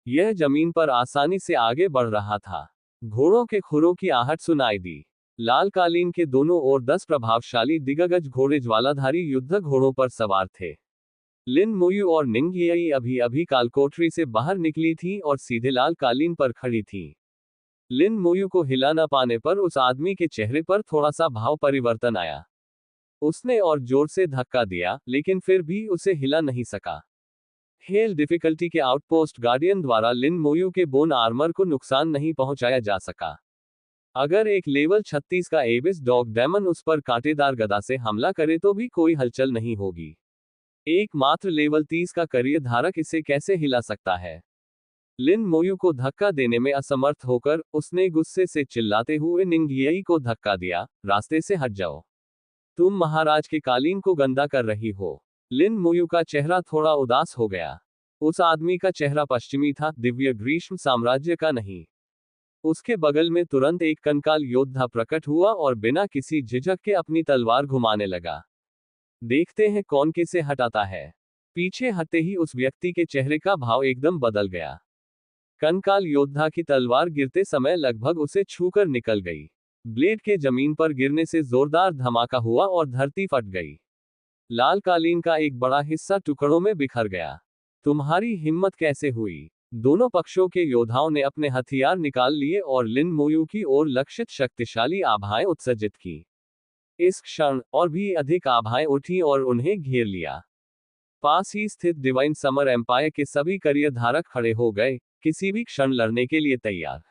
यह जमीन पर आसानी से आगे बढ़ रहा था। घोड़ों के खुरों की आहट सुनाई दी। लाल कालीन के दोनों ओर 10 प्रभावशाली दिग्गज घोड़े ज्वालाधारी युद्धक घोड़ों पर सवार थे। लिन मोयू और निंग येई अभी अभी कालकोठरी से बाहर निकली थी और सीधे लाल कालीन पर खड़ी थी। लिन मोयू को हिला न पाने पर उस आदमी के चेहरे पर थोड़ा सा भाव परिवर्तन आया। उसने और जोर से धक्का दिया, लेकिन फिर भी उसे हिला नहीं सका। हेल डिफिकल्टी के आउटपोस्ट गार्डियन द्वारा लिन मोयू के बोन आर्मर को नुकसान नहीं पहुंचाया जा सका। अगर एक लेवल 36 का एबिस डॉग डेमन उस पर कांटेदार गदा से हमला करे तो भी कोई हलचल नहीं होगी। एकमात्र लेवल 30 का करियर धारक इसे कैसे हिला सकता है? लिन मोयू को धक्का देने में असमर्थ होकर उसने गुस्से से चिल्लाते हुए निंग येई को धक्का दिया, रास्ते से हट जाओ। तुम महाराज के कालीन को गंदा कर रही हो। लिन मोयू का चेहरा थोड़ा उदास हो गया। उस आदमी का चेहरा पश्चिमी था, दिव्य ग्रीष्म साम्राज्य का नहीं। उसके बगल में तुरंत एक कंकाल योद्धा प्रकट हुआ और बिना किसी झिझक के अपनी तलवार घुमाने लगा। देखते हैं कौन किसे हटाता है। पीछे हटते ही उस व्यक्ति के चेहरे का भाव एकदम बदल गया। कंकाल योद्धा की तलवार गिरते समय लगभग उसे छूकर निकल गई। ब्लेड के जमीन पर गिरने से जोरदार धमाका हुआ और धरती फट गई। लाल कालीन का एक बड़ा हिस्सा टुकड़ों में बिखर गया। तुम्हारी हिम्मत कैसे हुई? दोनों पक्षों के योद्धाओं ने अपने हथियार निकाल लिए और लिन मोयू की ओर लक्षित शक्तिशाली आभाएं उत्सर्जित की। इस क्षण और भी अधिक आभाएं उठी और उन्हें घेर लिया। पास ही स्थित डिवाइन समर एम्पायर के सभी करियर धारक खड़े हो गए, किसी भी क्षण लड़ने के लिए तैयार।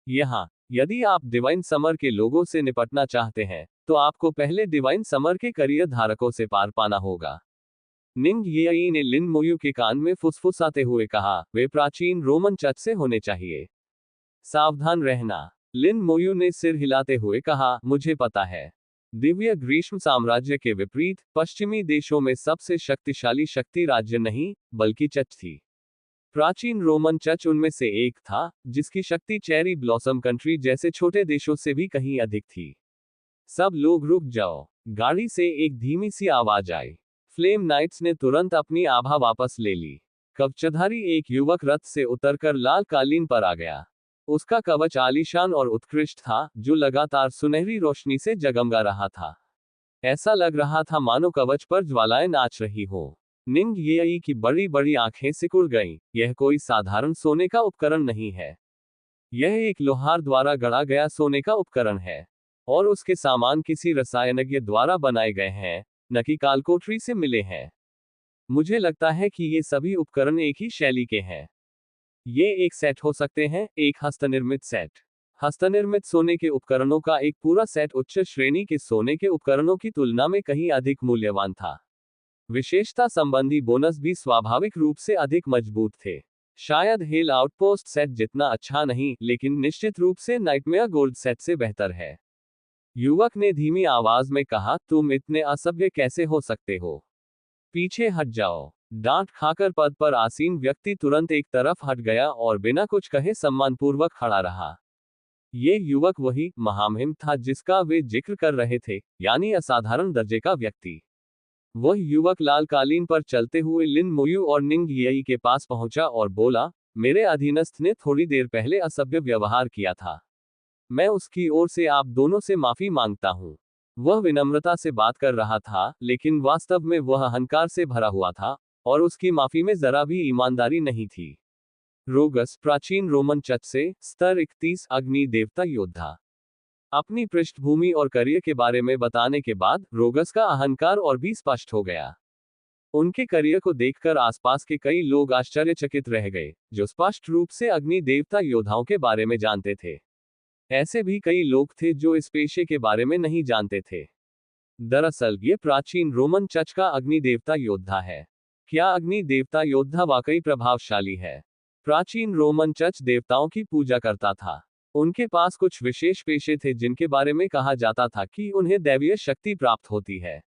यहाँ, यदि आप डिवाइन समर के लोगों से निपटना चाहते हैं, तो आपको पहले डिवाइन समर के करियर धारकों से पार पाना होगा। निंग येई ने लिन मोयू के कान में फुसफुसाते हुए कहा, वे प्राचीन रोमन चर्च से होने चाहिए। सावधान रहना। लिन मोयू ने सिर हिलाते हुए कहा, मुझे पता है। दिव्य ग्रीष्म साम्राज्य के विपरीत पश्चिमी देशों में सबसे शक्तिशाली शक्ति राज्य नहीं, बल्कि चर्च थी। प्राचीन रोमन चर्च उनमें से एक था, जिसकी शक्ति चेरी ब्लॉसम कंट्री जैसे छोटे देशों से भी कहीं अधिक थी। सब लोग रुक जाओ। गाड़ी से एक धीमी सी आवाज आई। फ्लेम नाइट्स ने तुरंत अपनी आभा वापस ले ली। कवचधारी एक युवक रथ से उतरकर लाल कालीन पर आ गया। उसका कवच आलीशान और उत्कृष्ट था, जो लगातार सुनहरी रोशनी से जगमगा रहा था। ऐसा लग रहा था मानो कवच पर ज्वालाएं नाच रही हो। निंग येई की बड़ी बड़ी आंखें सिकुड़ गईं। यह कोई साधारण सोने का उपकरण नहीं है। यह एक लोहार द्वारा गढ़ा गया सोने का उपकरण है। और उसके सामान किसी रसायनज्ञ द्वारा बनाए गए हैं, न कि कालकोठरी से मिले हैं। मुझे लगता है कि ये सभी उपकरण एक ही शैली के हैं। ये एक सेट हो सकते हैं, एक हस्तनिर्मित सेट। हस्तनिर्मित सोने के उपकरणों का एक पूरा सेट उच्च श्रेणी के सोने के उपकरणों की तुलना में कहीं अधिक मूल्यवान था। विशेषता संबंधी बोनस भी स्वाभाविक रूप से अधिक मजबूत थे। शायद हेल आउटपोस्ट सेट जितना अच्छा नहीं, लेकिन निश्चित रूप से नाइटमेयर गोल्ड सेट से बेहतर है। युवक ने धीमी आवाज में कहा, तुम इतने असभ्य कैसे हो सकते हो? पीछे हट जाओ। डांट खाकर पद पर आसीन व्यक्ति तुरंत एक तरफ हट गया और बिना कुछ कहे सम्मानपूर्वक खड़ा रहा। ये युवक वही महामहिम था जिसका वे जिक्र कर रहे थे, यानी असाधारण दर्जे का व्यक्ति। वह युवक लाल कालीन पर चलते हुए लिन मोयू और निंग येई के पास पहुंचा और बोला, मेरे अधीनस्थ ने थोड़ी देर पहले असभ्य व्यवहार किया था। मैं उसकी ओर से आप दोनों से माफी मांगता हूं। वह विनम्रता से बात कर रहा था, लेकिन वास्तव में वह अहंकार से भरा हुआ था, और उसकी माफी में जरा भी ईमानदारी नहीं थी। रोगस, प्राचीन रोमन चर्च से, स्तर 31, अग्नि देवता योद्धा। अपनी पृष्ठभूमि और करियर के बारे में बताने के बाद रोगस का अहंकार और भी स्पष्ट हो गया। उनके करियर को देखकर आसपास के कई लोग आश्चर्यचकित रह गए, जो स्पष्ट रूप से अग्नि देवता योद्धाओं के बारे में जानते थे। ऐसे भी कई लोग थे जो इस पेशे के बारे में नहीं जानते थे। दरअसल ये प्राचीन रोमन चर्च का अग्नि देवता योद्धा है। क्या अग्नि देवता योद्धा वाकई प्रभावशाली है? प्राचीन रोमन चर्च देवताओं की पूजा करता था। उनके पास कुछ विशेष पेशे थे जिनके बारे में कहा जाता था कि उन्हें दैवीय शक्ति प्राप्त होती है।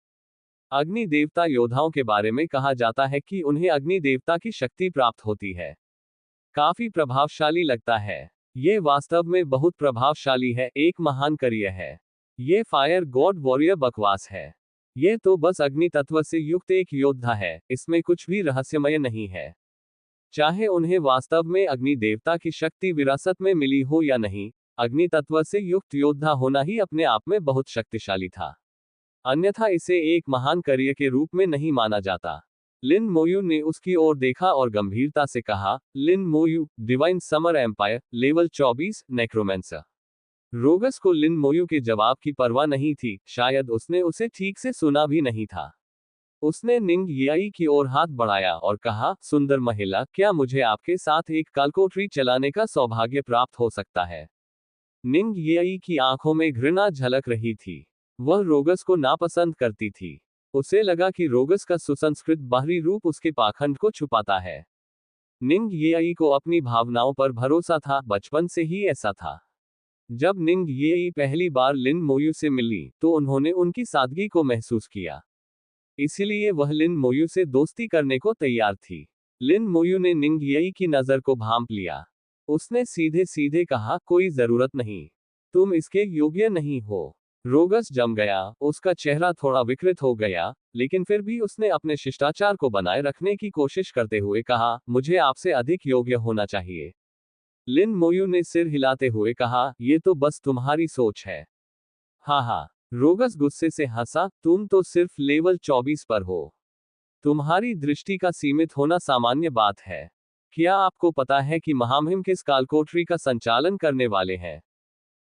अग्नि देवता योद्धाओं के बारे में कहा जाता है कि उन्हें अग्नि देवता की शक्ति प्राप्त होती है। काफी प्रभावशाली लगता है। ये वास्तव में बहुत प्रभावशाली है, एक महान करियर है। ये फायर गॉड वॉरियर बकवास है। ये तो बस अग्नि तत्व से युक्त एक योद्धा है, इसमें कुछ भी रहस्यमय नहीं है। चाहे उन्हें वास्तव में अग्नि देवता की शक्ति विरासत में मिली हो या नहीं, अग्नि तत्व से युक्त योद्धा होना ही अपने आप में बहुत शक्तिशाली था। अन्यथा इसे एक महान करियर के रूप में नहीं माना जाता। लिन मोयू ने उसकी ओर देखा और गंभीरता से कहा, Lin Moyu, divine summer empire, level 24, necromancer. रोगस को लिन मोयू के जवाब की परवाह नहीं थी, शायद उसने उसे ठीक से सुना भी नहीं था। उसने निंग येई की ओर हाथ बढ़ाया और कहा, सुंदर महिला, क्या मुझे आपके साथ एक कालकोठरी चलाने का सौभाग्य प्राप्त हो सकता है? निंग येई की आंखों में घृणा झलक रही थी। वह रोगस को नापसंद करती थी। उसे लगा कि रोगस का सुसंस्कृत बाहरी रूप उसके पाखंड को छुपाता है। निंग येई को अपनी भावनाओं पर भरोसा था, बचपन से ही ऐसा था। जब निंग येई पहली बार लिन मोयू से मिली, तो उन्होंने उनकी सादगी को महसूस किया। इसलिए वह लिन मोयू से दोस्ती करने को तैयार थी। लिन मोयू ने निंग येई की नजर को भांप लिया। उसने सीधे सीधे कहा, कोई जरूरत नहीं, तुम इसके योग्य नहीं हो। रोगस जम गया, उसका चेहरा थोड़ा विकृत हो गया, लेकिन फिर भी उसने अपने शिष्टाचार को बनाए रखने की कोशिश करते हुए कहा, मुझे आपसे अधिक योग्य होना चाहिए। लिन मोयू ने सिर हिलाते हुए कहा, ये तो बस तुम्हारी सोच है। हाँ हाँ। रोगस गुस्से से हंसा, तुम तो सिर्फ लेवल 24 पर हो। तुम्हारी दृष्टि का सीमित होना सामान्य बात है। क्या आपको पता है कि महामहिम किस कालकोठरी का संचालन करने वाले हैं?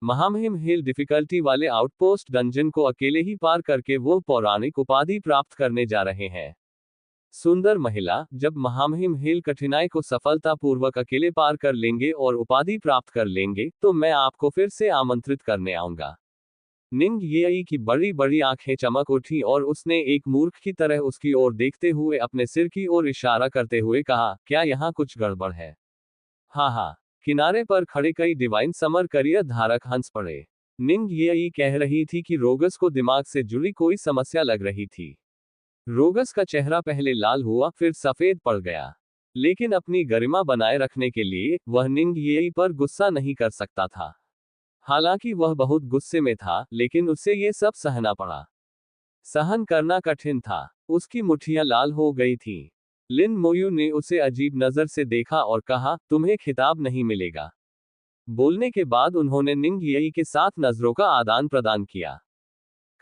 महामहिम हिल डिफिकल्टी वाले आउटपोस्ट डंजन को अकेले ही पार करके वो पौराणिक उपाधि प्राप्त करने जा रहे हैं। सुंदर महिला, जब महामहिम हिल कठिनाई को सफलतापूर्वक अकेले पार कर लेंगे और उपाधि प्राप्त कर लेंगे, तो मैं आपको फिर से आमंत्रित करने आऊंगा। निंग येई की बड़ी बड़ी आंखें चमक उठी और उसने एक मूर्ख की तरह उसकी ओर देखते हुए अपने सिर की ओर इशारा करते हुए कहा, क्या यहाँ कुछ गड़बड़ है? हाँ हाँ। किनारे पर खड़े कई डिवाइन समर करियर धारक हंस पड़े। निंग येई कह रही थी कि रोगस को दिमाग से जुड़ी कोई समस्या लग रही थी। रोगस का चेहरा पहले लाल हुआ फिर सफेद पड़ गया, लेकिन अपनी गरिमा बनाए रखने के लिए वह निंग येई पर गुस्सा नहीं कर सकता था। हालांकि वह बहुत गुस्से में था, लेकिन उसे ये सब सहना पड़ा। सहन करना कठिन था। उसकी मुट्ठियां लाल हो गई थीं। लिन मोयू ने उसे अजीब नजर से देखा और कहा, तुम्हें खिताब नहीं मिलेगा। बोलने के बाद उन्होंने निंग येई के साथ नजरों का आदान प्रदान किया।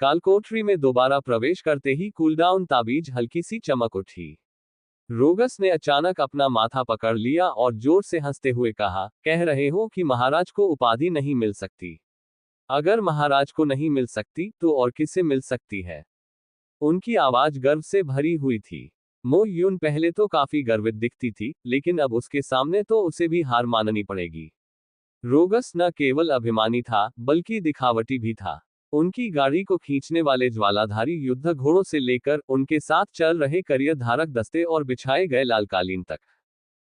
कालकोठरी में दोबारा प्रवेश करते ही कूलडाउन ताबीज हल्की सी चमक उठी। रोगस ने अचानक अपना माथा पकड़ लिया और जोर से हंसते हुए कहा, कह रहे हो कि महाराज को उपाधि नहीं मिल सकती? अगर महाराज को नहीं मिल सकती, तो और किसे मिल सकती है? उनकी आवाज गर्व से भरी हुई थी। मो यून पहले तो काफी गर्वित दिखती थी, लेकिन अब उसके सामने तो उसे भी हार माननी पड़ेगी। रोगस न केवल अभिमानी था, बल्कि दिखावटी भी था। उनकी गाड़ी को खींचने वाले ज्वालाधारी युद्ध घोड़ों से लेकर उनके साथ चल रहे करियर धारक दस्ते और बिछाए गए लाल कालीन तक,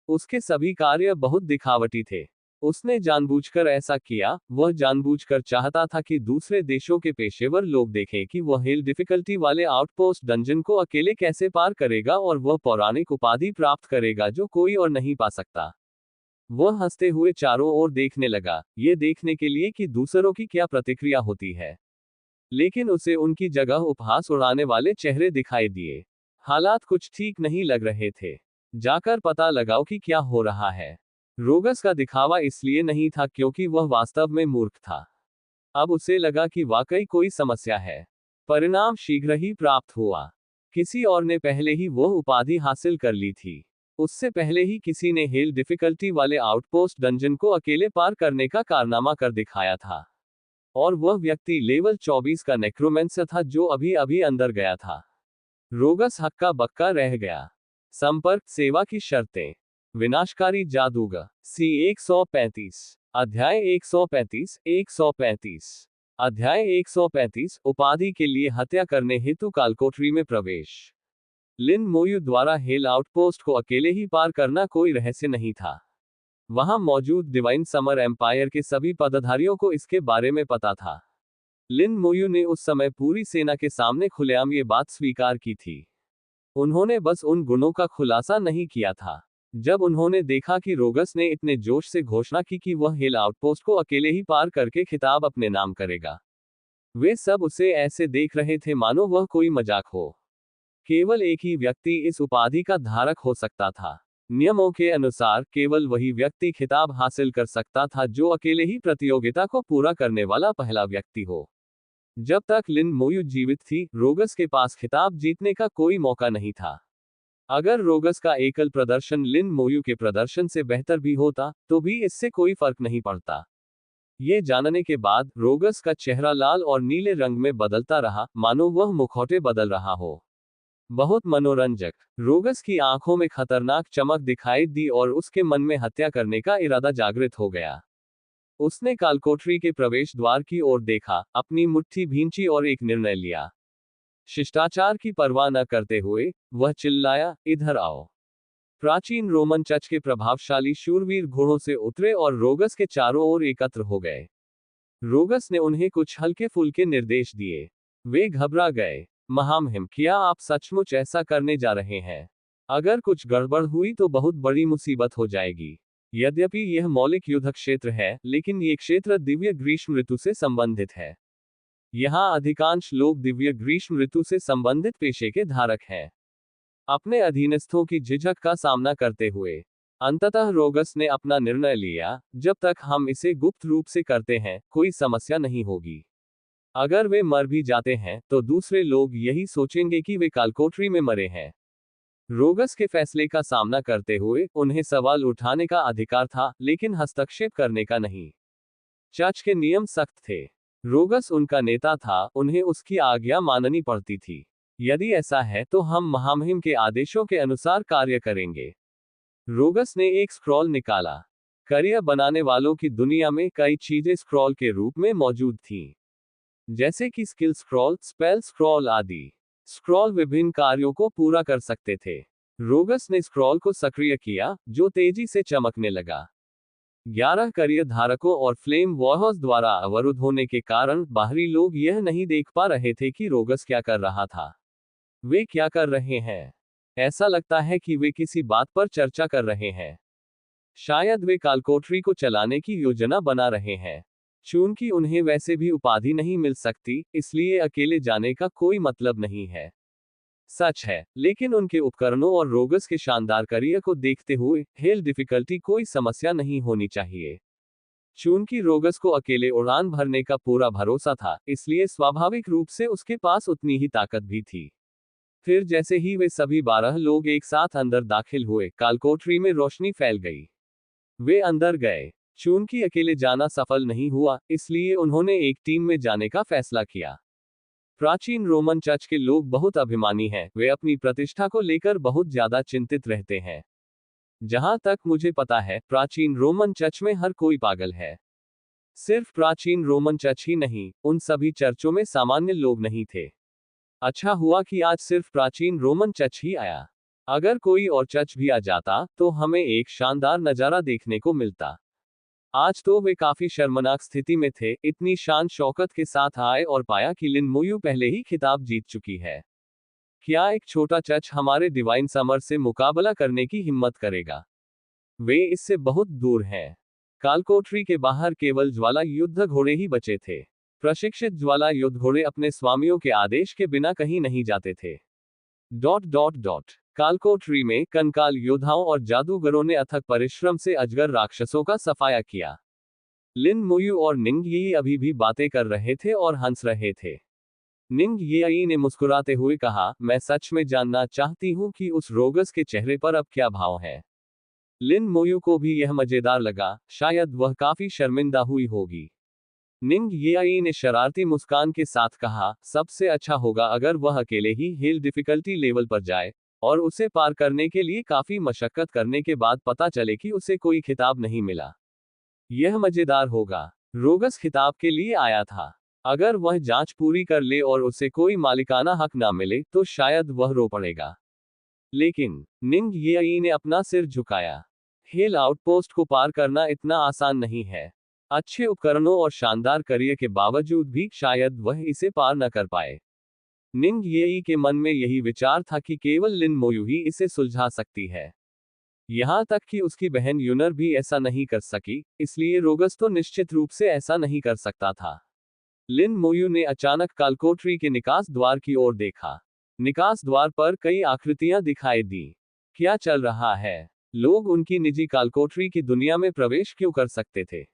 उसके सभी कार्य बहुत दिखावटी थे। उसने जानबूझकर ऐसा किया, वह जानबूझकर चाहता था कि दूसरे देशों के पेशेवर लोग देखें कि वह हिल डिफिकल्टी वाले आउटपोस्ट डंजन को अकेले कैसे पार करेगा और वह पौराणिक उपाधि प्राप्त करेगा जो कोई और नहीं पा सकता। वह हंसते हुए चारों ओर देखने लगा, ये देखने के लिए कि दूसरों की क्या प्रतिक्रिया होती है। लेकिन उसे उनकी जगह उपहास उड़ाने वाले चेहरे दिखाई दिए। हालात कुछ ठीक नहीं लग रहे थे। जाकर पता लगाओ कि क्या हो रहा है। रोगस का दिखावा इसलिए नहीं था क्योंकि वह वास्तव में मूर्ख था। अब उसे लगा कि वाकई कोई समस्या है। परिणाम शीघ्र ही प्राप्त हुआ। किसी और ने पहले ही वह उपाधि हासिल कर ली थी। उससे पहले ही किसी ने हेल डिफिकल्टी वाले आउटपोस्ट डंजन को अकेले पार करने का कारनामा कर दिखाया था। और वह व्यक्ति लेवल 24 का नेक्रोमेंसर था जो अभी अभी अंदर गया था। रोगस हक्का बक्का रह गया। संपर्क सेवा की शर्तें। विनाशकारी जादूगर सी 135। अध्याय 135 135। अध्याय 135 उपाधि के लिए हत्या करने हेतु कालकोठरी में प्रवेश। लिन मोयू द्वारा हेल आउटपोस्ट को अकेले ही पार करना कोई रहस्य नहीं था। वहां मौजूद डिवाइन समर एम्पायर के सभी पदाधिकारियों को इसके बारे में पता था। लिन मोयू ने उस समय पूरी सेना के सामने खुलेआम ये बात स्वीकार की थी। उन्होंने बस उन गुणों का खुलासा नहीं किया था। जब उन्होंने देखा कि रोगस ने इतने जोश से घोषणा की कि वह हिल आउटपोस्ट को अकेले ही पार करके खिताब अपने नाम करेगा, वे सब उसे ऐसे देख रहे थे मानो वह कोई मजाक हो। केवल एक ही व्यक्ति इस उपाधि का धारक हो सकता था। नियमों के अनुसार केवल वही व्यक्ति खिताब हासिल कर सकता था जो अकेले ही प्रतियोगिता को पूरा करने वाला पहला व्यक्ति हो। जब तक लिन मोयू जीवित थी, रोगस के पास खिताब जीतने का कोई मौका नहीं था। अगर रोगस का एकल प्रदर्शन लिन मोयू के प्रदर्शन से बेहतर भी होता, तो भी इससे कोई फर्क नहीं पड़ता। ये जानने के बाद रोगस का चेहरा लाल और नीले रंग में बदलता रहा, मानो वह मुखौटे बदल रहा हो। बहुत मनोरंजक। रोगस की आंखों में खतरनाक चमक दिखाई दी और उसके मन में हत्या करने का इरादा जागृत हो गया। उसने कालकोठरी के प्रवेश द्वार की ओर देखा, अपनी मुट्ठी भींची और एक निर्णय लिया। शिष्टाचार की परवाह न करते हुए वह चिल्लाया, इधर आओ। प्राचीन रोमन चर्च के प्रभावशाली शूरवीर घोड़ों से उतरे और रोगस के चारों ओर एकत्र हो गए। रोगस ने उन्हें कुछ हल्के फुल्के निर्देश दिए। वे घबरा गए। महामहिम, क्या आप सचमुच ऐसा करने जा रहे हैं? अगर कुछ गड़बड़ हुई तो बहुत बड़ी मुसीबत हो जाएगी। यद्यपि यह मौलिक युद्ध क्षेत्र है, लेकिन ये क्षेत्र दिव्य ग्रीष्म ऋतु से संबंधित है। यहाँ अधिकांश लोग दिव्य ग्रीष्म ऋतु से संबंधित पेशे के धारक हैं। अपने अधीनस्थों की झिझक का सामना करते हुए अंततः रोगस ने अपना निर्णय लिया, जब तक हम इसे गुप्त रूप से करते हैं, कोई समस्या नहीं होगी। अगर वे मर भी जाते हैं, तो दूसरे लोग यही सोचेंगे कि वे कालकोठरी में मरे हैं। रोगस के फैसले का सामना करते हुए उन्हें सवाल उठाने का अधिकार था, लेकिन हस्तक्षेप करने का नहीं। चर्च के नियम सख्त थे। रोगस उनका नेता था, उन्हें उसकी आज्ञा माननी पड़ती थी। यदि ऐसा है तो हम महामहिम के आदेशों के अनुसार कार्य करेंगे। रोगस ने एक स्क्रॉल निकाला। करियर बनाने वालों की दुनिया में कई चीजें स्क्रॉल के रूप में मौजूद थीं, जैसे कि स्किल स्क्रॉल, स्पेल स्क्रॉल आदि। स्क्रॉल विभिन्न कार्यों को पूरा कर सकते थे। रोगस ने स्क्रॉल को सक्रिय किया, जो तेजी से चमकने लगा। 11 करियर धारकों और फ्लेम वॉर्स द्वारा अवरुद्ध होने के कारण बाहरी लोग यह नहीं देख पा रहे थे कि रोगस क्या कर रहा था। वे क्या कर रहे हैं? ऐसा लगता है कि वे किसी बात पर चर्चा कर रहे हैं। शायद वे कालकोठरी को चलाने की योजना बना रहे हैं। चूंकि उन्हें वैसे भी उपाधि नहीं मिल सकती, इसलिए अकेले जाने का कोई मतलब नहीं है। सच है, लेकिन उनके उपकरणों और रोगस के शानदार करियर को देखते हुए हेल डिफिकल्टी कोई समस्या नहीं होनी चाहिए। चूंकि रोगस को अकेले उड़ान भरने का पूरा भरोसा था, इसलिए स्वाभाविक रूप से उसके पास उतनी ही ताकत भी थी। फिर जैसे ही वे सभी 12 लोग एक साथ अंदर दाखिल हुए, कालकोठरी में रोशनी फैल गई। वे अंदर गए। चूंकि अकेले जाना सफल नहीं हुआ, इसलिए उन्होंने एक टीम में जाने का फैसला किया। प्राचीन रोमन चर्च के लोग बहुत अभिमानी हैं, वे अपनी प्रतिष्ठा को लेकर बहुत ज्यादा चिंतित रहते हैं। जहां तक मुझे पता है, प्राचीन रोमन चर्च में हर कोई पागल है। सिर्फ प्राचीन रोमन चर्च ही नहीं, उन सभी चर्चों में सामान्य लोग नहीं थे। अच्छा हुआ कि आज सिर्फ प्राचीन रोमन चर्च ही आया। अगर कोई और चर्च भी आ जाता, तो हमें एक शानदार नजारा देखने को मिलता। आज तो वे काफी शर्मनाक स्थिति में थे, इतनी शान शौकत के साथ आए और पाया कि लिन मोयू पहले ही खिताब जीत चुकी है। क्या एक छोटा चर्च हमारे डिवाइन समर से मुकाबला करने की हिम्मत करेगा? वे इससे बहुत दूर हैं। कालकोठरी के बाहर केवल ज्वाला युद्ध घोड़े ही बचे थे। प्रशिक्षित ज्वाला युद्ध घोड़े अपने स्वामियों के आदेश के बिना कहीं नहीं जाते थे। कालकोठरी में कंकाल योद्धाओं और जादूगरों ने अथक परिश्रम से अजगर राक्षसों का सफाया किया। लिन मोयू और निंग यी अभी भी बातें कर रहे थे और हंस रहे थे। निंग यी ने मुस्कुराते हुए कहा, मैं सच में जानना चाहती हूं कि उस रोगस के चेहरे पर अब क्या भाव है। लिन मोयू को भी यह मजेदार लगा, शायद वह काफी शर्मिंदा हुई होगी। निंग यी ने शरारती मुस्कान के साथ कहा, सबसे अच्छा होगा अगर वह अकेले ही हेल डिफिकल्टी लेवल पर जाए, और उसे पार करने के लिए काफी मशक्कत करने के बाद पता चले कि उसे कोई खिताब नहीं मिला। यह मजेदार होगा। रोगस खिताब के लिए आया था। अगर वह जांच पूरी कर ले और उसे कोई मालिकाना हक ना मिले, तो शायद वह रो पड़ेगा। लेकिन निंग यी ने अपना सिर झुकाया। हेल आउटपोस्ट को पार करना इतना आसान नहीं है। अच्छे उपकरणों और शानदार करियर के बावजूद भी शायद वह इसे पार न कर पाए। निंग यी के मन में यही विचार था कि केवल लिन मोयू ही इसे सुलझा सकती है। यहां तक कि उसकी बहन यूनर भी ऐसा नहीं कर सकी, इसलिए रोगस तो निश्चित रूप से ऐसा नहीं कर सकता था। लिन मोयू ने अचानक कालकोठरी के निकास द्वार की ओर देखा। निकास द्वार पर कई आकृतियां दिखाई दी। क्या चल रहा है? लोग उनकी निजी कालकोठरी की दुनिया में प्रवेश क्यों कर सकते थे?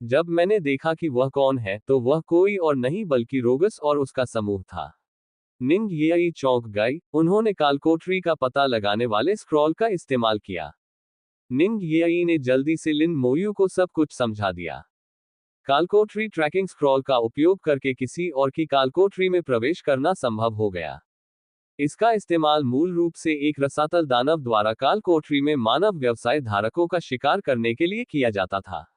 जब मैंने देखा कि वह कौन है, तो वह कोई और नहीं बल्कि रोगस और उसका समूह था। निंग यी चौंक गई। उन्होंने कालकोठरी का पता लगाने वाले स्क्रॉल का इस्तेमाल किया। निंग यी ने जल्दी से लिन मोयू को सब कुछ समझा दिया। कालकोठरी ट्रैकिंग स्क्रॉल का उपयोग करके किसी और की कालकोठरी में प्रवेश करना संभव हो गया। इसका इस्तेमाल मूल रूप से एक रसातल दानव द्वारा कालकोठरी में मानव व्यवसाय धारकों का शिकार करने के लिए किया जाता था।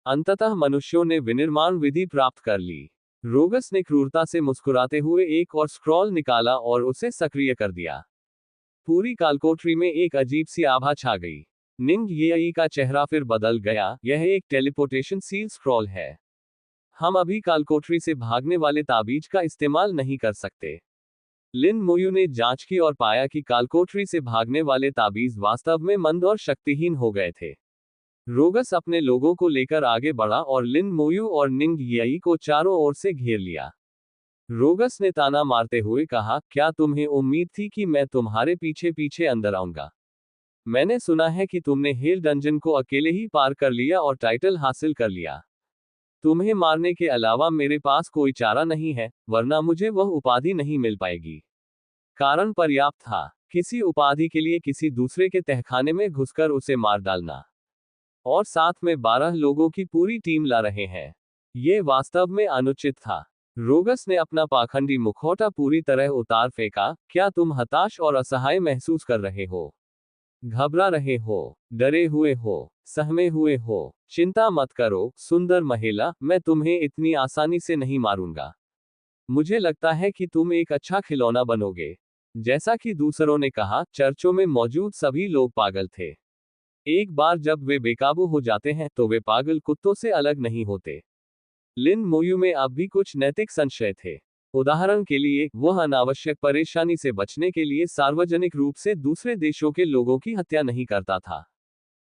अंततः मनुष्यों ने विनिर्माण विधि प्राप्त कर ली। रोगस ने क्रूरता से मुस्कुराते हुए एक और स्क्रॉल निकाला और उसे सक्रिय कर दिया। पूरी कालकोठरी में एक अजीब सी आभा छा गई। निंग यी का चेहरा फिर बदल गया। यह एक टेलीपोर्टेशन सील स्क्रॉल है। हम अभी कालकोठरी से भागने वाले ताबीज का इस्तेमाल नहीं कर सकते। लिन मोयू ने जांच की और पाया कि कालकोठरी से भागने वाले ताबीज वास्तव में मंद और शक्तिहीन हो गए थे। रोगस अपने लोगों को लेकर आगे बढ़ा और लिन मोयू और निंग याई को चारों ओर से घेर लिया। रोगस ने ताना मारते हुए कहा, क्या तुम्हें उम्मीद थी कि मैं तुम्हारे पीछे पीछे अंदर आऊंगा? मैंने सुना है कि तुमने हेल डंजन को अकेले ही पार कर लिया और टाइटल हासिल कर लिया। तुम्हें मारने के अलावा मेरे पास कोई चारा नहीं है, वरना मुझे वह उपाधि नहीं मिल पाएगी। कारण पर्याप्त था, किसी उपाधि के लिए किसी दूसरे के तहखाने में घुसकर उसे मार डालना। और साथ में 12 लोगों की पूरी टीम ला रहे हैं। ये वास्तव में अनुचित था। रोगस ने अपना पाखंडी मुखौटा पूरी तरह उतार फेंका। क्या तुम हताश और असहाय महसूस कर रहे हो? घबरा रहे हो, डरे हुए हो, सहमे हुए हो? चिंता मत करो, सुंदर महिला, मैं तुम्हें इतनी आसानी से नहीं मारूंगा। मुझे लगता है कि तुम एक अच्छा खिलौना बनोगे। जैसा कि दूसरों ने कहा, चर्चों में मौजूद सभी लोग पागल थे। एक बार जब वे बेकाबू हो जाते हैं तो वे पागल कुत्तों से अलग नहीं होते। लिन मोयू में अब भी कुछ नैतिक संशय थे। उदाहरण के लिए, वह अनावश्यक परेशानी से बचने के लिए सार्वजनिक रूप से दूसरे देशों के लोगों की हत्या नहीं करता था।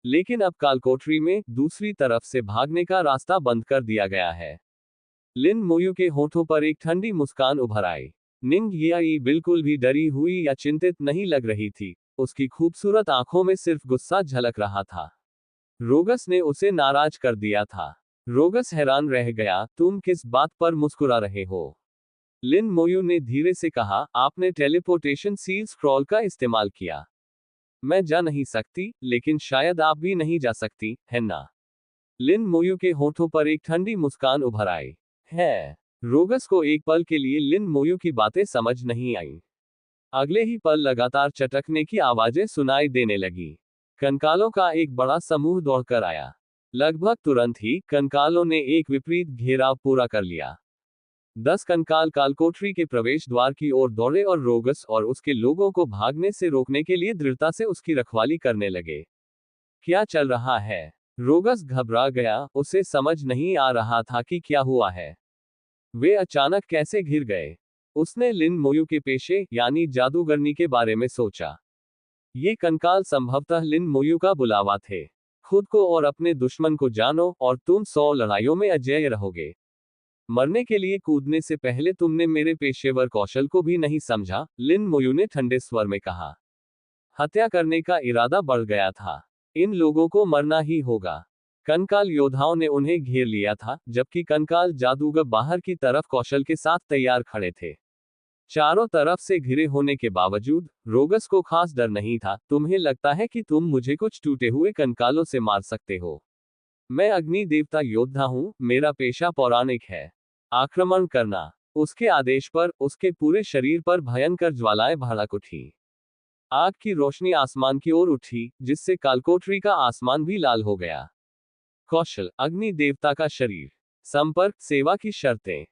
लेकिन अब कालकोठरी में दूसरी तरफ से भागने का रास्ता बंद कर दिया गया है। लिन मोयू के होठों पर एक ठंडी मुस्कान उभर आई। निंग याई बिल्कुल भी डरी हुई या चिंतित नहीं लग रही थी। उसकी खूबसूरत आंखों में सिर्फ गुस्सा झलक रहा था। रोगस ने उसे नाराज कर दिया था। रोगस हैरान रह गया, तुम किस बात पर मुस्कुरा रहे हो? लिन मोयू ने धीरे से कहा, आपने टेलीपोर्टेशन सील स्क्रॉल का इस्तेमाल किया। मैं जा नहीं सकती, लेकिन शायद आप भी नहीं जा सकती, है ना? लिन मोयू के होठों पर एक ठंडी मुस्कान उभर आई। है। रोगस को एक पल के लिए लिन मोयू की बातें समझ नहीं आईं। अगले ही पल लगातार चटकने की आवाजें सुनाई देने लगी। कंकालों का एक बड़ा समूह दौड़कर आया। लगभग तुरंत ही कंकालों ने एक विपरीत घेराव पूरा कर लिया। 10 कंकाल कालकोठरी के प्रवेश द्वार की ओर दौड़े और रोगस और उसके लोगों को भागने से रोकने के लिए दृढ़ता से उसकी रखवाली करने लगे। क्या चल रहा है? रोगस घबरा गया, उसे समझ नहीं आ रहा था कि क्या हुआ है। वे अचानक कैसे घिर गए? उसने लिन मोयू के पेशे, यानी जादूगरनी के बारे में सोचा। ये कंकाल संभवतः लिन मोयू का बुलावा थे। खुद को और अपने दुश्मन को जानो और तुम 100 लड़ाइयों में अजेय रहोगे। मरने के लिए कूदने से पहले तुमने मेरे पेशेवर कौशल को भी नहीं समझा, लिन मोयू ने ठंडे स्वर में कहा। हत्या करने का इरादा बढ़ गया था। इन लोगों को मरना ही होगा। कंकाल योद्धाओं ने उन्हें घेर लिया था, जबकि कंकाल जादूगर बाहर की तरफ कौशल के साथ तैयार खड़े थे। चारों तरफ से घिरे होने के बावजूद रोगस को खास डर नहीं था। तुम्हें लगता है कि तुम मुझे कुछ टूटे हुए कंकालों से मार सकते हो? मैं अग्नि देवता योद्धा हूं, मेरा पेशा पौराणिक है। आक्रमण करना। उसके आदेश पर उसके पूरे शरीर पर भयंकर ज्वालाएं भड़क उठी। आग की रोशनी आसमान की ओर उठी, जिससे कालकोठरी का आसमान भी लाल हो गया। कौशल, अग्नि देवता का शरीर। संपर्क, सेवा की शर्तें।